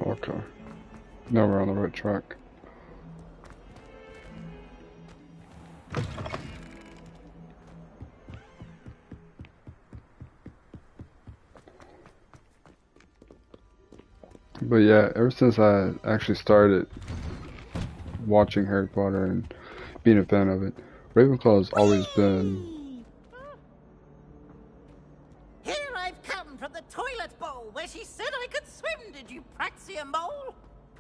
Okay. Now we're on the right track. But yeah, ever since I actually started watching Harry Potter and being a fan of it, Ravenclaw's always been... Here I've come from the toilet bowl where she said I could swim, did you praxia mole?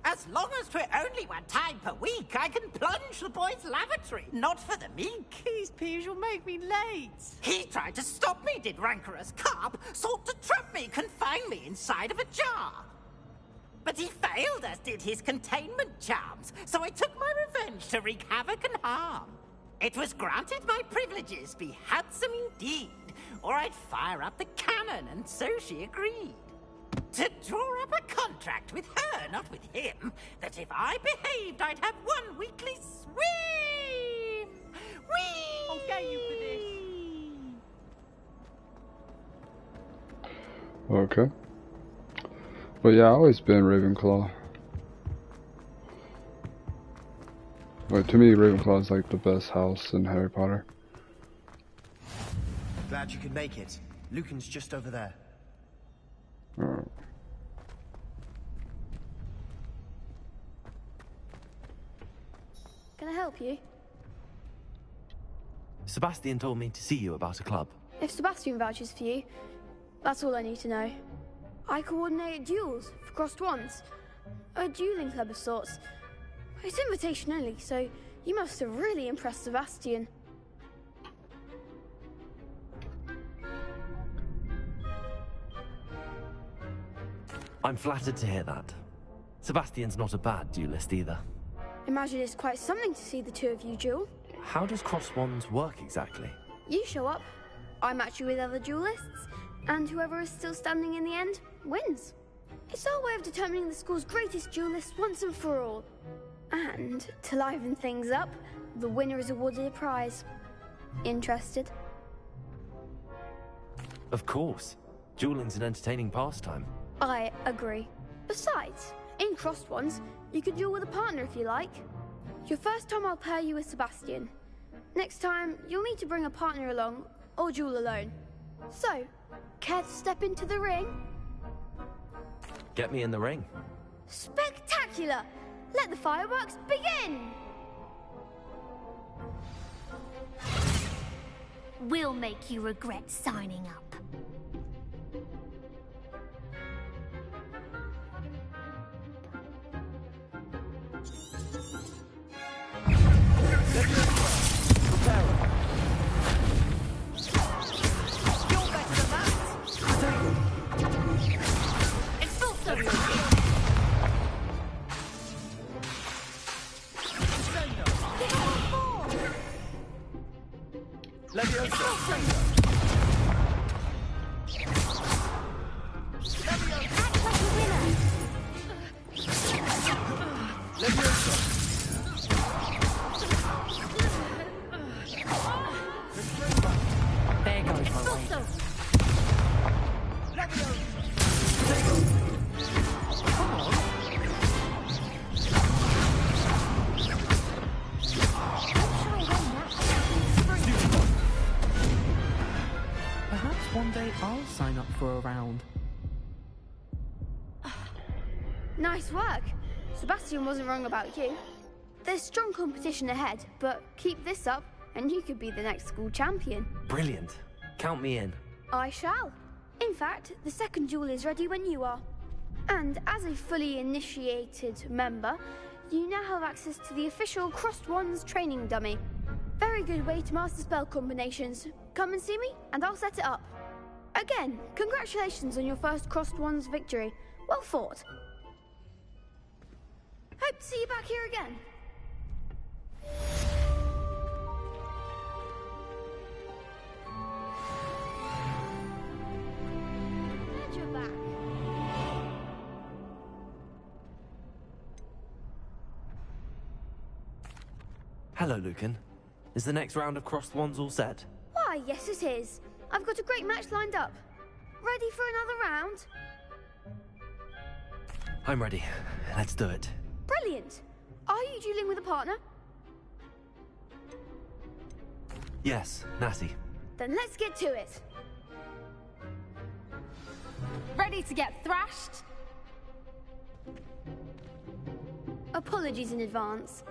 As long as 'twere only one time per week, I can plunge the boy's lavatory, not for the meek. These peas will make me late. He tried to stop me, did rancorous carp, sought to trap me, confine me inside of a jar. But he failed, as did his containment charms, so I took my revenge to wreak havoc and harm. It was granted my privileges be handsome indeed, or I'd fire up the cannon, and so she agreed. To draw up a contract with her, not with him, that if I behaved, I'd have one weekly swim! Whee! I'll get you for this. Okay. But yeah, I've always been Ravenclaw. But to me, Ravenclaw is like the best house in Harry Potter. Glad you could make it. Lucan's just over there. Can I help you? Sebastian told me to see you about a club. If Sebastian vouches for you, that's all I need to know. I coordinate duels for crossed wands. A dueling club of sorts. It's invitation only, so you must have really impressed Sebastian. I'm flattered to hear that. Sebastian's not a bad duelist either. Imagine it's quite something to see the two of you duel. How does cross wands work exactly? You show up, I match you with other duelists, and whoever is still standing in the end wins. It's our way of determining the school's greatest duelist once and for all. And to liven things up, the winner is awarded a prize. Interested? Of course. Dueling's an entertaining pastime. I agree. Besides, in crossed ones, you could duel with a partner if you like. Your first time I'll pair you with Sebastian. Next time, you'll need to bring a partner along, or duel alone. So, care to step into the ring? Get me in the ring. Spectacular! Let the fireworks begin! We'll make you regret signing up. Nice work. Sebastian wasn't wrong about you. There's strong competition ahead, but keep this up and you could be the next school champion. Brilliant. Count me in. I shall. In fact, the second duel is ready when you are. And as a fully initiated member, you now have access to the official Crossed Wands training dummy. Very good way to master spell combinations. Come and see me, and I'll set it up. Again, congratulations on your first Crossed Wands victory. Well fought. Hope to see you back here again. Glad you're back. Hello, Lucan. Is the next round of Crossed Wands all set? Why, yes it is. I've got a great match lined up. Ready for another round? I'm ready. Let's do it. Brilliant. Are you dueling with a partner? Yes, Natty. Then let's get to it. Ready to get thrashed? Apologies in advance.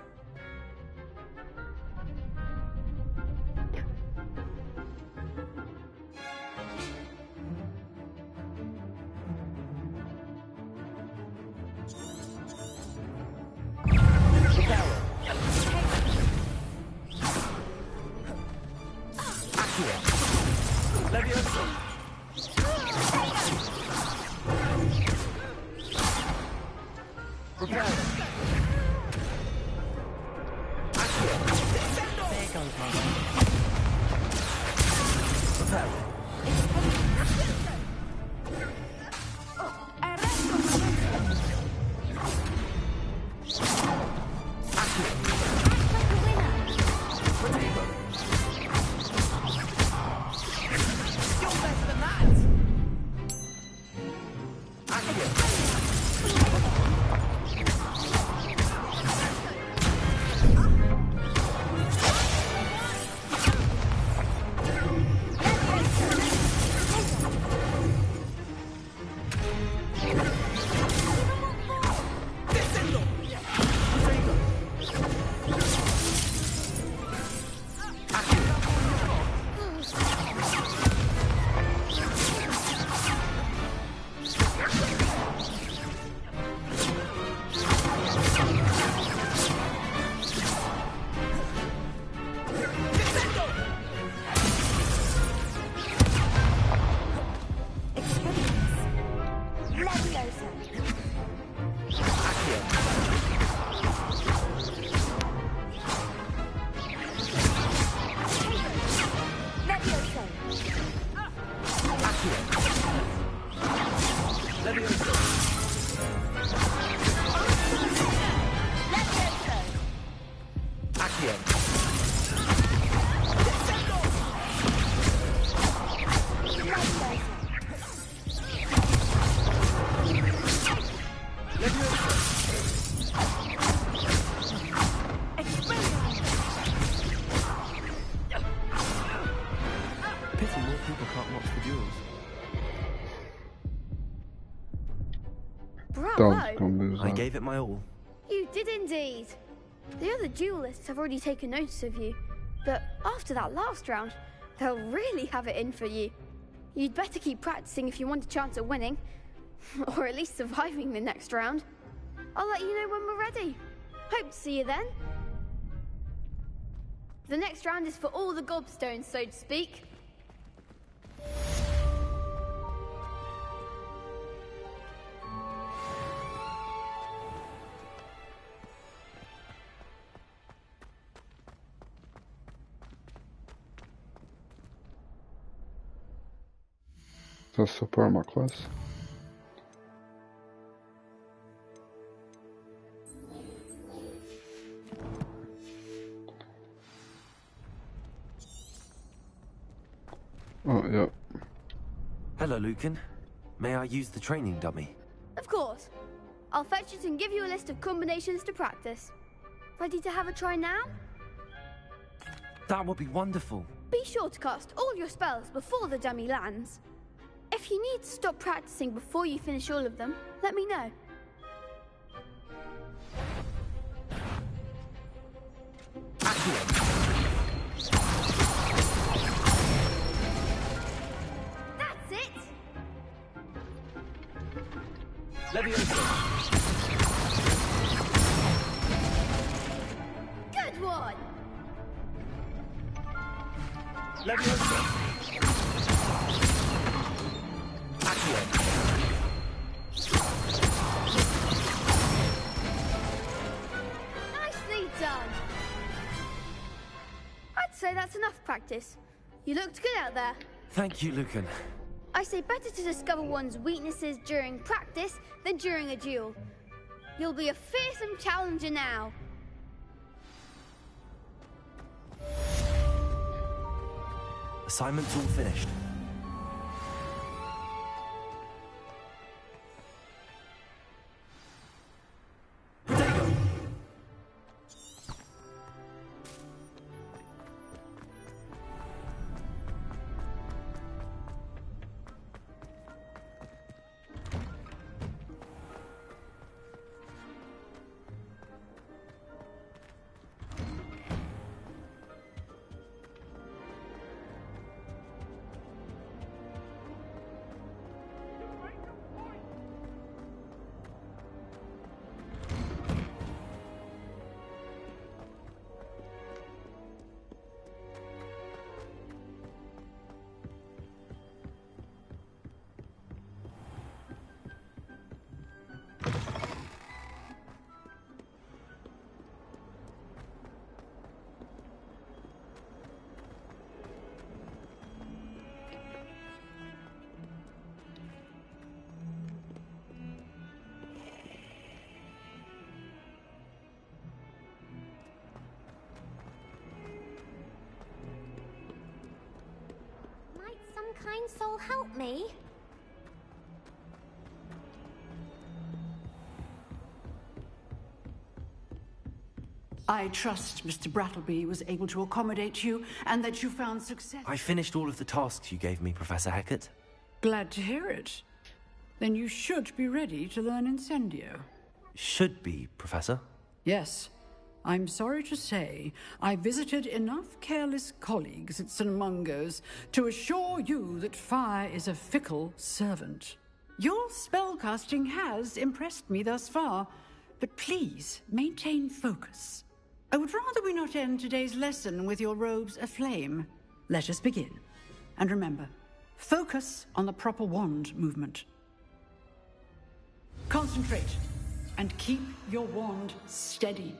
I gave it my all. You did indeed. The other duelists have already taken notice of you, but after that last round, they'll really have it in for you. You'd better keep practicing if you want a chance at winning, or at least surviving the next round. I'll let you know when we're ready. Hope to see you then. The next round is for all the gobstones, so to speak. That's still part of my quest. Oh, yep. Hello, Lucan. May I use the training dummy? Of course. I'll fetch it and give you a list of combinations to practice. Ready to have a try now? That would be wonderful. Be sure to cast all your spells before the dummy lands. If you need to stop practicing before you finish all of them, let me know. Leviosa. Good one! Leviosa. Accio. Nicely done! I'd say that's enough practice. You looked good out there. Thank you, Lucan. I say better to discover one's weaknesses during practice than during a duel. You'll be a fearsome challenger now. Assignment's all finished. Might some kind soul help me? I trust Mr. Brattleby was able to accommodate you and that you found success. I finished all of the tasks you gave me, Professor Hackett. Glad to hear it. Then you should be ready to learn Incendio. Should be, Professor. Yes. I'm sorry to say, I visited enough careless colleagues at St. Mungo's to assure you that fire is a fickle servant. Your spellcasting has impressed me thus far, but please maintain focus. I would rather we not end today's lesson with your robes aflame. Let us begin. And remember, focus on the proper wand movement. Concentrate and keep your wand steady.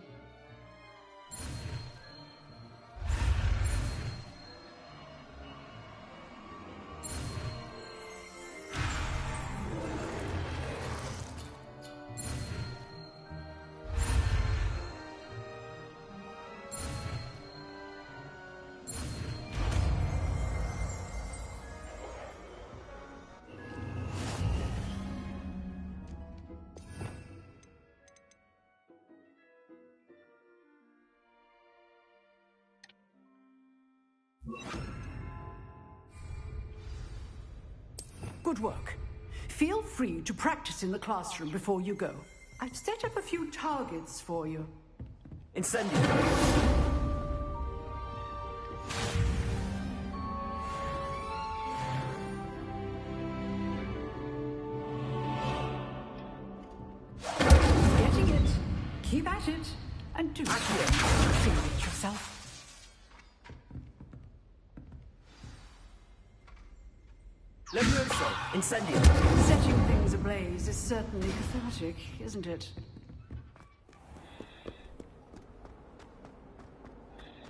Good work. Feel free to practice in the classroom before you go. I've set up a few targets for you. Incendio. Getting it. Keep at it. And do feel it yourself. Leviosa. Incendio. Setting things ablaze is certainly cathartic, isn't it?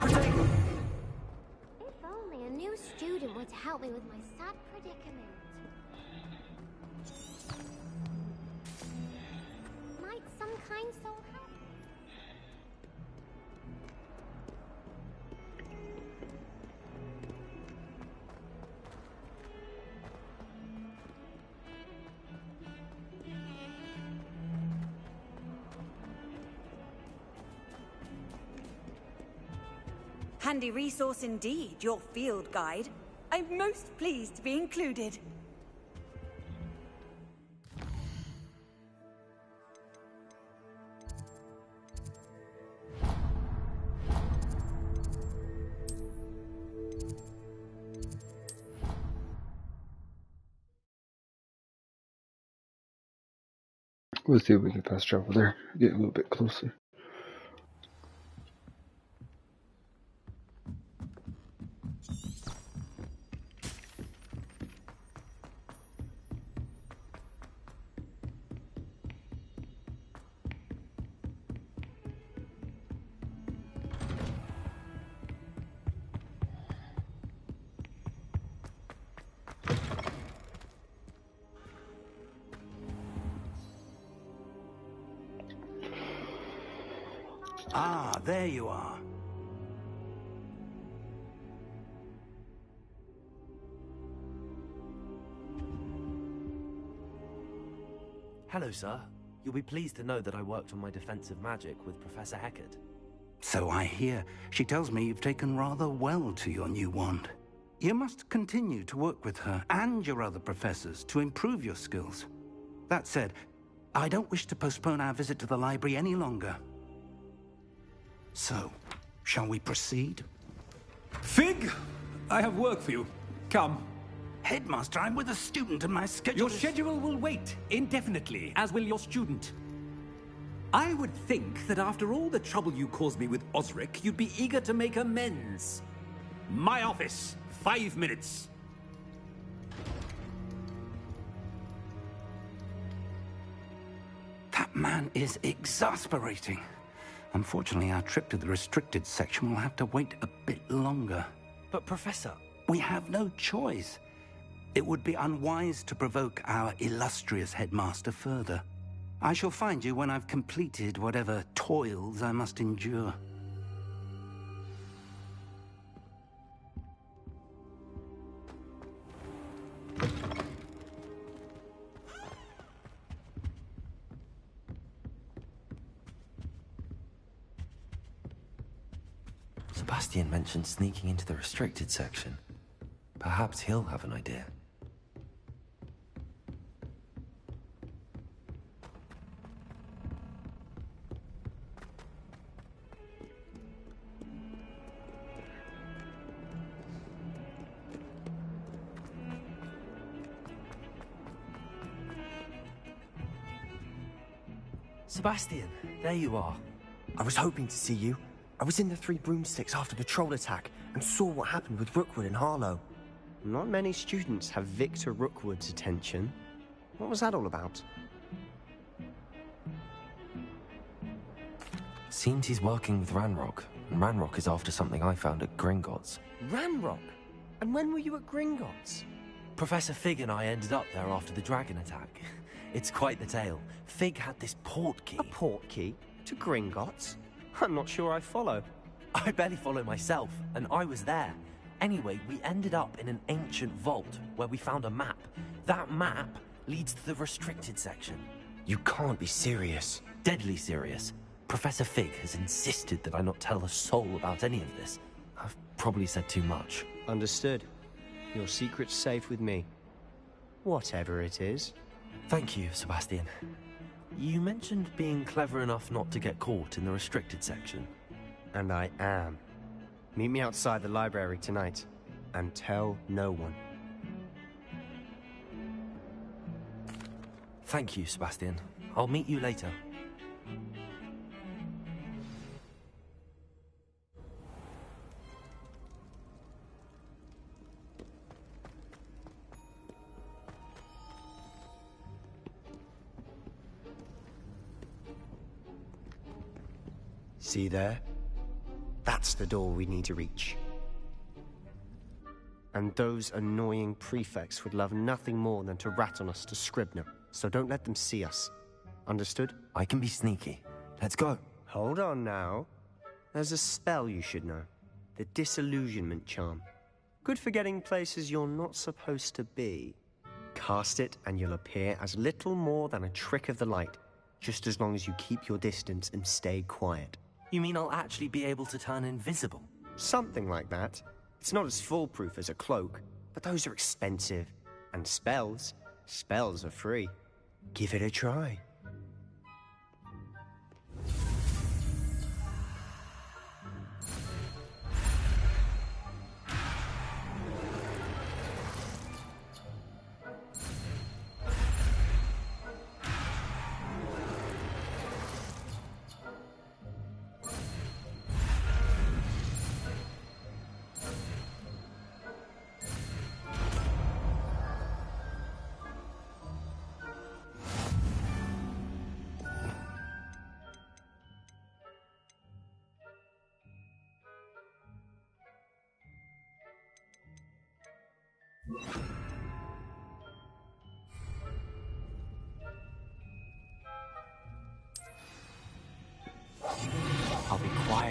If only a new student were to help me with my sad predicament. Might some kind soul help? Handy resource indeed, your field guide. I'm most pleased to be included. We'll see if we can fast travel there. Get a little bit closer. Ah, there you are. Hello, sir. You'll be pleased to know that I worked on my defensive magic with Professor Heckard. So I hear. She tells me you've taken rather well to your new wand. You must continue to work with her and your other professors to improve your skills. That said, I don't wish to postpone our visit to the library any longer. So, shall we proceed? Fig, I have work for you. Come. Headmaster, I'm with a student and my schedule Your schedule will wait indefinitely, as will your student. I would think that after all the trouble you caused me with Osric, you'd be eager to make amends. My office, 5 minutes. That man is exasperating. Unfortunately, our trip to the restricted section will have to wait a bit longer. But, Professor... We have no choice. It would be unwise to provoke our illustrious headmaster further. I shall find you when I've completed whatever toils I must endure. Sebastian mentioned sneaking into the restricted section. Perhaps he'll have an idea. Sebastian, There you are. I was hoping to see you. I was in the Three Broomsticks after the troll attack and saw what happened with Rookwood and Harlow. Not many students have Victor Rookwood's attention. What was that all about? Seems he's working with Ranrock, and Ranrock is after something I found at Gringotts. Ranrock? And when were you at Gringotts? Professor Fig and I ended up there after the dragon attack. It's quite the tale. Fig had this port key. A port key? To Gringotts? I'm not sure I follow. I barely follow myself, and I was there. Anyway, we ended up in an ancient vault where we found a map. That map leads to the restricted section. You can't be serious. Deadly serious. Professor Fig has insisted that I not tell a soul about any of this. I've probably said too much. Understood. Your secret's safe with me. Whatever it is. Thank you, Sebastian. You mentioned being clever enough not to get caught in the restricted section. And I am. Meet me outside the library tonight, and tell no one. Thank you, Sebastian. I'll meet you later. See there? That's the door we need to reach. And those annoying prefects would love nothing more than to rat on us to Scribner, so don't let them see us. Understood? I can be sneaky. Let's go. Hold on now. There's a spell you should know. The Disillusionment Charm. Good for getting places you're not supposed to be. Cast it and you'll appear as little more than a trick of the light, just as long as you keep your distance and stay quiet. You mean I'll actually be able to turn invisible? Something like that. It's not as foolproof as a cloak, but those are expensive. And spells are free. Give it a try.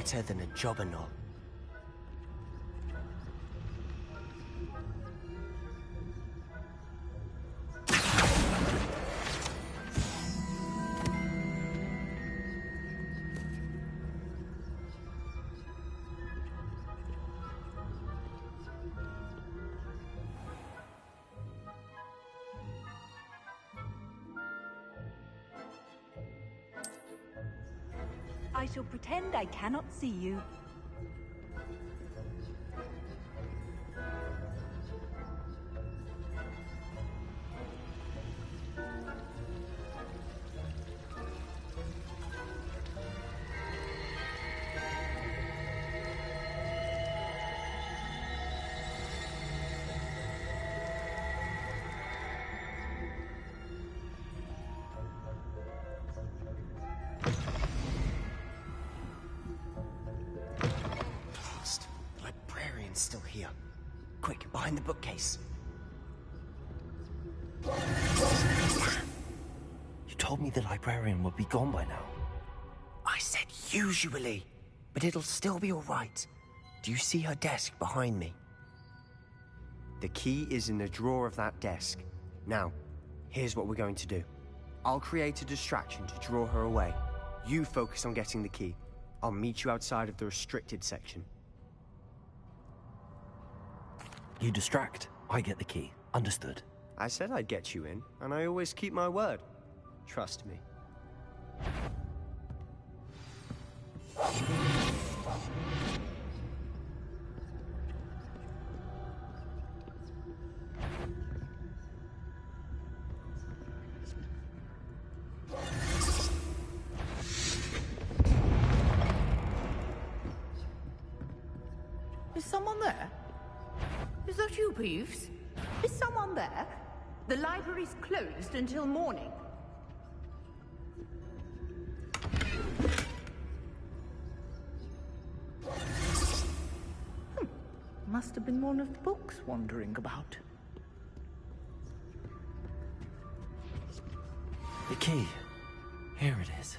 better than a jobberknoll. I shall pretend I cannot see you. Still here. Quick, behind the bookcase. You told me the librarian would be gone by now. I said usually, but it'll still be all right. Do you see her desk behind me? The key is in the drawer of that desk. Now, here's what we're going to do. I'll create a distraction to draw her away. You focus on getting the key. I'll meet you outside of the restricted section. You distract, I get the key. Understood. I said I'd get you in, and I always keep my word. Trust me. Is someone there? Is that you, Peeves? Is someone there? The library's closed until morning. Must have been one of the books wandering about. The key. Here it is.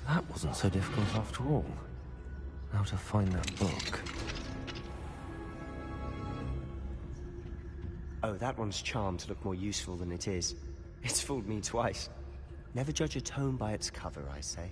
That wasn't so difficult after all. Now to find that book. Oh, that one's charmed to look more useful than it is. It's fooled me twice. Never judge a tome by its cover, I say.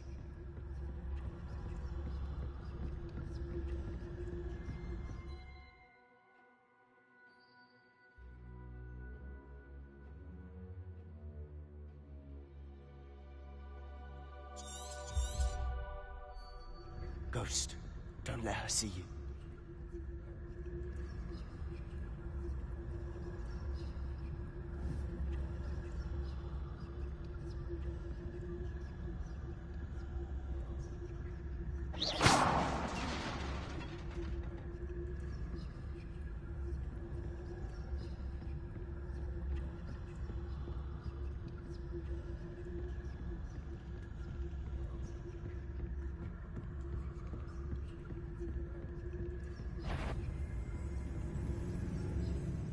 Ghost, don't let her see you.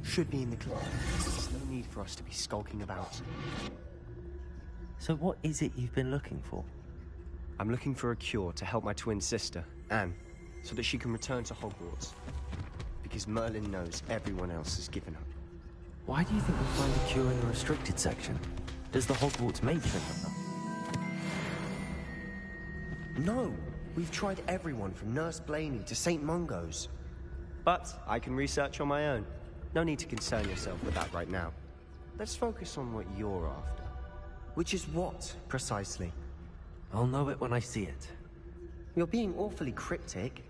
Should be in the club. There's no need for us to be skulking about. So what is it you've been looking for? I'm looking for a cure to help my twin sister, Anne, so that she can return to Hogwarts. Because Merlin knows everyone else has given up. Why do you think we'll find a cure in the restricted section? Does the Hogwarts matron know? No! We've tried everyone from Nurse Blaney to St. Mungo's. But I can research on my own. No need to concern yourself with that right now. Let's focus on what you're after. Which is what, precisely? I'll know it when I see it. You're being awfully cryptic.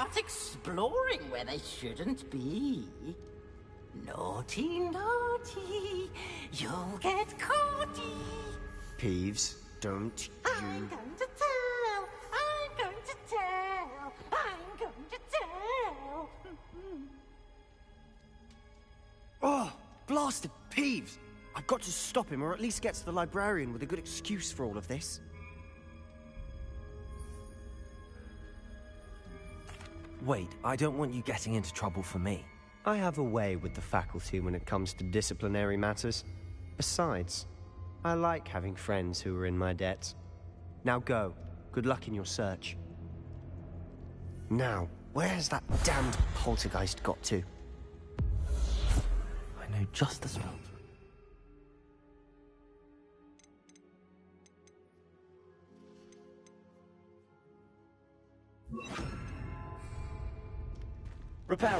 start exploring where they shouldn't be. Naughty, naughty, you'll get caughty. Peeves, don't I'm going to tell, I'm going to tell, I'm going to tell. Oh, blasted Peeves! I've got to stop him, or at least get to the librarian with a good excuse for all of this. Wait, I don't want you getting into trouble for me. I have a way with the faculty when it comes to disciplinary matters. Besides, I like having friends who are in my debt. Now go. Good luck in your search. Now, where's that damned poltergeist got to? I know just the spell. Reparo.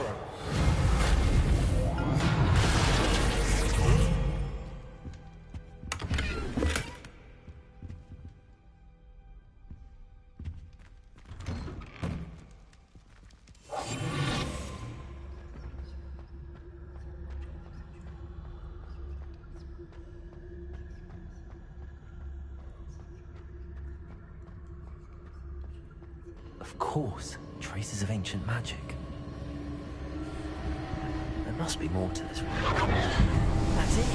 Of course, traces of ancient magic. There must be more to this one. That's it!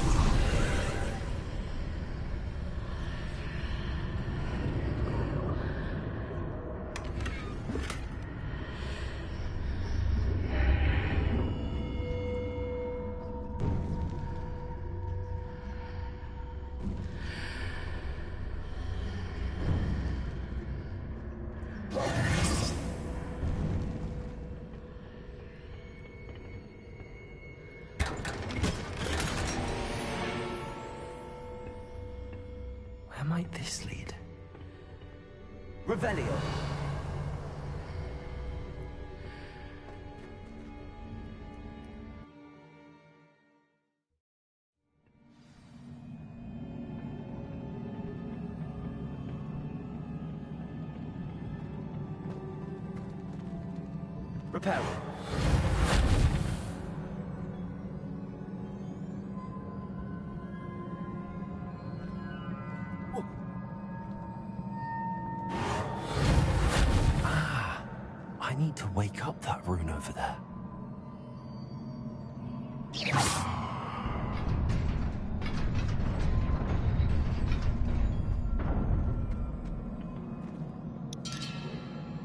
Where might this lead? Revelio. Reparo. I need to wake up that rune over there.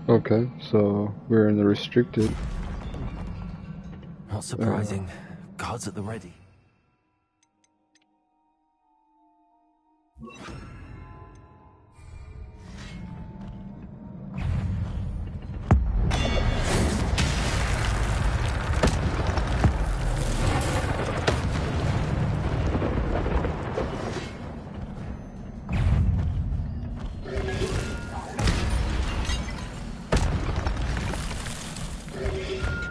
Okay, so we're in the restricted. Not surprising. Guards at the ready.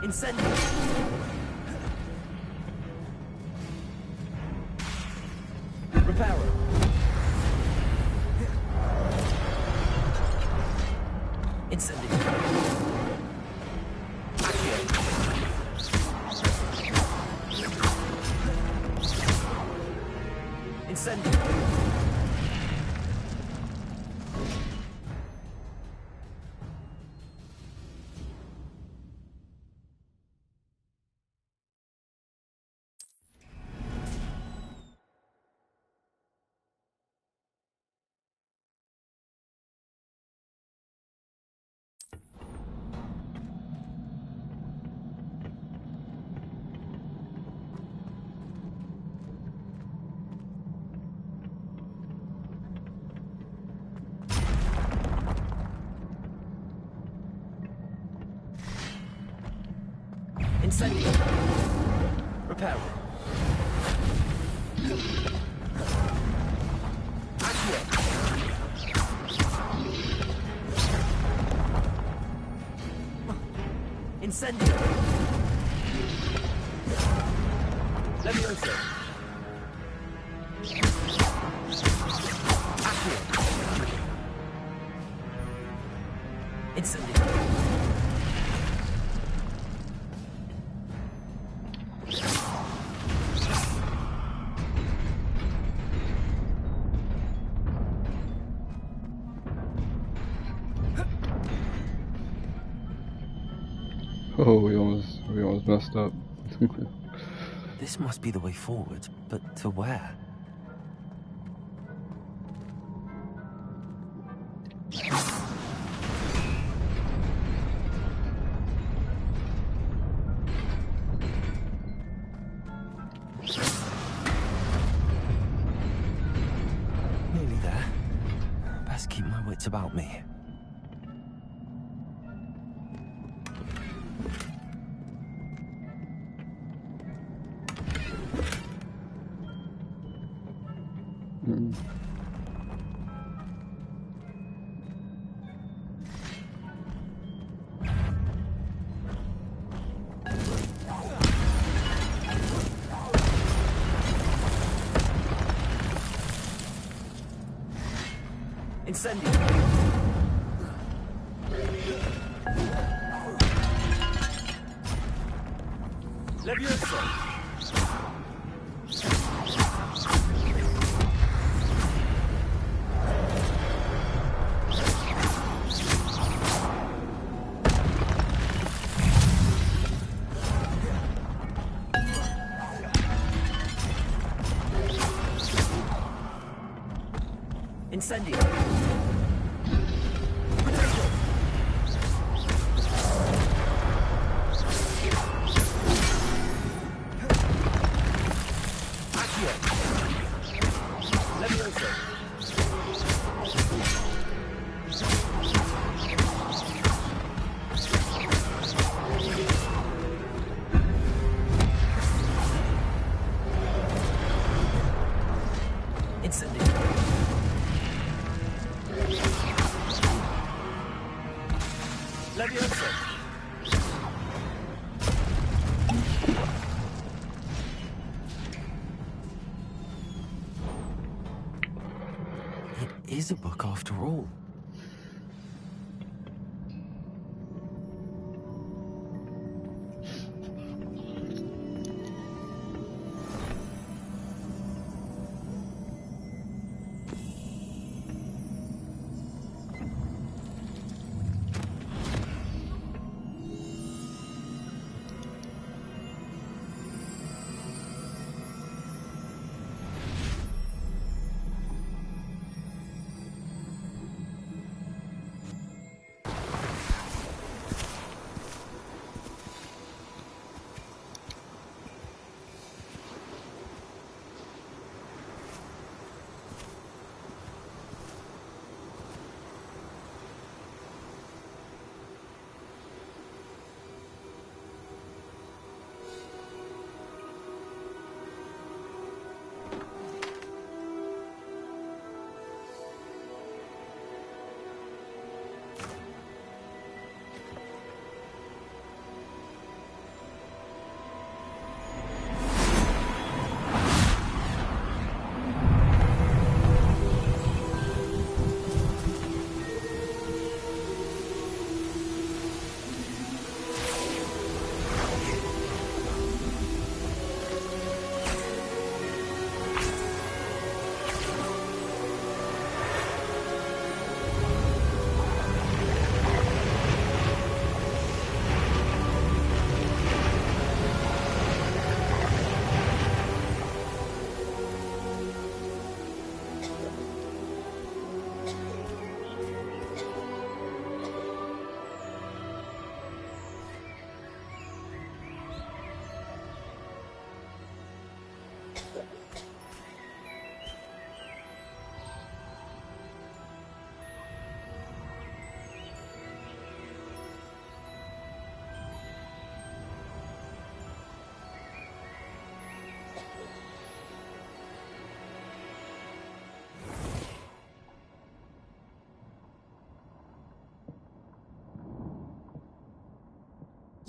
Incendio. Reparo. Incendio. Incendio. Incendio. Reparo. Accio. Incendio. Levioso. Accio. Incendio. Oh, we almost messed up. This must be the way forward, but to where? Nearly there. Best keep my wits about me. Incendio! Levioso! Incendio! It is a book after all.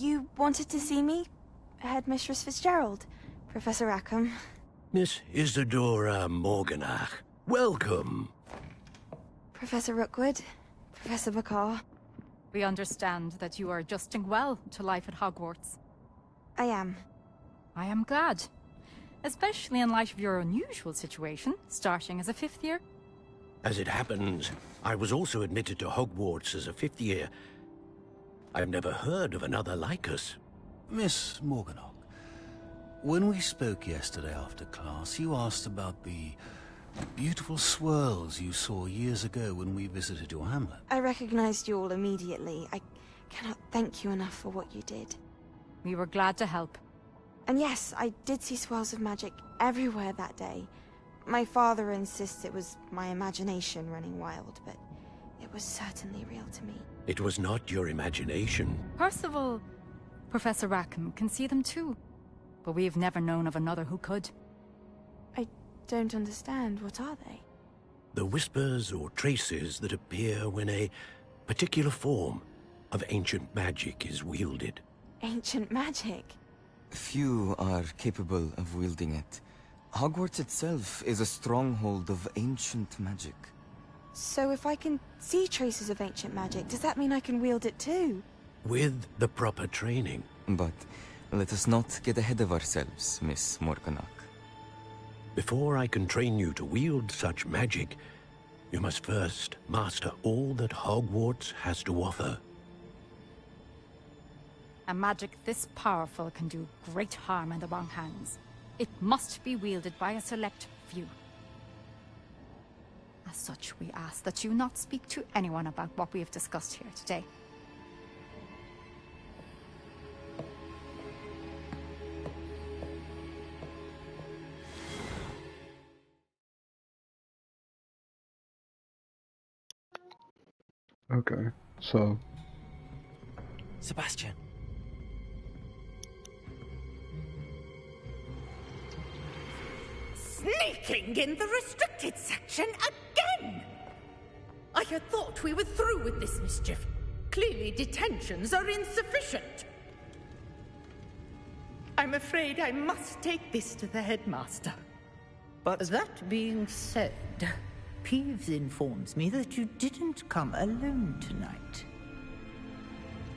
You wanted to see me? Headmistress Fitzgerald, Professor Rackham. Miss Isadora Morganach, welcome. Professor Rookwood, Professor Bakar. We understand that you are adjusting well to life at Hogwarts. I am. I am glad. Especially in light of your unusual situation, starting as a 5th year. As it happens, I was also admitted to Hogwarts as a 5th year. I have never heard of another like us. Miss Morganach, when we spoke yesterday after class, you asked about the beautiful swirls you saw years ago when we visited your hamlet. I recognized you all immediately. I cannot thank you enough for what you did. We were glad to help. And yes, I did see swirls of magic everywhere that day. My father insists it was my imagination running wild, but it was certainly real to me. It was not your imagination. Percival, Professor Rackham can see them too. But we have never known of another who could. I don't understand. What are they? The whispers or traces that appear when a particular form of ancient magic is wielded. Ancient magic? Few are capable of wielding it. Hogwarts itself is a stronghold of ancient magic. So if I can see traces of ancient magic, does that mean I can wield it too? With the proper training. But let us not get ahead of ourselves, Miss Morganach. Before I can train you to wield such magic, you must first master all that Hogwarts has to offer. A magic this powerful can do great harm in the wrong hands. It must be wielded by a select few. As such, we ask that you not speak to anyone about what we have discussed here today. Okay, so... Sebastian. Sneaking in the restricted section again! I had thought we were through with this mischief. Clearly detentions are insufficient. I'm afraid I must take this to the headmaster. But that being said, Peeves informs me that you didn't come alone tonight.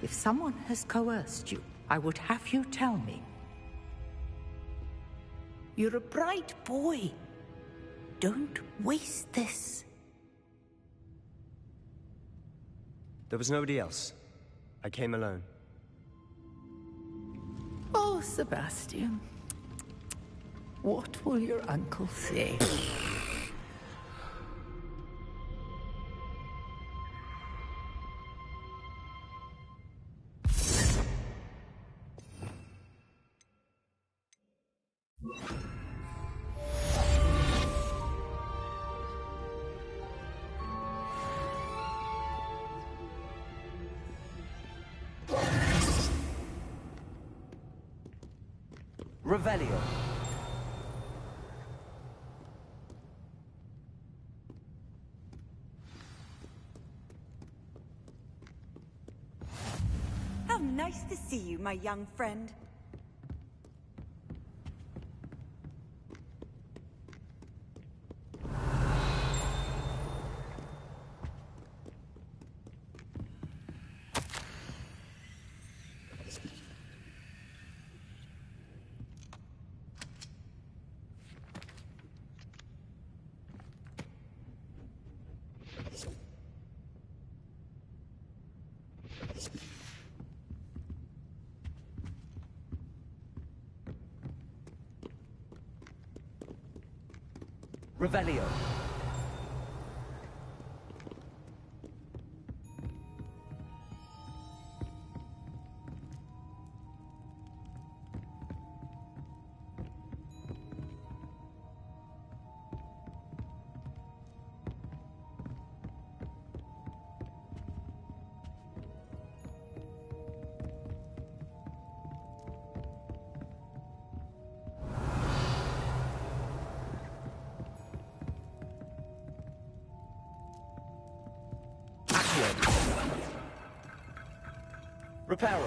If someone has coerced you, I would have you tell me. You're a bright boy. Don't waste this. There was nobody else. I came alone. Oh, Sebastian. What will your uncle say? Revelio. How nice to see you, my young friend. Revelio. Reparo.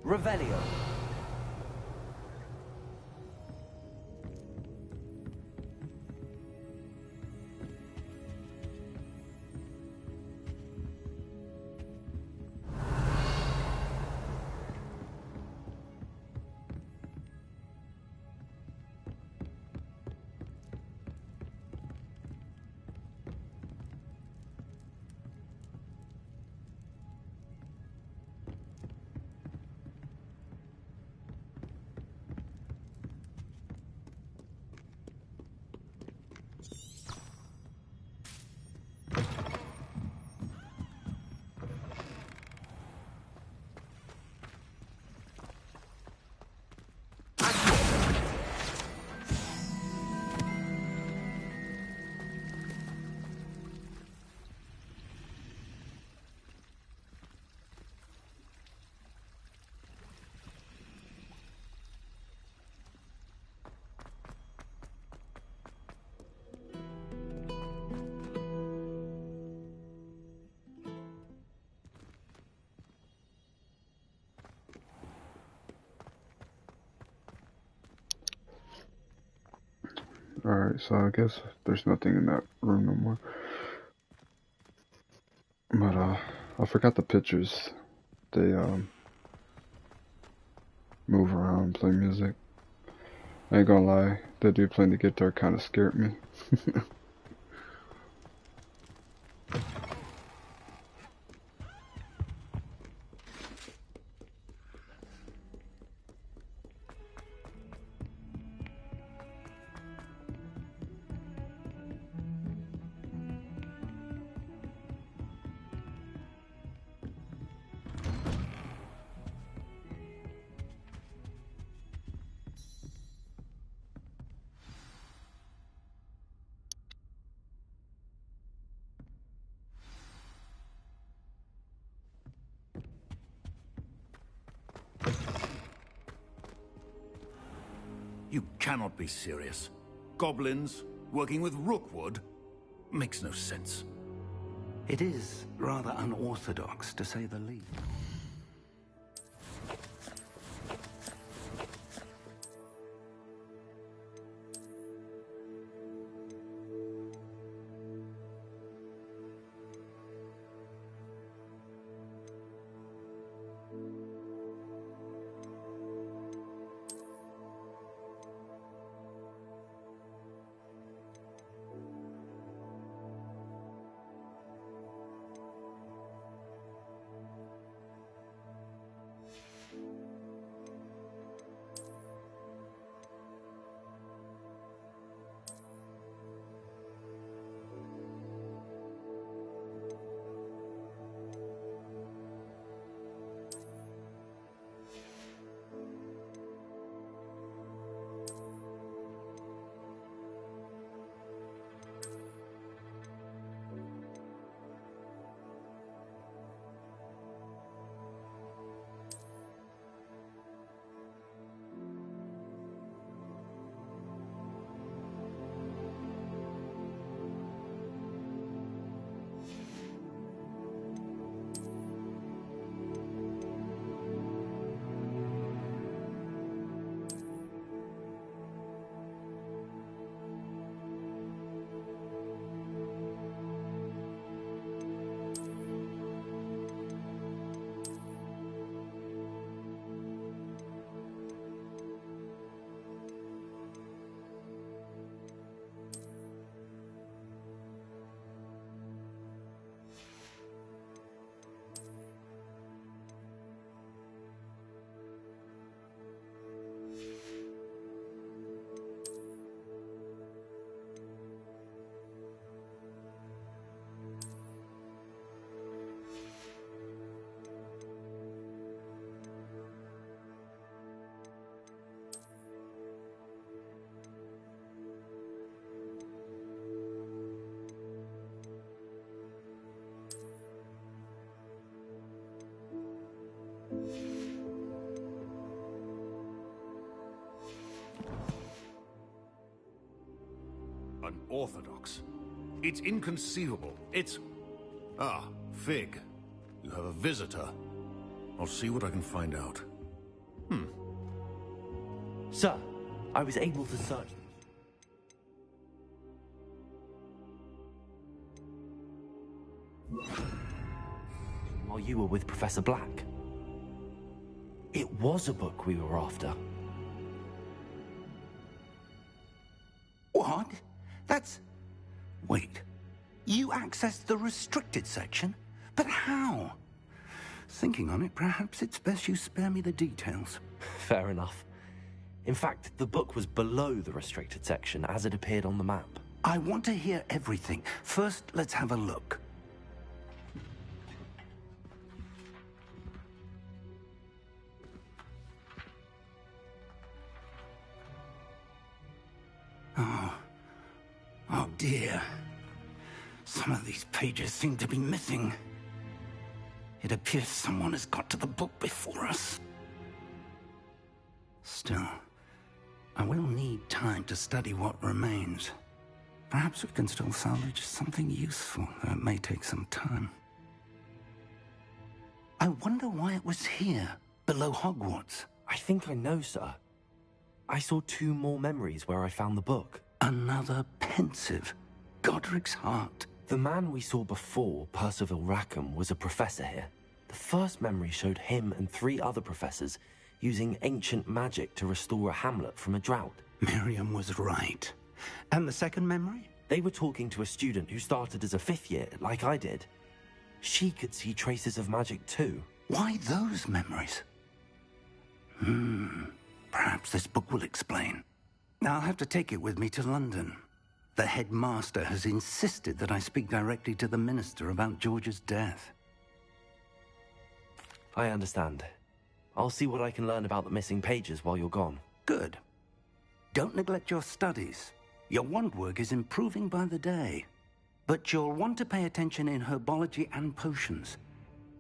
Revelio. Alright, so I guess there's nothing in that room no more. But, I forgot the pictures. They, move around, play music. I ain't gonna lie, the dude playing the guitar kinda scared me. You cannot be serious. Goblins working with Rookwood makes no sense. It is rather unorthodox, to say the least. Unorthodox. It's inconceivable. It's... Ah, Fig. You have a visitor. I'll see what I can find out. Sir, I was able to search. While you were with Professor Black. It was a book we were after. What? That's... Wait. You accessed the restricted section? But how? Thinking on it, perhaps it's best you spare me the details. Fair enough. In fact, the book was below the restricted section as it appeared on the map. I want to hear everything. First, let's have a look. Oh dear. Some of these pages seem to be missing. It appears someone has got to the book before us. Still, I will need time to study what remains. Perhaps we can still salvage something useful, though it may take some time. I wonder why it was here, below Hogwarts. I think I know, sir. I saw 2 more memories where I found the book. Another pensive. Godric's heart. The man we saw before, Percival Rackham, was a professor here. The first memory showed him and 3 other professors using ancient magic to restore a hamlet from a drought. Miriam was right. And the second memory? They were talking to a student who started as a 5th year, like I did. She could see traces of magic too. Why those memories? Perhaps this book will explain. I'll have to take it with me to London. The headmaster has insisted that I speak directly to the minister about George's death. I understand. I'll see what I can learn about the missing pages while you're gone. Good. Don't neglect your studies. Your wand work is improving by the day. But you'll want to pay attention in herbology and potions.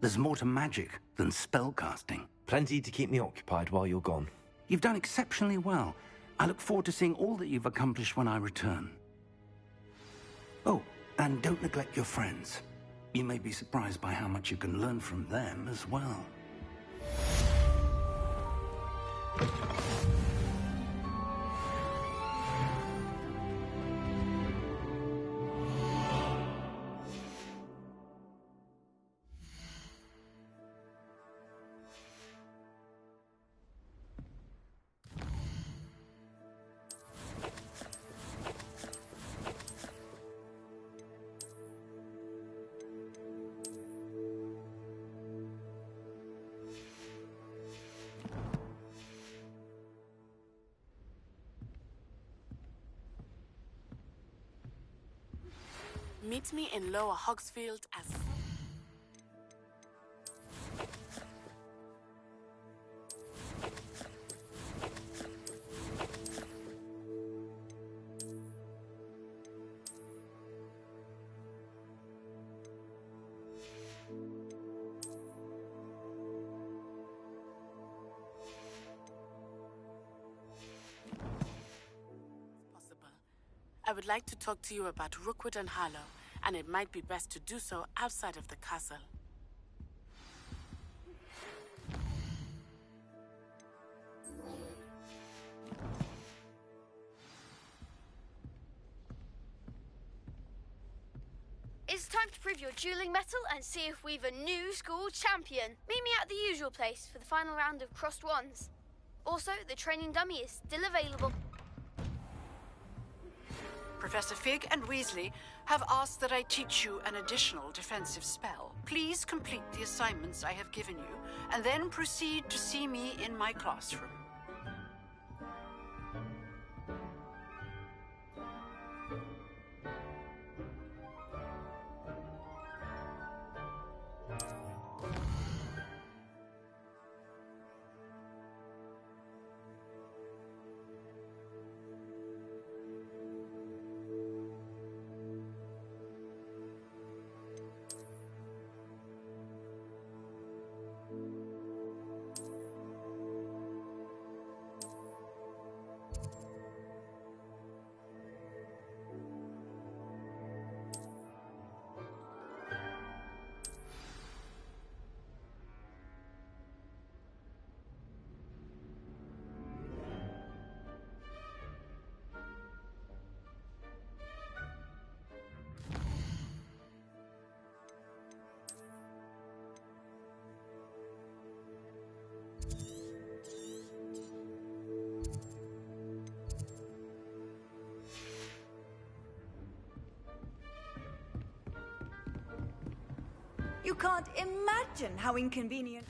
There's more to magic than spellcasting. Plenty to keep me occupied while you're gone. You've done exceptionally well. I look forward to seeing all that you've accomplished when I return. Oh, and don't neglect your friends. You may be surprised by how much you can learn from them as well. Meet me in Lower Hogsfield as... I would like to talk to you about Rookwood and Harlow, and it might be best to do so outside of the castle. It's time to prove your dueling mettle and see if we've a new school champion. Meet me at the usual place for the final round of crossed wands. Also, the training dummy is still available. Professor Fig and Weasley have asked that I teach you an additional defensive spell. Please complete the assignments I have given you, and then proceed to see me in my classroom. You can't imagine how inconvenient...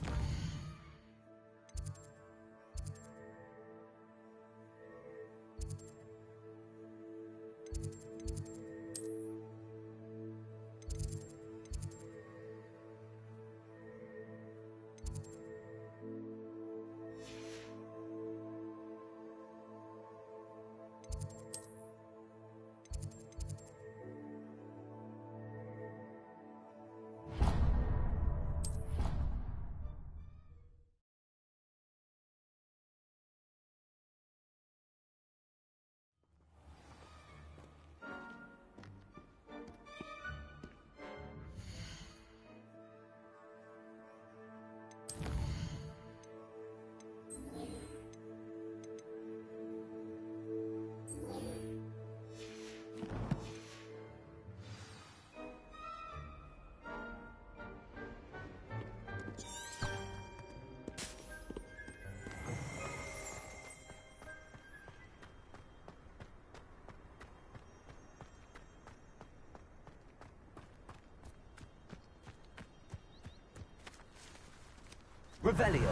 Revelio.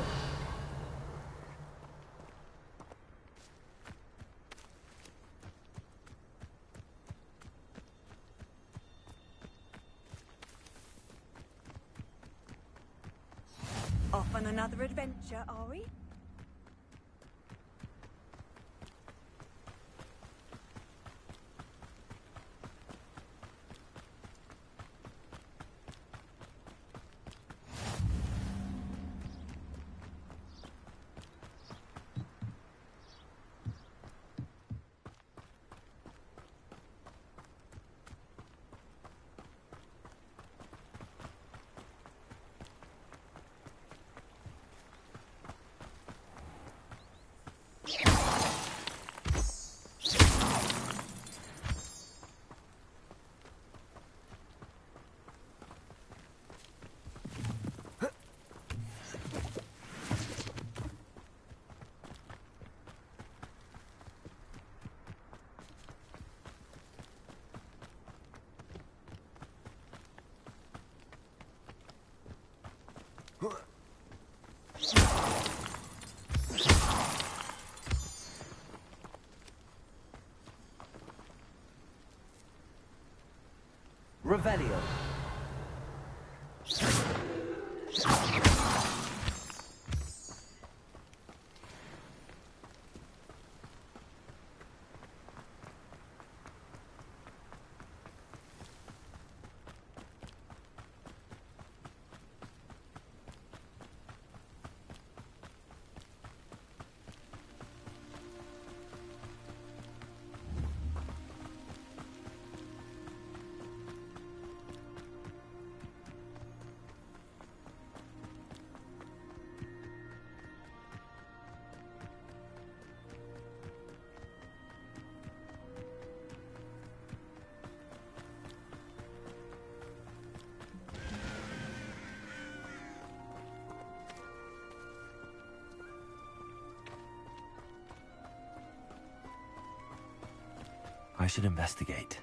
Off on another adventure, are we? Revelio. I should investigate.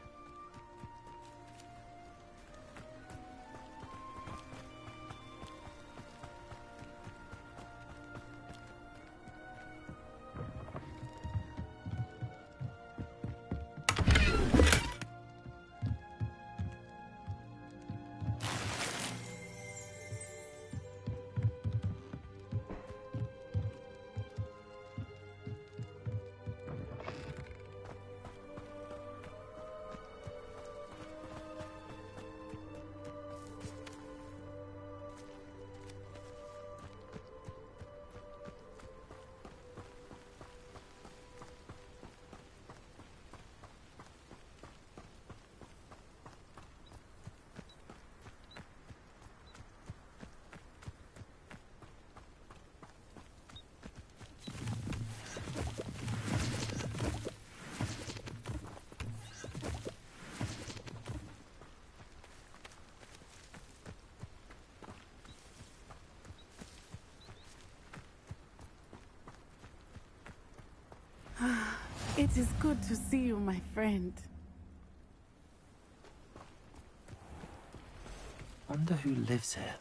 It is good to see you, my friend. Wonder who lives here.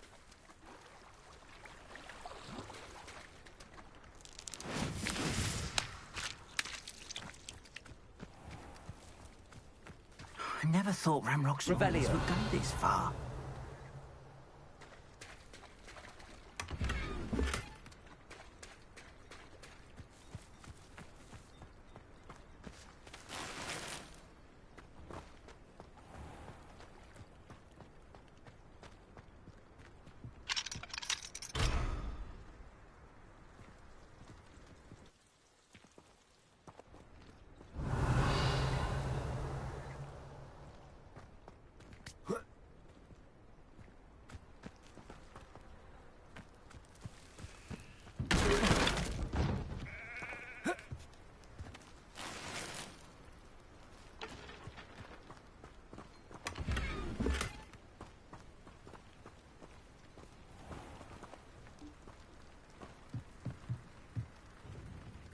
I never thought Ramrock's rebellions would go this far.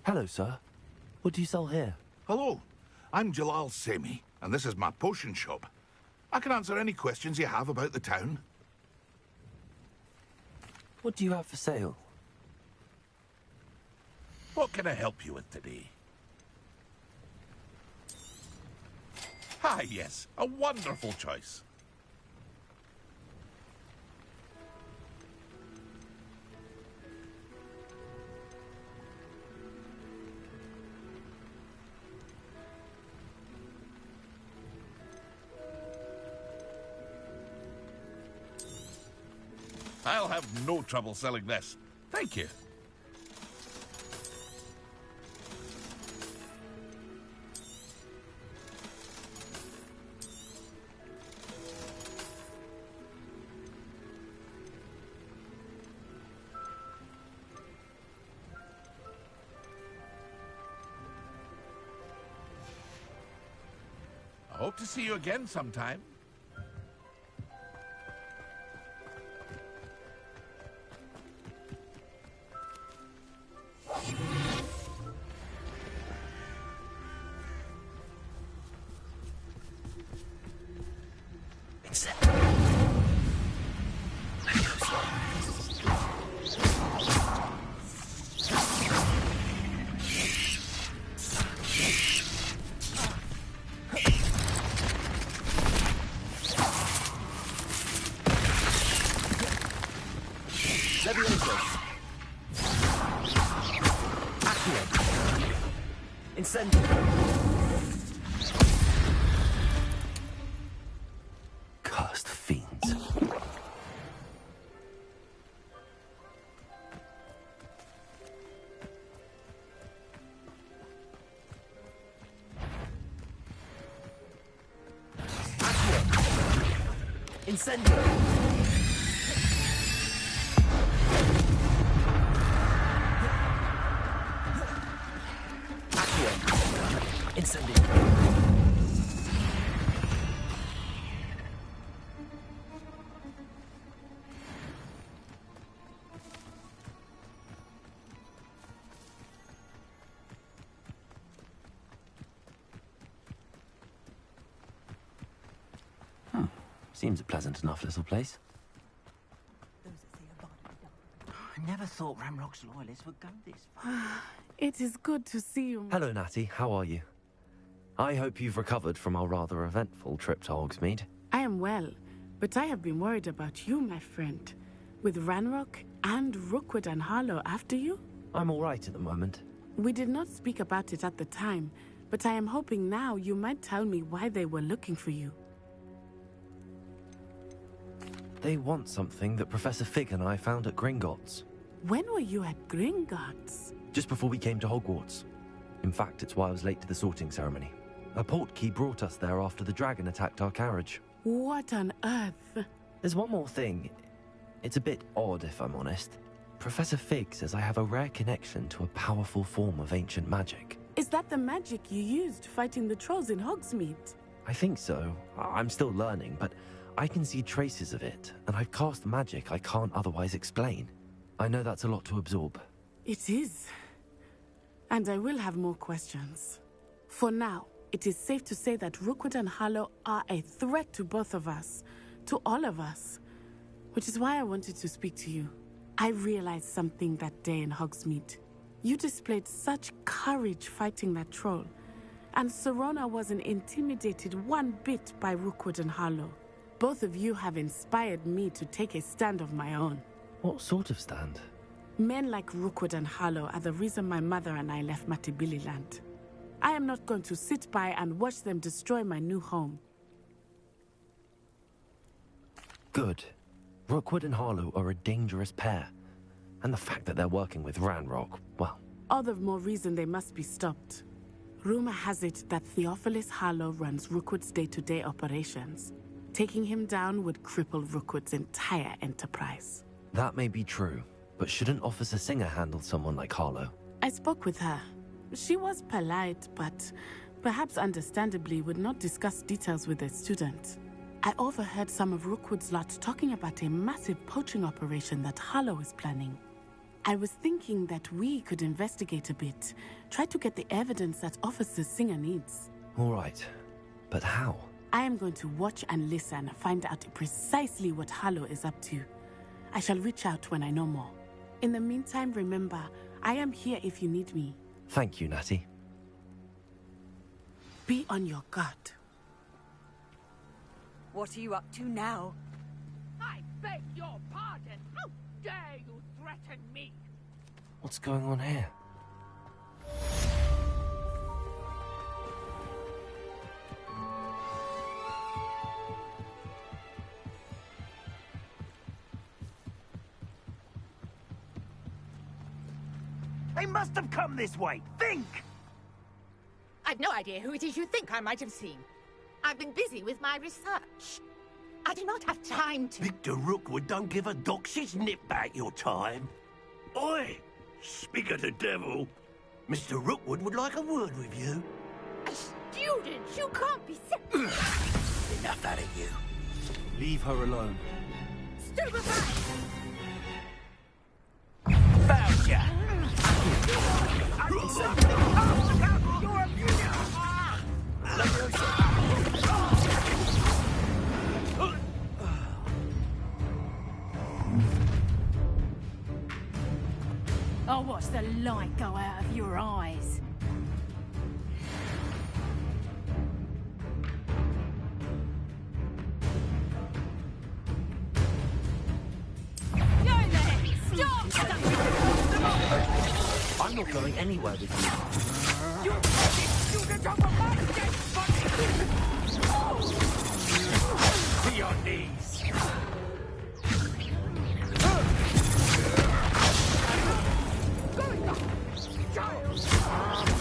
Hello, sir. What do you sell here? Hello, I'm Jalal Semi, and this is my potion shop. I can answer any questions you have about the town. What do you have for sale? What can I help you with today? Ah, yes, a wonderful choice. I'll have no trouble selling this. Thank you. I hope to see you again sometime. Cursed fiends. Incendio! Incendio! Seems a pleasant enough little place. I never thought Ramrock's loyalists would go this far. It is good to see you. Hello, Natty. How are you? I hope you've recovered from our rather eventful trip to Hogsmeade. I am well, but I have been worried about you, my friend. With Ranrock and Rookwood and Harlow after you? I'm all right at the moment. We did not speak about it at the time, but I am hoping now you might tell me why they were looking for you. They want something that Professor Fig and I found at Gringotts. When were you at Gringotts? Just before we came to Hogwarts. In fact, it's why I was late to the sorting ceremony. A portkey brought us there after the dragon attacked our carriage. What on earth? There's one more thing. It's a bit odd, if I'm honest. Professor Fig says I have a rare connection to a powerful form of ancient magic. Is that the magic you used fighting the trolls in Hogsmeade? I think so. I'm still learning, but I can see traces of it, and I've cast magic I can't otherwise explain. I know that's a lot to absorb. It is. And I will have more questions. For now, it is safe to say that Rookwood and Harlow are a threat to both of us, to all of us. Which is why I wanted to speak to you. I realized something that day in Hogsmeade. You displayed such courage fighting that troll, and Serona wasn't intimidated one bit by Rookwood and Harlow. Both of you have inspired me to take a stand of my own. What sort of stand? Men like Rookwood and Harlow are the reason my mother and I left Matabili land. I am not going to sit by and watch them destroy my new home. Good. Rookwood and Harlow are a dangerous pair. And the fact that they're working with Ranrock, well... All the more reason they must be stopped. Rumor has it that Theophilus Harlow runs Rookwood's day-to-day operations. Taking him down would cripple Rookwood's entire enterprise. That may be true, but shouldn't Officer Singer handle someone like Harlow? I spoke with her. She was polite, but perhaps understandably would not discuss details with a student. I overheard some of Rookwood's lot talking about a massive poaching operation that Harlow is planning. I was thinking that we could investigate a bit, try to get the evidence that Officer Singer needs. All right, but how? I am going to watch and listen, find out precisely what Harlow is up to. I shall reach out when I know more. In the meantime, remember, I am here if you need me. Thank you, Natty. Be on your guard. What are you up to now? I beg your pardon. How dare you threaten me? What's going on here? They must have come this way. Think! I've no idea who it is you think I might have seen. I've been busy with my research. I do not have time to... Victor Rookwood don't give a doxy's nip back your time. Oi! Speak of the devil. Mr. Rookwood would like a word with you. A student? You can't be... Enough out of you. Leave her alone. Stupefy! Found ya! I'll watch the light go out of your eyes. I'm not going anywhere with you. You student of a dead body! To your knees.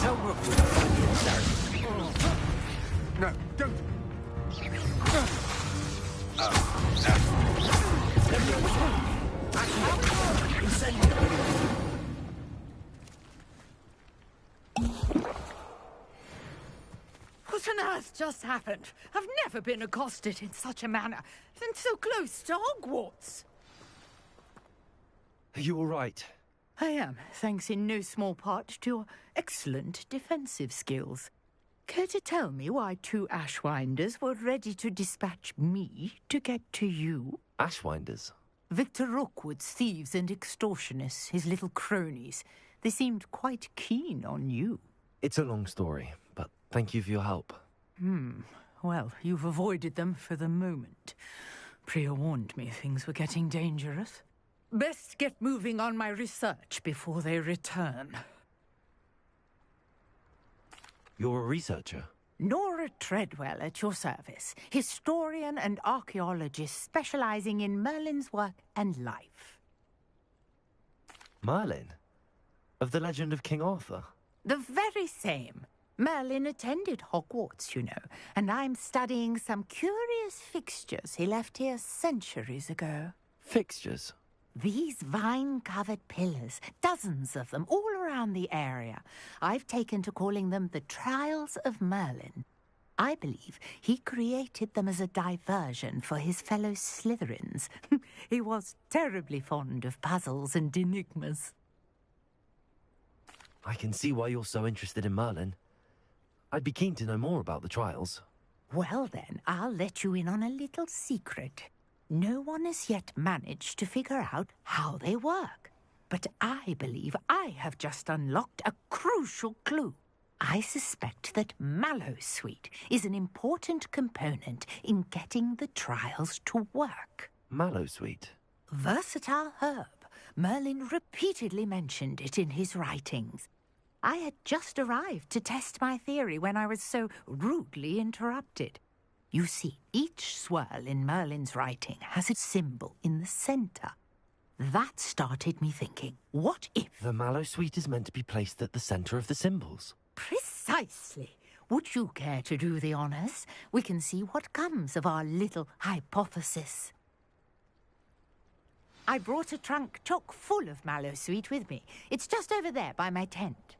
Tell Rookwood to find the insert. No, don't. What on earth just happened? I've never been accosted in such a manner, and so close to Hogwarts. Are you all right? I am, thanks in no small part to your excellent defensive skills. Care to tell me why 2 Ashwinders were ready to dispatch me to get to you? Ashwinders? Victor Rookwood's thieves and extortionists, his little cronies. They seemed quite keen on you. It's a long story, but thank you for your help. Well, you've avoided them for the moment. Priya warned me things were getting dangerous. Best get moving on my research before they return. You're a researcher? Nora Treadwell at your service, historian and archaeologist specializing in Merlin's work and life. Merlin? Of the legend of King Arthur? The very same. Merlin attended Hogwarts, you know, and I'm studying some curious fixtures he left here centuries ago. Fixtures? These vine-covered pillars, dozens of them, all around the area. I've taken to calling them the Trials of Merlin. I believe he created them as a diversion for his fellow Slytherins. He was terribly fond of puzzles and enigmas. I can see why you're so interested in Merlin. I'd be keen to know more about the trials. Well then, I'll let you in on a little secret. No one has yet managed to figure out how they work. But I believe I have just unlocked a crucial clue. I suspect that Mallowsweet is an important component in getting the trials to work. Mallowsweet? Versatile herb. Merlin repeatedly mentioned it in his writings. I had just arrived to test my theory when I was so rudely interrupted. You see, each swirl in Merlin's writing has its symbol in the center. That started me thinking, what if... The Mallowsweet is meant to be placed at the center of the symbols. Precisely. Would you care to do the honors? We can see what comes of our little hypothesis. I brought a trunk chock full of Mallowsweet with me. It's just over there by my tent.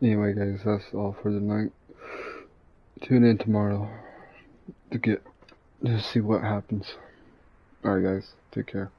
Anyway, guys, that's all for the night. Tune in tomorrow to see what happens. Alright, guys, take care.